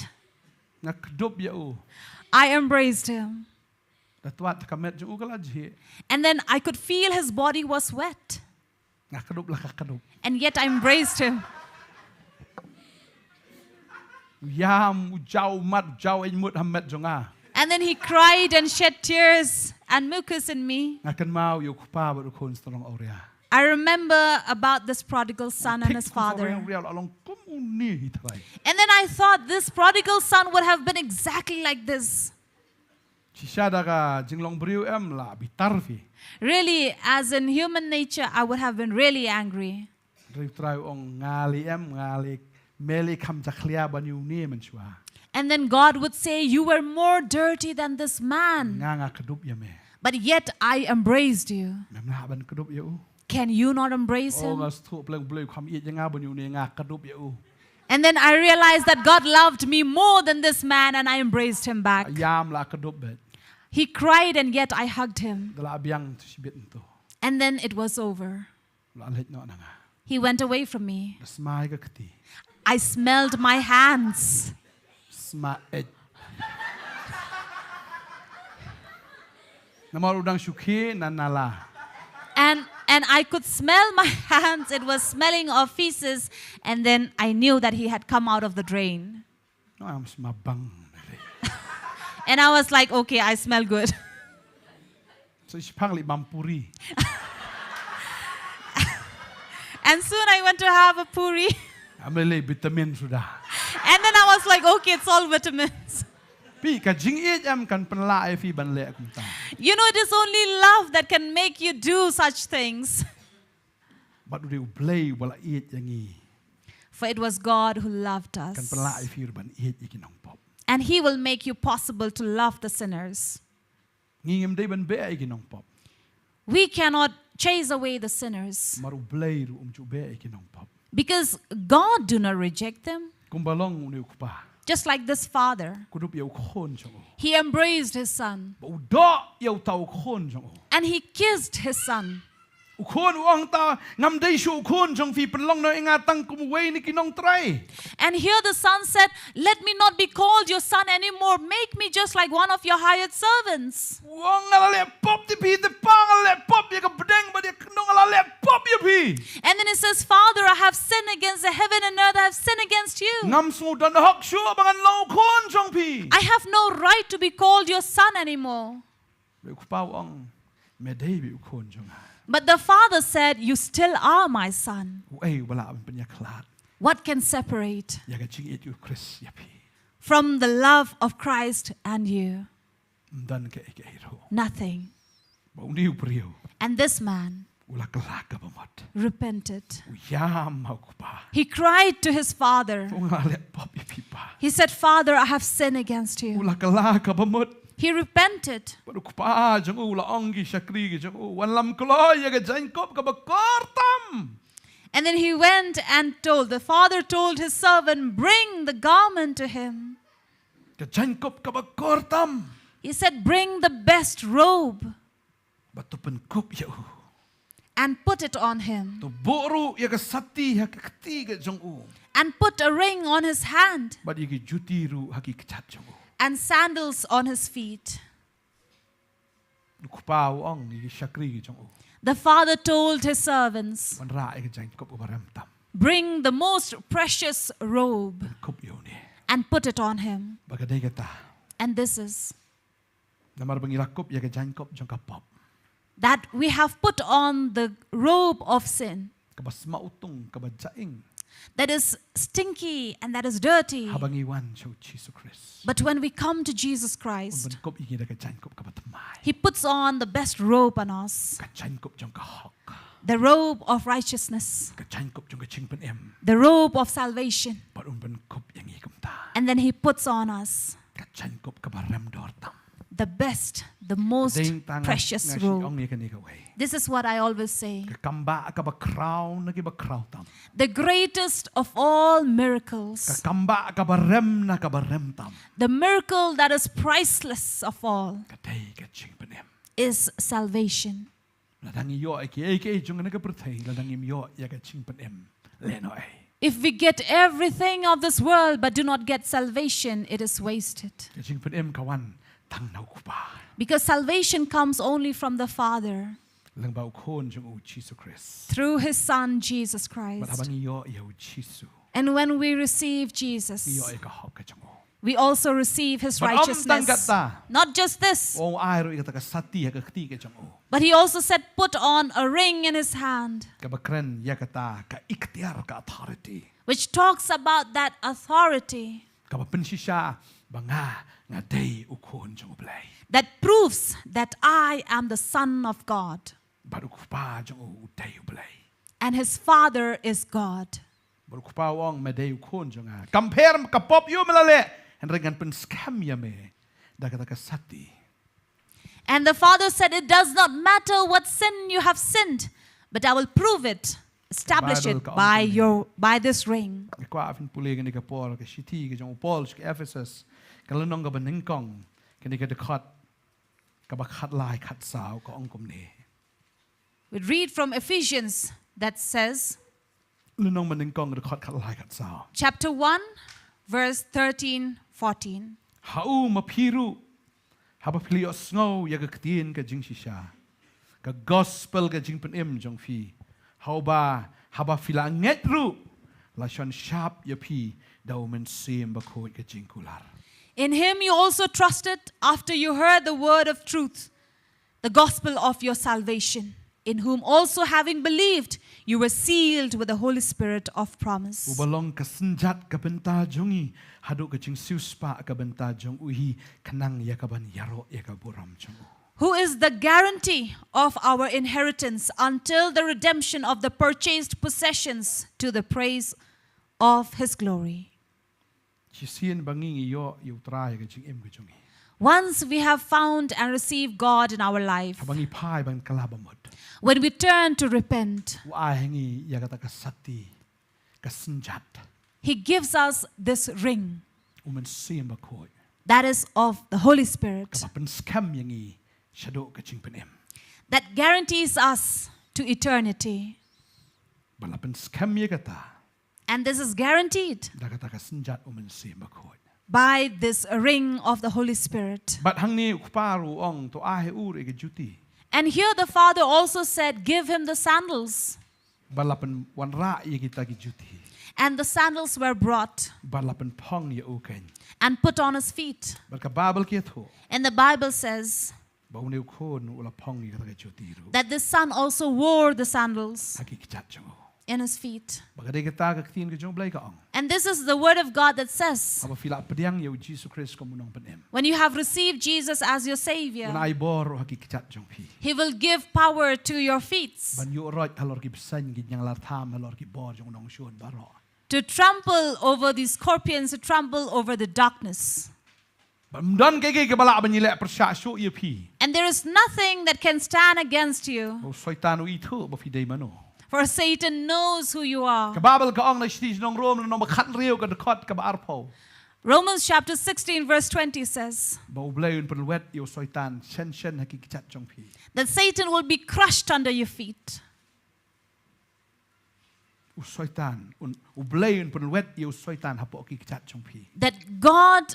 Nga kedup ya u. I embraced him. Datwat kamet ju ugalajhi. And then I could feel his body was wet. Nga kedup lah ka kedup. And yet I embraced him. Yam ujau mat jau imut hamet jonga. And then he cried and shed tears and mucus in me. Ngakan mau yu kupa baru kon strong aurea. I remember about this prodigal son and his father. And And then I thought this prodigal son would have been exactly like this. Really, as in human nature, I would have been really angry. And then God would say, you were more dirty than this man. But yet I embraced you. Can you not embrace him? And then I realized that God loved me more than this man, and I embraced him back. He cried, and yet I hugged him. And then it was over. He went away from me. I smelled my hands. And I could smell my hands. It was smelling of feces. And then I knew that he had come out of the drain. And I was like, okay, I smell good. And soon I went to have a puri. And then I was like, okay, it's all vitamins. You know, it is only love that can make you do such things. For it was God who loved us. And He will make you possible to love the sinners. We cannot chase away the sinners. Because God do not reject them. Just like this father. He embraced his son. And he kissed his son. And here the son said, let me not be called your son anymore. Make me just like one of your hired servants. And then he says, Father, I have sinned against the heaven and earth. I have sinned against you. I have no right to be called your son anymore. But the father said, you still are my son. What can separate from the love of Christ and you? Nothing. And this man repented. He cried to his father. He said, Father, I have sinned against you. He repented. And then he went and told, the father told his servant, bring the garment to him. He said, bring the best robe and put it on him. And put a ring on his hand. And sandals on his feet. The father told his servants, bring the most precious robe and put it on him. And this is that we have put on the robe of sin. That is stinky and that is dirty. But when we come to Jesus Christ, He puts on the best robe on us. the robe of righteousness, กระชันกบจงกระชิงเป็นเอ็ม the robe of salvation. ปรุงเป็นกบอย่างนี้กุมตา And then he puts on us กระชันกบกับบารมดอร์ตัม the best, the most เด้งตาง precious งาชิอง robe. นี้กันนี่ก็ไว้ This is what I always say. กระกำบะกับบะคราวนักกับบะคราวตัม The greatest of all กระ miracles, กำบะกับบารมนักกับบารมตัม the miracle that is priceless of all, กระเด้กระชิงเป็นเอ็ม is salvation. แล้วดังนี้ย่อไอ้เก๋จงกันก็ประเทศแล้วดังนี้ย่ออยากกระชิงเป็นเอ็มเล่นหน่อย If we get everything of this world but do not get salvation, it is wasted. กระชิงเป็นเอ็มขวันทั้งนาคุปา Because salvation comes only from the Father เรื่องเบาโคนจงอูชิสุคริส through His Son, Jesus บัด Christ. บังนี้ย่อเยาวชิสุ And when we receive มีย่อ Jesus, ไอ้กะหอกกระจงอู we also receive His But righteousness. Not just this, โอ้ไอ้รู้อีกแต่กษัตริย์กะตีกระจงอู but He also said, put on a ring in His hand, กะบักเรนยากตากะอิกติยารกะ authority which talks about that authority กะบัเป็นชิชาบังงาเดยอุโคนจงอูเปลย that proves that I am the Son of God บัดอุคุปาจงอูเดยอุเปลย and His Father is God. บัดอุคุปาว่องมาเดยอุโคนจงกัมเพร์มกะปอบยูมาละเละเห็นเรื่องกันเป็นสแคมยาเมดักตะกษัตริย์ And the Father said, it does not matter what sin you have sinned, but I will prove it, establish it by this ring. กว่าเป็นปุเรกันนี่กับปอลกับชิตีกับจงอุปอลกับเอเฟซัสกันแล้วน้องกับบันนิงกองกันนี่กับเดคัดกับบักคัดลายคัดสาวกับองค์กรมเน We read from Ephesians that says, แล้วน้องบันนิงกองกับเดคัดคัดลายคัดสาว chapter 1, verse 13-14. ฮาอูมาพิรุฮาบพลีอสโง่ยากกตีนกับจิงชิชากับ gospel กับจิงเป็นเอ็มจงฟีฮาบฟิลาเงตรูลาชอนชาบยาพีดาวมันเซียมบักโคดกับจิงกุลาร์ In Him you also trusted after you heard the word of truth, the gospel of your salvation, in whom also having believed, you were sealed with the Holy Spirit of promise. อุบลงกับสัญญากับเป็นตาจงอีฮัดูกับจิงซิวสปากับเป็นตาจงอุฮีขนังยากับบันยาโรยากับบุรามจงอู Who is the guarantee of our inheritance until the redemption of the purchased possessions to the praise of His glory. ชิเซียนบางงี้ย่ออยู่ตรายกับจิงเอ็มกับจงอี Once we have found and received God in our life, บางงี้พายบางกลาบหมด when we turn to repent, ว่าไอ้งี้ยากตะกษัตริย์กับสัญญา He gives us this ring อุมันเซียมบักโคด that is of the Holy กับ Spirit เป็นสแคมอย่างงี้ชะโดกับจิงเป็นเอ็ม that guarantees us to eternity. บัลเป็นสแคมยากตา And this is guaranteed ดักตะกสัญญาอุมันเซียมบักโคด by this ring of the Holy Spirit. บัดหังนี้อุปารูองตัวอาเฮอูรเอกจุติ And here the Father also said, give him the sandals. บัลเป็นวันระเอกตากิจุติ And the sandals were brought บัลเป็นพ่องยาอูเกน and put on his feet. บัลกับบาเบลเกียทู And the Bible says บ่าวนิวโคนอุลพ่องยาตะกจุติรู that the Son also wore the sandals ฮักกิจัดจงอู in his feet. บักเดกตากตีนกับจงเบลยกับอง And this is the word of God that says, ฮับฟิลาปเดียงยาอุจิสุคริสต์ก็มุนองเป็นเอ็ม when you have received Jesus as your วัน Savior, ไอบอร์ฮักกิจัดจงพี He will give power to your feet บันยุรอยฮัลลอร์กิบสันกินยังลาทามฮัลลอร์กิบอร์จงนองชวนบารอ to trample over the scorpions, to trample over the darkness. บันดันเกย์กับบลาบันยิเลประชาชนยาพี And there is nothing that can stand against you, โอ้สอยตานุอีทูบ่ฟิเดย์มโน for Satan knows who you กับ are.บาเบลกับองในสตินองโรมนองบักขัดเรียวกับคอดกับอาร์พอ Romans chapter 16 verse 20 says บ่าวเบลย์เป็นเวทอยู่สอยตานเช่นฮักกิจัดจงพี that Satan will be crushed under your feet. อุสอยตานอุเบลย์เป็นเวทอยู่สอยตานฮับปอกิจัดจงพี That God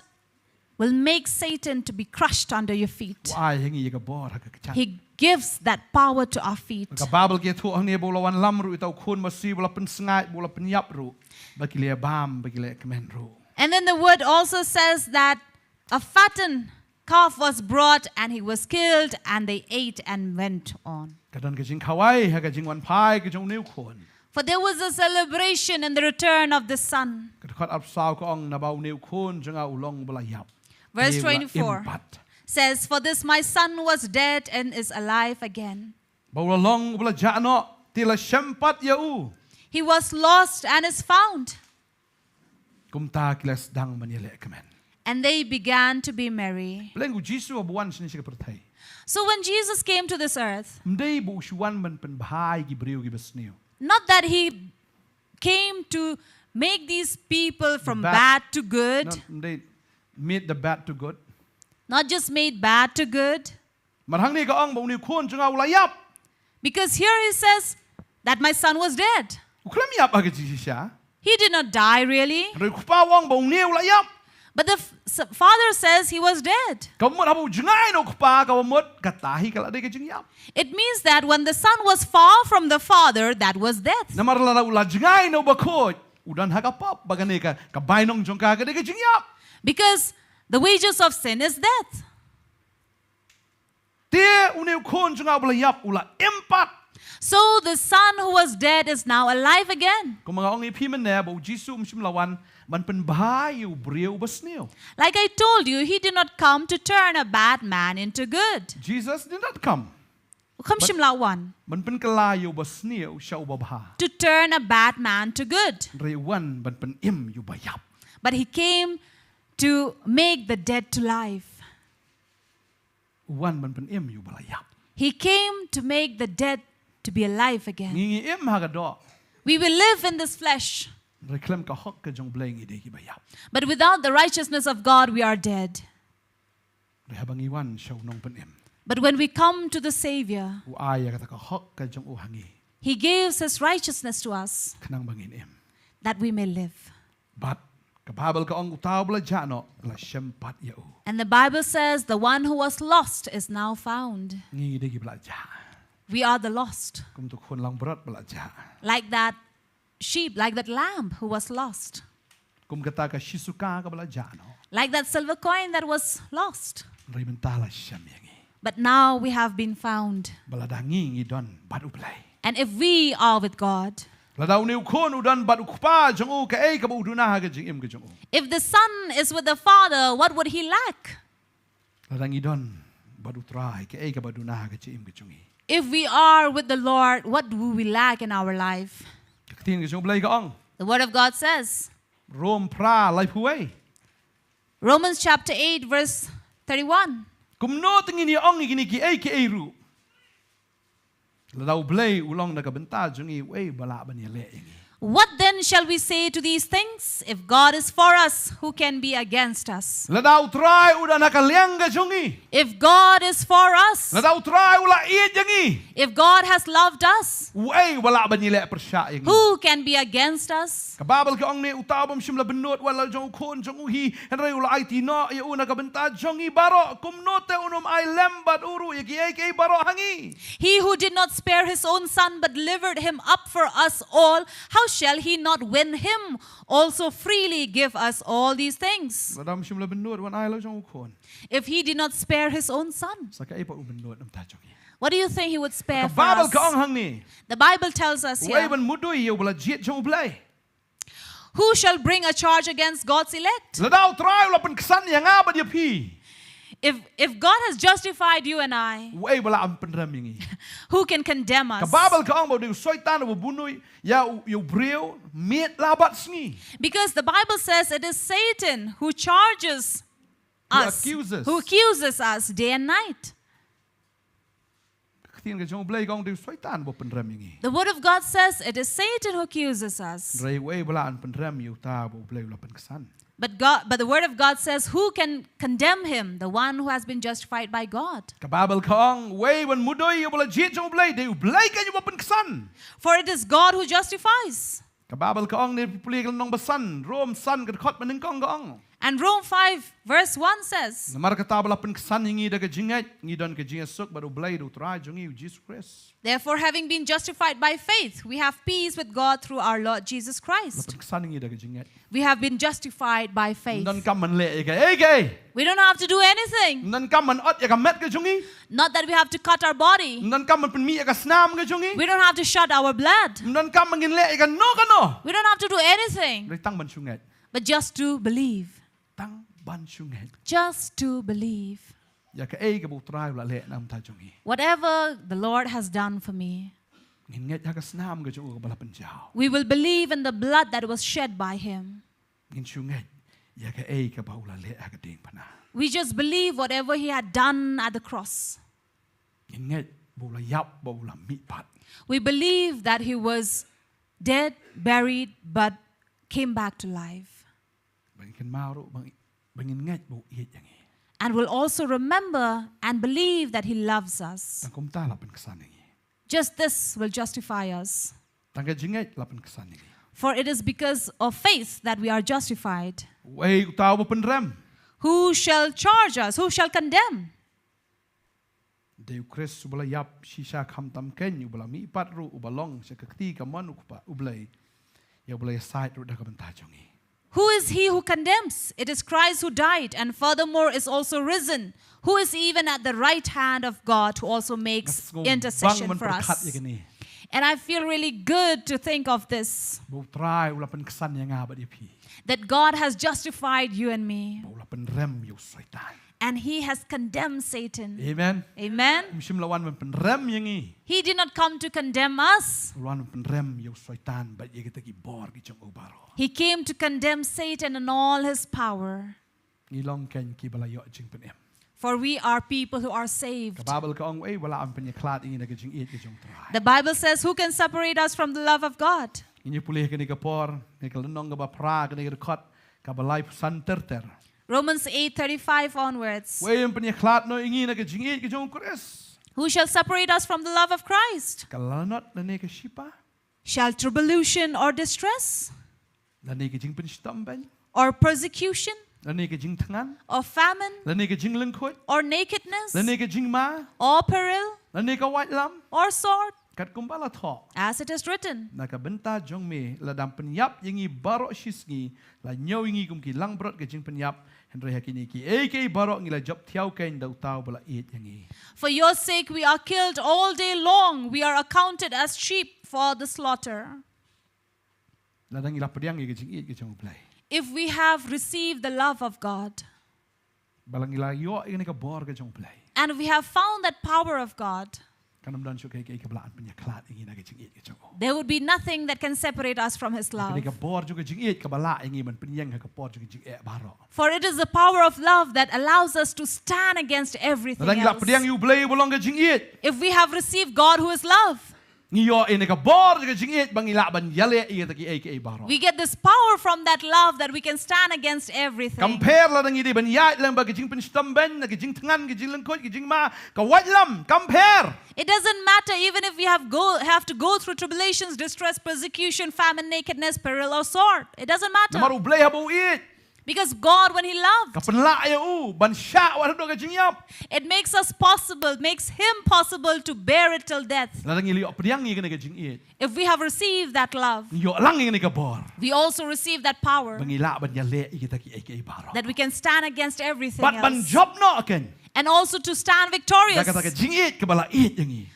will make Satan to be crushed under your feet. ว่าไอ้เงี้ยกับบอร์ฮักกิจัด He gives that power to our feet. กับบาเบลเกียทูอันนี้บุลวันล้ำรู้ตัวคุณมาซีบุลเป็นสงายบุลเป็นยับรู้บักกิเลบามบักกิเลกเมนรู้ And then the word also says that a fattened calf was brought and he was killed and they ate and went on. กระดันกระจิงขวายฮักกระจิงวันพายกระจงนิ้วคน For there was a celebration in the return of the Son. กระคอดอับสาวก็องนาบาวนิ้วคนจงเอาลงบุลยับ Verse 24 says, for this my son was dead and is alive again. บ่าวลองบุลจานะเต tila syempat ya u. He was lost and is found. Kumta kilas dang manile kemen. And they began to be merry. Belengu Jisu abuan sini siya pertai. So when Jesus came to this earth, Mdei bu usuan man penbahai gibriu gibasniu. not that he came to make these people from Bad. bad to good, Mdei made the bad to good. not just made bad to good, Marhang ni kaong bu ni kun junga ulayap. because here he says that my son was dead. Uklam yap agak siya. He did not die really, Ray kupawang bu ni ulayap. but the father says he was dead. Kamu habu jungai no kupa kamu katahi kalau ada kejingyap. It means that when the son was far from the father, that was death. Namar lara ula jungai no bakot. Udan hagapap bagane ka kabainong jongka ka ada kejingyap. Because the wages of sin is death. Dia uniu kun junga ulayap ula empat. So the son who was dead is now alive again. Kung mga ong ipiman na bu Jisu msim lawan man penbahayu briu basniu. Like I told you, he did not come to turn a bad man into good. Jesus did not come. Come Shimlawan. Man penkelayu basniu siya ubabha. To turn a bad man to good. Rewan man penim yu bayap. But he came to make the dead to life. Wan man penim yu balayap. He came to make the dead to be alive again. Ngingi im hagado. We will live in this flesh, Reklam ka hok ka jong blayng ide ki bayap. but without the righteousness of God, we are dead. Rehabang iwan siya unong penim. But when we come to the Savior, Uaya kata ka hok ka jong uhangi. he gives his righteousness to us Kanang bangin im. that we may live. But kapabal ka ong utaw bala jano la syempat yau. And the Bible says the one who was lost is now found. Ngingi ide ki belaja. We are the lost. Kum tu kun lang berat belaja. Like that sheep, like that lamb who was lost. Kum kata ka shisuka ka belaja no. Like that silver coin that was lost. Rementala syam yangi. But now we have been found. Baladangi ngidon badu play. And if we are with God, Ladaw ni ukon udan badu kupa jong u ka ka bu uduna ha ka jing im ka jong u. if the Son is with the Father, what would he lack? Ladang idon badu try ka badu na ha ka jing im ka jong i. If we are with the Lord, what do we lack in our life? Katin ka jong blay ka ong. The Word of God says, Rom pra life huway. Romans chapter 8, verse 31. Kum no tingin ni ong igini ki ru. Ladaw blay ulong nagabenta jong i way bala ba niya le ingi. What then shall we say to these things? If God is for us, who can be against us? Ladaw try udan nakaliang ka jong i. If God is for us, Ladaw try ula iit jong i. if God has loved us, Way wala ba niya le persya ingi. who can be against us? Kababal ka ong ni utabam simla benot wala jong kon jong uhi henry ula ay tino ya una kabenta jong i baro kumnote unom ay lembat uru ya ki baro hangi. He who did not spare his own son but delivered him up for us all, how shall he not win him also freely give us all these things? Ladam simla benot wan ay lo jong kon. If he did not spare his own son, Saka ay pa ubenot nam ta jong i. what do you think he would spare for Kababal us? ka ong hang ni. The Bible tells us Way here, ban mudoy ya wala jet jong ublay. who shall bring a charge against God's elect? Ladaw try ula pen kesan ya nga ba dia pi. If God has justified you and I, Way wala am penram ingi. who can condemn us? Kababal ka ong ba di soitan wa bunoy ya yu breu met labat sngi. Because the Bible says it is Satan who charges Who us, accuses. who accuses us day and night. Katin ka jong ublay ka ong di soitan wa penram ingi. The Word of God says it is Satan who accuses us. Ray way wala an penram yu ta wa ublay ula pen kesan. But the Word of God says, who can condemn him? The one who has been justified by God. Kababal ka ong way ban mudoy ya wala jet jong ublay di ublay ka yu wa pen kesan. For it is God who justifies. Kababal ka ong ni puligal nong basan rom san ka khot maning kong ka ong. And Rome 5 verse 1 says, Namar ka tabala pen kesan hingi da ka jingat ngidon ka jingat sok ba ublay do tra jong i Jesus Christ. therefore having been justified by faith, we have peace with God through our Lord Jesus Christ. Pen kesan hingi da ka jingat. We have been justified by faith. Nan kam man le ka. We don't have to do anything. Nan kam man ot ya ka met ka jong i. Not that we have to cut our body. Nan kam man pen mi ya ka snam ka jong i. We don't have to shed our blood. Nan kam man ngin le ka no ka no. We don't have to do anything, Ray tang ban sungat. but just to believe. Tang ban sungat. Just to believe. Ya ka bu try wala le nam ta jong i. Whatever the Lord has done for me, Ngin nget hakasnam ke jong bala penjau. We will believe in the blood that was shed by him. Ngin sunget ya ke ei ke baula le akading pana. We just believe whatever he had done at the cross. Ngin nget baula yap baula mitpat. We believe that he was dead, buried, but came back to life. Bangin maru bangin nget bau iet yang i. And will also remember and believe that he loves us. Tangkom ta lapan kesan yang i. Just this will justify us. Tangga jinget lapan kesan yang i. For it is because of faith that we are justified. Wei utau penrem. Who shall charge us? Who shall condemn? Deu Chris ubala yap shisha kham tam ken ubala mi pat ru ubalong se kakti kaman ukpa ublai. Ya ubala side ru dak banta jongi. Who is he who condemns? It is Christ who died and furthermore is also risen, who is even at the right hand of God, who also makes intercession for us. And I feel really good to think of this, that God has justified you and me, and he has condemned Satan. Amen. Amen. He did not come to condemn us. He came to condemn Satan and all his power. For we are people who are saved. The Bible says, who can separate us from the love of God? Romans 8:35 onwards. Who shall separate us from the love of Christ? Shall tribulation or distress? Or persecution? Or famine? Or nakedness? Or peril? Or sword? As it is written. For your sake we are killed all day long. We are accounted as sheep for the slaughter. If we have received the love of God, and we have found that power of God, there would be nothing that can separate us from his love. For it is the power of love that allows us to stand against everything else. If we have received God who is love, we get this power from that love that we can stand against everything. It doesn't matter even if we have to go through tribulations, distress, persecution, famine, nakedness, peril, or sword. It doesn't matter. Because God, when he loved, it makes us possible, makes him possible to bear it till death. If we have received that love, we also receive that power that we can stand against everything else. And also to stand victorious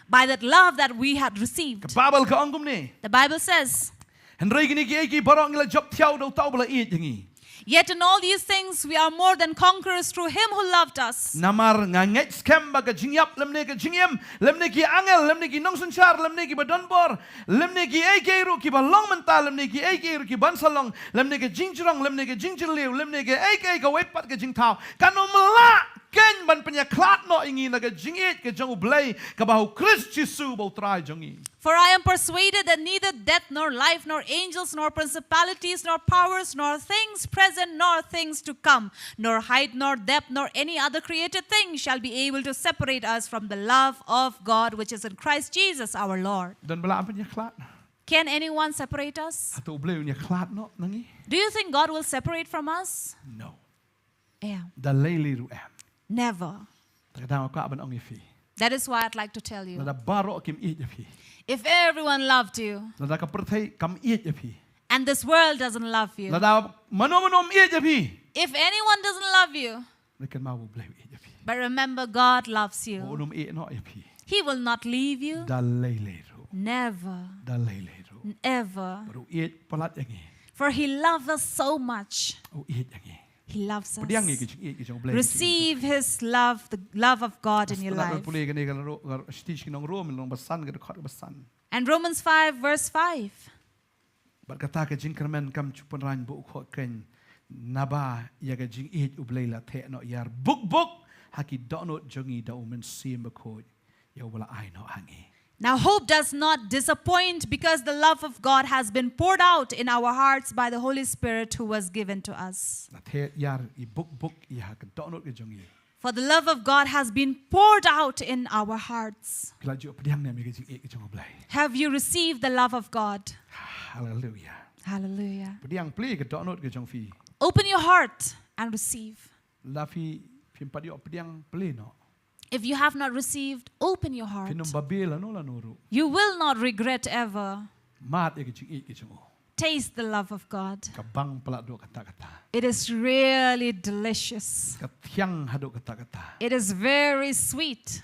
by that love that we had received. The Bible says, yet in all these things we are more than conquerors through him who loved us. For I am persuaded that neither death, nor life, nor angels, nor principalities, nor powers, nor things present, nor things to come, nor height, nor depth, nor any other created thing shall be able to separate us from the love of God which is in Christ Jesus our Lord. Can anyone separate us? Do you think God will separate from us? No. Yeah. Never. That is why I'd like to tell you. If everyone loved you, and this world doesn't love you, if anyone doesn't love you, but remember God loves you. He will not leave you. Never. Ever. For he loves us so much. He loves us. Receive his love, the love of God in your life. And Romans 5 verse 5. Bat kata ka jing kermen kam chupan ran bu kho ken naba ya ka jing it ublay la the no yar buk haki donot jongi da umen sim ko ya wala ai no hangi. Now hope does not disappoint because the love of God has been poured out in our hearts by the Holy Spirit who was given to us. La the yar I buk ya ka donot ka jongi. For the love of God has been poured out in our hearts. Kila ju pediang ne mi ka jing it ka jong ublay. Have you received the love of God? Hallelujah. Hallelujah. Pediang pli ka donot ka jong fi. Open your heart and receive. La fi pim padio pediang pli no. If you have not received, open your heart. Pinum babela no la nuru. You will not regret ever. Mat ya ka jing it ka jong. Taste the love of God. Ka bang pala do kata. It is really delicious. Ka tiang hado kata. It is very sweet.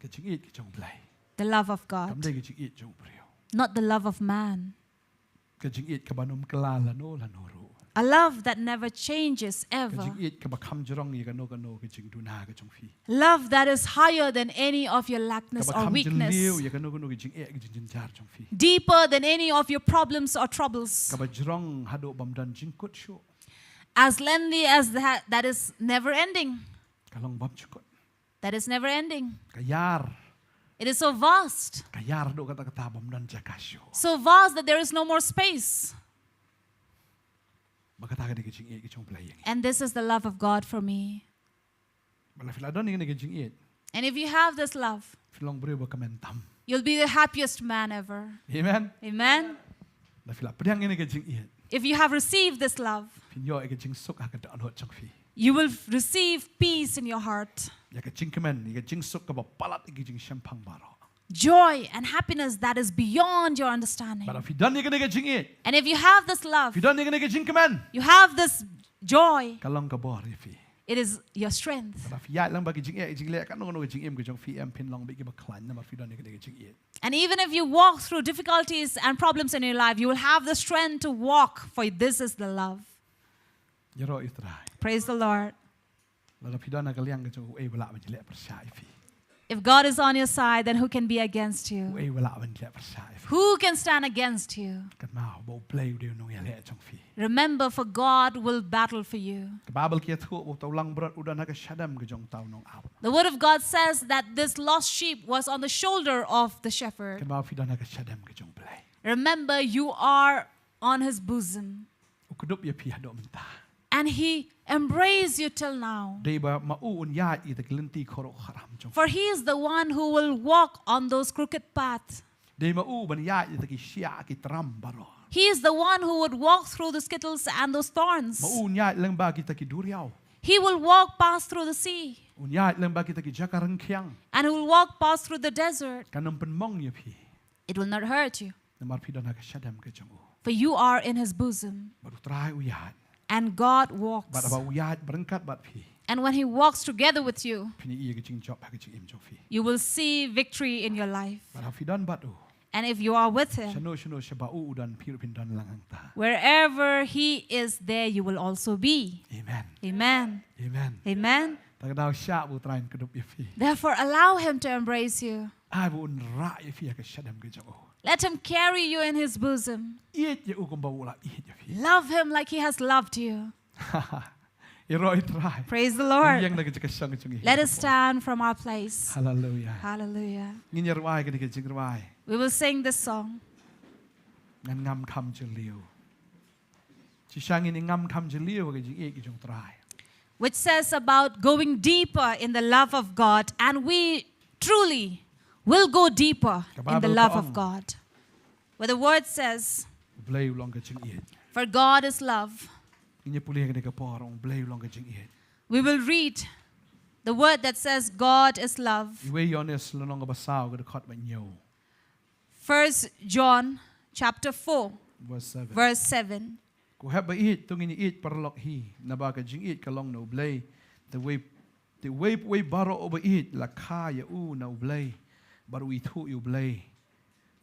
Ka jing it ka jong ublay. The love of Kam God, dai ka jing it jong brio. not the love of man. Ka jing it ka banum kelala no la nuru. A love that never changes Ka ever. jing it ka bakam jorong ni ka no ka jing duna ka jong fi. Love that is higher than any of your Ka lackness or bakam weakness. jeliu ya ka no ka jing ka jing jar jong fi. Deeper than any of your problems or troubles. Ka ba jorong hado bamdan jing kut shu. As lengthy as that is never ending. Ka long bam chukut. That is never ending. Ka yar. It is so vast. Ka yar do kata bamdan jakasyo. So vast that there is no more space. Makata ka ka jing ka jong play yang. And this is the love of God for me. Bala filadon ni ka jing it. And if you have this love, Filong brio ba kamentam. you'll be the happiest man ever. Amen. Amen. La fila pediang ni ka jing it. If you have received this love, Pinyo ka jing suk ha ka donot jong fi. you will receive peace in your heart, Ya ka jing kemen ni ka jing suk ka ba palat ka jing champang baro. joy and happiness that is beyond your understanding. But if you don't ka jing it. And if you have this love, If you don't ka jing kemen. you have this joy, Kalong ka bor fi. it is your strength. But if ya lang ba ka jing le ka no ka jing ka jong fi am pin long bi ka ba klan na ma fi don't ka jing it. And even if you walk through difficulties and problems in your life, you will have the strength to walk, for this is the love. Yaro itrai. Praise the Lord. La fi don't ka liang ka jong wala ba jile percaya fi. If God is on your side, then who can be against you? Wala ba jile percaya fi. Who can stand against you? Kan ma bo play dio no ya le jong fi. Remember, for God will battle for you. Ka babel kia thu bo taw lang berat udan ka shadam ka jong taw nong aw. The word of God says that this lost sheep was on the shoulder of the shepherd. Kan ma fi don't ka shadam ka jong play. Remember, you are on his bosom. Ukudup ya pi hado menta. And he embraced you till now. Dei ba mauun ya I ta glinti khoro kharam jong. For he is the one who will walk on those crooked paths. Dei mau ban ya I ta ki sia ki tram baro. He is the one who would walk through the skittles and those thorns. Mauun ya lang ba kita ki duriaw. He will walk past through the sea. Un ya lang ba kita ki jakarang kyang. And he will walk past through the desert. Kanam pen mong ya pi. It will not hurt you. Namar fi don't ka shadam ka jong. For you are in his bosom. Baru try uyat. And God Bat walks. aba uyat berengkat bat pi. And when he walks together with you, Pini iya ka jing job ha ka jing im jong fi. you will see victory in your life. Bat fi don bat u. And if you are with him, Shano shaba u udan pi pin don lang ang ta. wherever he is, there you will also be. Amen. Amen. Amen. Amen. Ta daw sya bu train kedup ya fi. Therefore, allow him to embrace you. Ai bu un ra ya fi ka shadam ka jong. Let him carry you in his bosom. Iet ya u kum ba ula iet ya fi. Love him like he has loved you. Iroi try. Praise the Lord. Yang lagi cakap sang cungi. Let us stand from our place. Hallelujah. Hallelujah. Ngin yarwai ka dikit jingwai. We will sing this song. Ngan ngam kam jeliu. Ci sang ini ngam kam jeliu ka jing ek jong try. Which says about going deeper in the love of God. And we truly will go deeper in the love of God. Where the word says, Blay long ka jing ek. for God is love. Inya pulih ka dikit porong blay long ka jing ek. We will read the word that says God is love. Iwe yones lanong ka basaw ka dekat ba nyo. 1 John chapter 4, Verse 7. verse 7. Ko haba it tungin it parlok hi na ba ka jing it ka long no blay. The way baro over it la kaya u na blay. Baru itu you blay.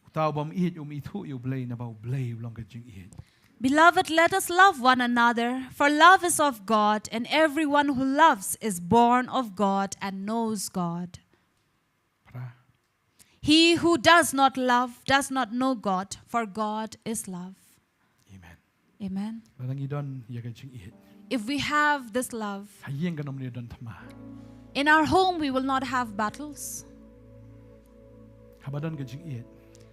Utaw bam it itu you blay na ba blay long ka jing it. Beloved, let us love one another, for love is of God, and everyone who loves is born of God and knows God. Pra. He who does not love does not know God, for God is love. Amen. Amen. Lang idon yaga jing it. If we have this love, Hayeng ganom ni don tama. in our home we will not have battles. Habadon ga jing it.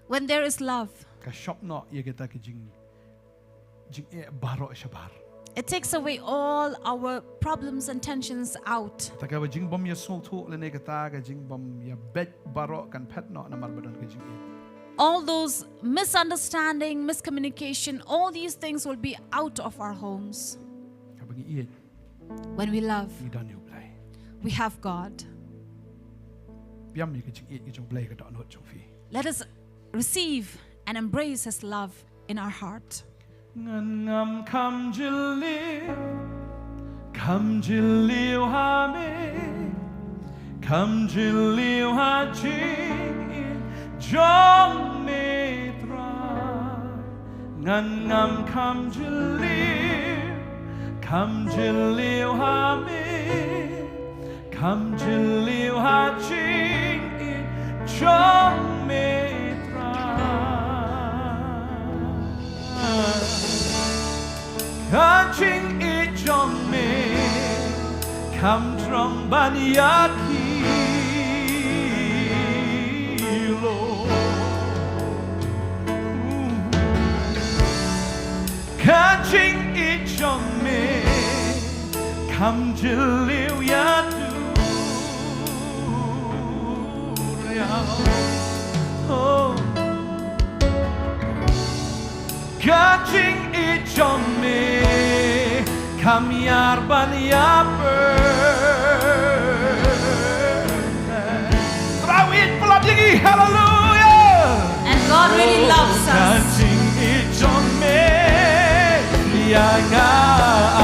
When there is love, Ka shop no yaga ta ka jing it baro shabar. it takes away all our problems and tensions out. Ta ka jing bom ya sol tu le ne ka ta ka jing bom ya bet baro kan pet no na marbadon ka jing it. All those misunderstanding, miscommunication, all these things will be out of our homes. Kabagi it When we love, idon you play. we have God. Biam yaga jing it jong play ka don hot jong fi. Let us receive and embrace His love in our heart. Ngan ngam kam jiliu ha me, kam jiliu ha jing jong me tra. Ngan ngam kam jiliu ha me, kam jiliu ha jing jong me tra. Kaching it jong me, kam trong ban yaki lo. Kaching it jong me, kam jiliu yatu oh. Kaching it jong me, kam yar ban yaper. Throw it, pull up yigi, hallelujah. And God really loves us. Kaching it jong me, yaga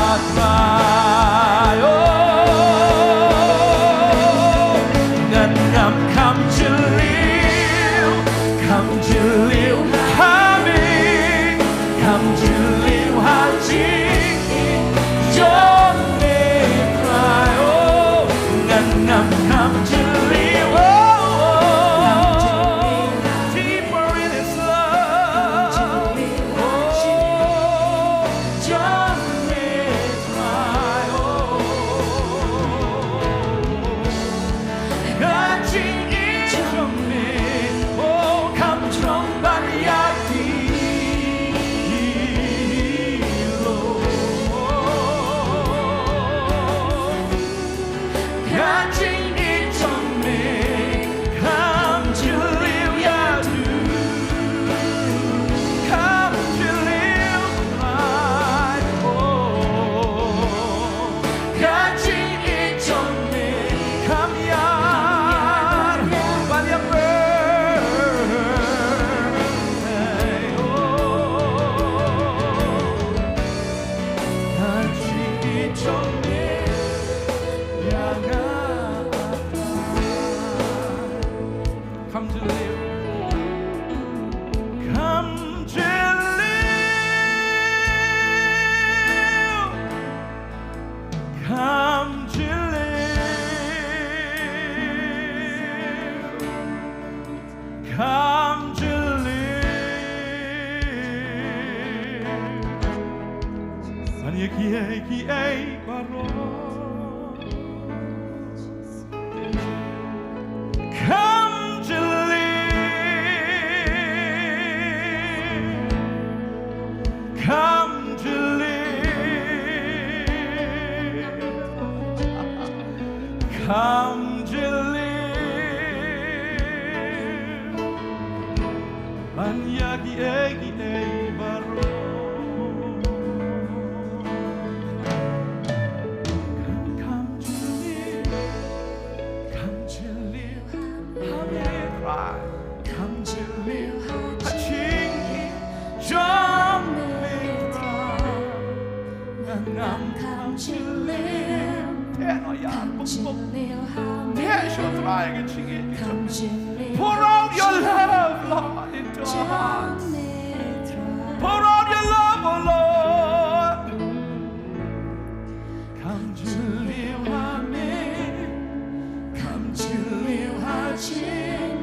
atray oh. Ngan ngam kam jiliu ha me, kam jiliu ha jing jong me cry oh. Ngan ngam kam jiliu oh. Deeper in His love oh. Jong me cry oh. Kaching it jong me oh. Kam trong ban yaki lo. Kaching it jong me, kam jiliu yatu, kam jiliu mai oh. Kaching it jong me, kam yar ban yaper oh. Kaching it jong me, yaga come to live, come to live, come to live, come to live. Anyaki eki ei baro. Come to live, come to live, come to live. Anyaki eki ei baro. Come to live, come to live. Come to live, a ching jong me ngam come to live. No ya, yeah, sure try and ching it. Pour out your love, Lord, into our hearts. Pour out your love, oh Lord. Come to live, amen. Come to live, ching.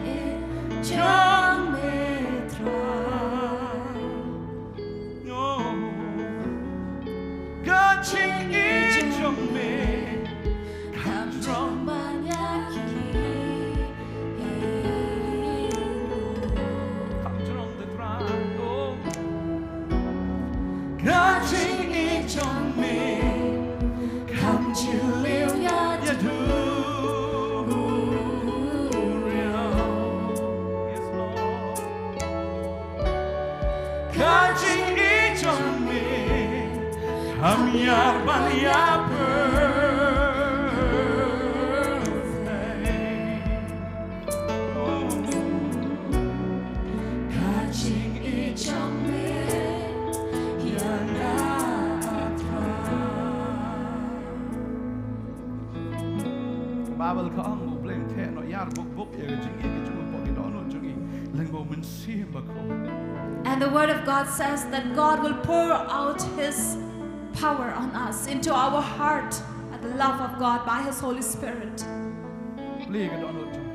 Yar Bania Bible ka ang mo bleng the no yar buk ye jing ye chu po ki do no chung leng bo mun sim ba ko. And the word of God says that God will pour out his power on us into our heart and the love of God by his Holy Spirit. Ble ka do no chung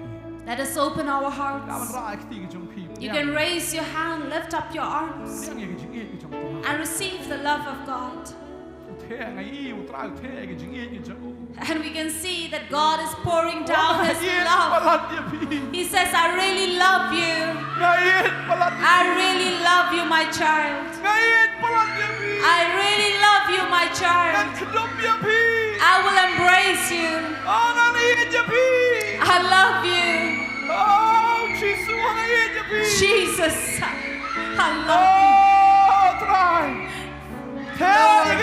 Let us open our ka man hearts. ra ki ti chung pi. You can raise your hand, lift up your arms, Yang ye jing ye chung po. and receive the love of God. The ngai I u tra the ye jing ye chung. And we can see that God is pouring down his love. He says, I really love you. I really love you, my child. I really love you, my child. I will embrace you. I love you. Jesus, I love you. Lord,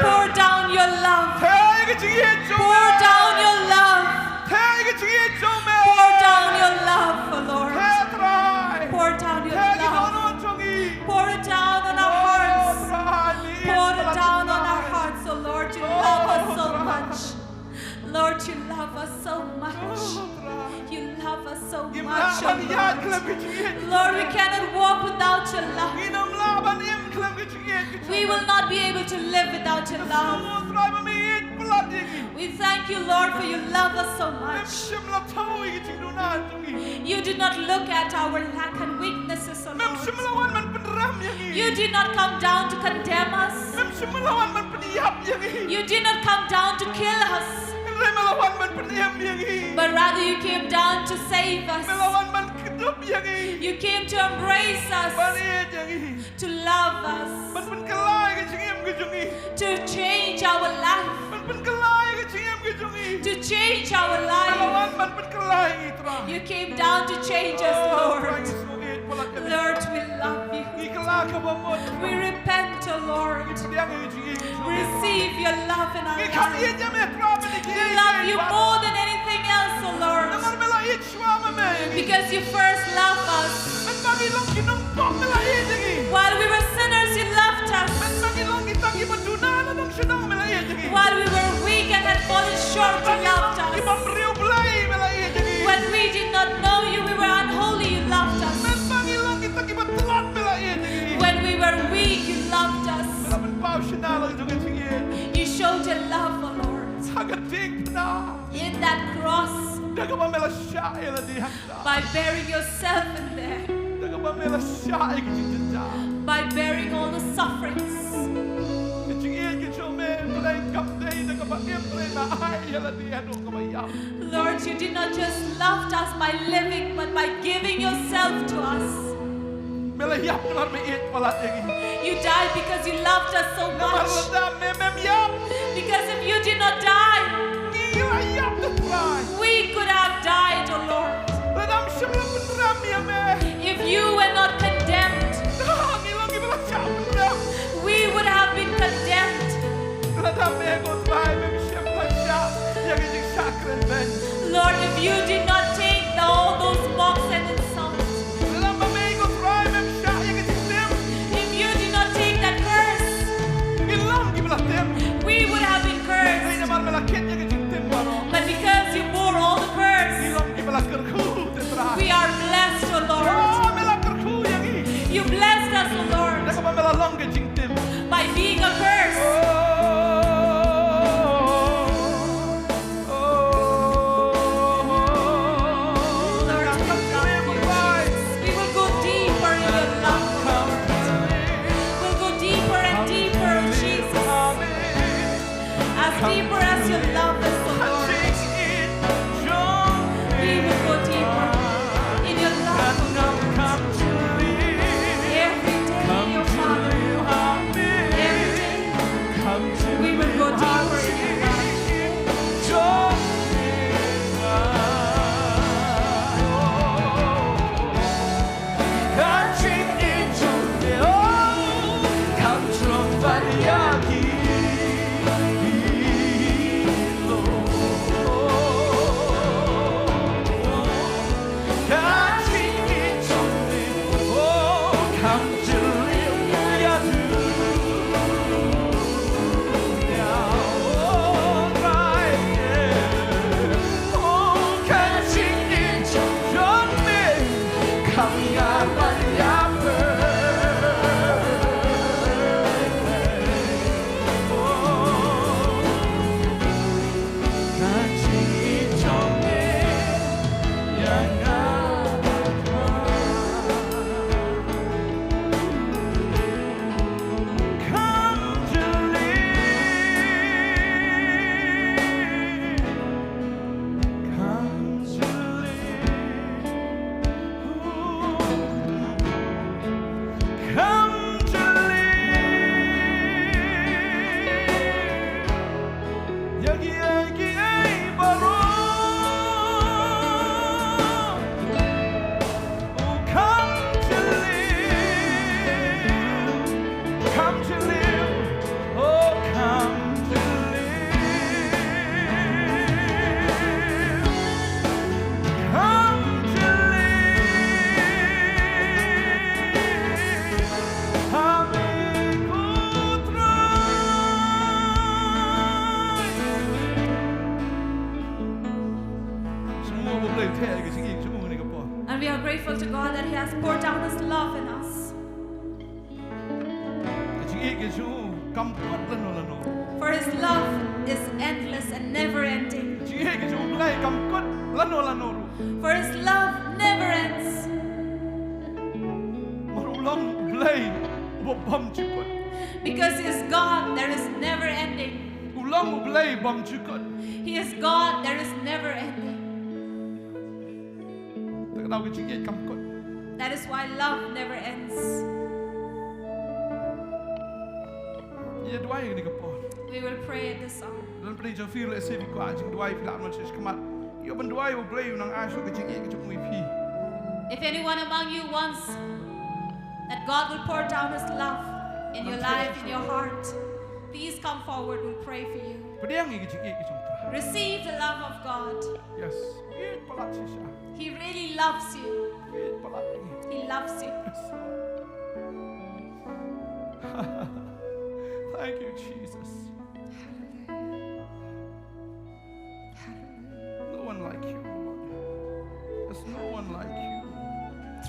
pour down your love. Pour down your love. Pour down your love, oh Lord. Pour down your love. Pour it down on our hearts. Pour it down on our hearts, oh Lord. You love us so much. Lord, you love us so much. You love us so much, oh Lord. Lord, we cannot walk without your love. We will not be able to live without your love. We thank you, Lord, for you love us so much. You do not look at our lack and weaknesses, oh Lord. You did not come down to condemn us. You did not come down to kill us. But rather you came down to save us. You came to embrace us, to love us, to change our life, to change our life. You came down to change us, Lord. Lord, we love you. We repent, oh Lord. Receive your love in our lives. We love you more than anything else, oh Lord. Because you first loved us. While we were sinners, you loved us. While we were weak and had fallen short, you loved us. When we did not know you, we were unholy, you loved us. When we were weak, you loved us. You showed your love, oh Lord. In that cross, by bearing yourself in there, by bearing all the sufferings. Lord, you did not just love us by living, but by giving yourself to us. You died because you loved us so much. Because if you did not die, we could have died, oh Lord. If you were not condemned, we would have been condemned. Lord, if you did not take all those mocks and insults, if you did not take that curse, we would have been cursed. But because you bore all the curse, we are blessed, O Lord. You blessed us, O Lord, by being a curse. Deeper as your love is, so Lord. We will go deeper in your love, every day, your Father. Every day, we will go deeper in your love. Country into the old, come from Bantei. เลยเท่กับจริงอีกชั่วโมงนี่ก็พอ And we are grateful to God that He has poured down His love in us. จริงอีกชั่วโมงกำกัดละโน For His love is endless and never ending. จริงอีกชั่วโมงเลยกำกัดละโน For His love never ends. มารู้ลองเลยบบอมจุก Because He is God, there is never ending. อุลองเลยบอมจุก He is God, there is never ending. แต่เราก็จริงอีกกำกัด That is why love never ends. ยัดไว้นี่ก็พอ We will pray at this song. dan pernah jauh feel lesai di kuat jeng dua ibu nak macam kemat. Ia berdua ibu play nang asyik kecing ia kecing wifi. If anyone among you wants that God will pour down His love in your life, in your heart, please come forward. We'll pray for you. Pedang ia kecing terang. Receive the love of God. Yes. Ia pelat sisa. He really loves you. Ia pelat ini. He loves you. Yes. Thank you, Jesus. No one like you, Lord. There's no one like you.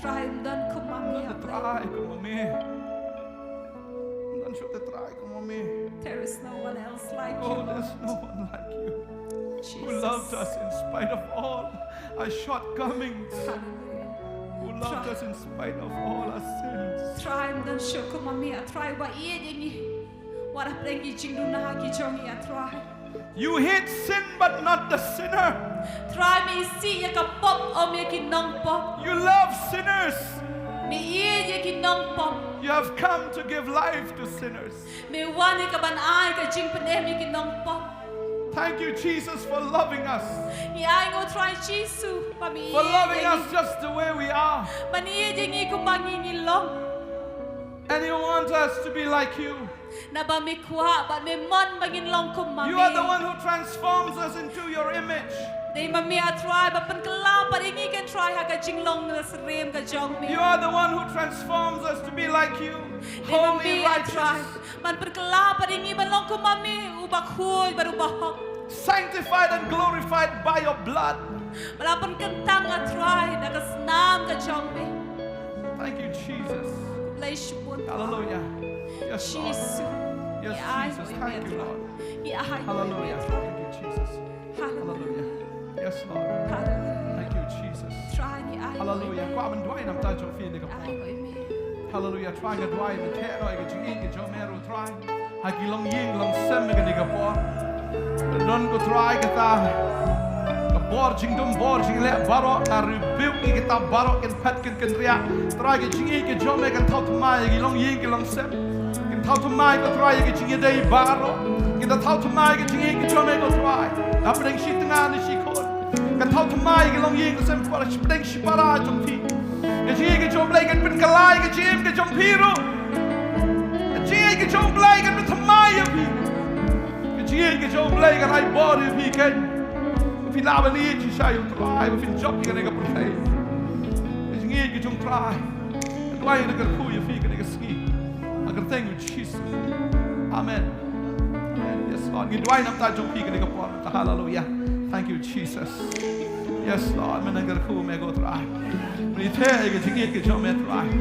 Try dan kumami. Dan try como me. Dan should try como me. There is no one else like Oh, you. there's no one like you. Who Jesus. loved us in spite of all our shortcomings. Hallelujah. Who loved us in spite of all our sins. Try dan kumami. Try wa iye dingi. Wara prengi jingduna ki jongi try. You hate sin but not the sinner. Try me si ya ka pop o me ki nong pop. You love sinners. Me iye ya ki nong pop. You have come to give life to sinners. Me wani ka ban ai ka jing pene me ki nong pop. Thank you, Jesus, for loving us. Ni ai go try Jesus pa mi. For loving us just the way we are. Man iye dingi ko bangi ni long. And you want us to be like you. Na ba mi kwa ba me mon bangin long ko mami. You are the one who transforms us into your image. Dei mami a try ba pan kala pa dingi kan try ha ka jing long na srem ka jong me. You are the one who transforms us to be like you. Dei Holy, mami a try. righteous, Man pan kala pa dingi ba long ko mami ubak hoy ba ubahok. sanctified and glorified by your blood. Wala pan kantang a try na ka snam ka jong me. Thank you, Jesus. Bless you pun. Hallelujah. Yes, Lord. Jesus. Yes, Jesus. Thank you, Lord. Hallelujah. Thank you, Jesus. Hallelujah. Yes, Lord. Hallelujah. Thank you, Jesus. Try ni ai. Hallelujah. Qua mình đuổi nằm tay trong phiên này gặp Ai oi me. Hallelujah. Try cái đuổi mình thế rồi cái chữ cái chỗ mẹ rồi try. Hai cái lòng yên lòng xem cái này gặp bỏ. Don có try cái ta. Cái bỏ chính đom bỏ chính lẽ baro à rebuke cái ta baro cái pet cái ria. Try cái chữ cái chỗ mẹ cái thao tham mai cái lòng yên cái lòng xem. Cái thao tham mai có try cái chữ đây baro. Cái thao tham mai cái chữ cái chỗ mẹ có try. Đã bên shit ngang đi shit khôn. Cái thao tham mai cái lòng yên cái xem qua bên shit para trong phi. Cái chữ cái chỗ play cái bên cái lai cái chim cái trong phi rồi. Cái chỗ play cái bên tham mai cái phi. Cái chỗ play cái này bỏ đi phi cái. Phi làm bên đi chỉ sai try. Phi job cái này cái play. Cái chỗ try. Cái quay nó cái khui phi cái này cái ski. Agar thank you Jesus. Amen. Yes Lord. Cái quay nằm tay trong phi cái này cái bỏ. Hallelujah. Thank you Jesus. Yes Lord. Mình agar khui mẹ go try. Mình thế cái chỗ mẹ try.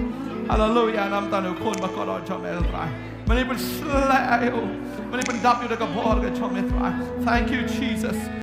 Hallelujah. Nằm tay nó khôn mà có đó cho mẹ try. Mình bên slay. Mình bên đậpอยู่ในกระบอกcái chỗ mẹ try. Thank you Jesus.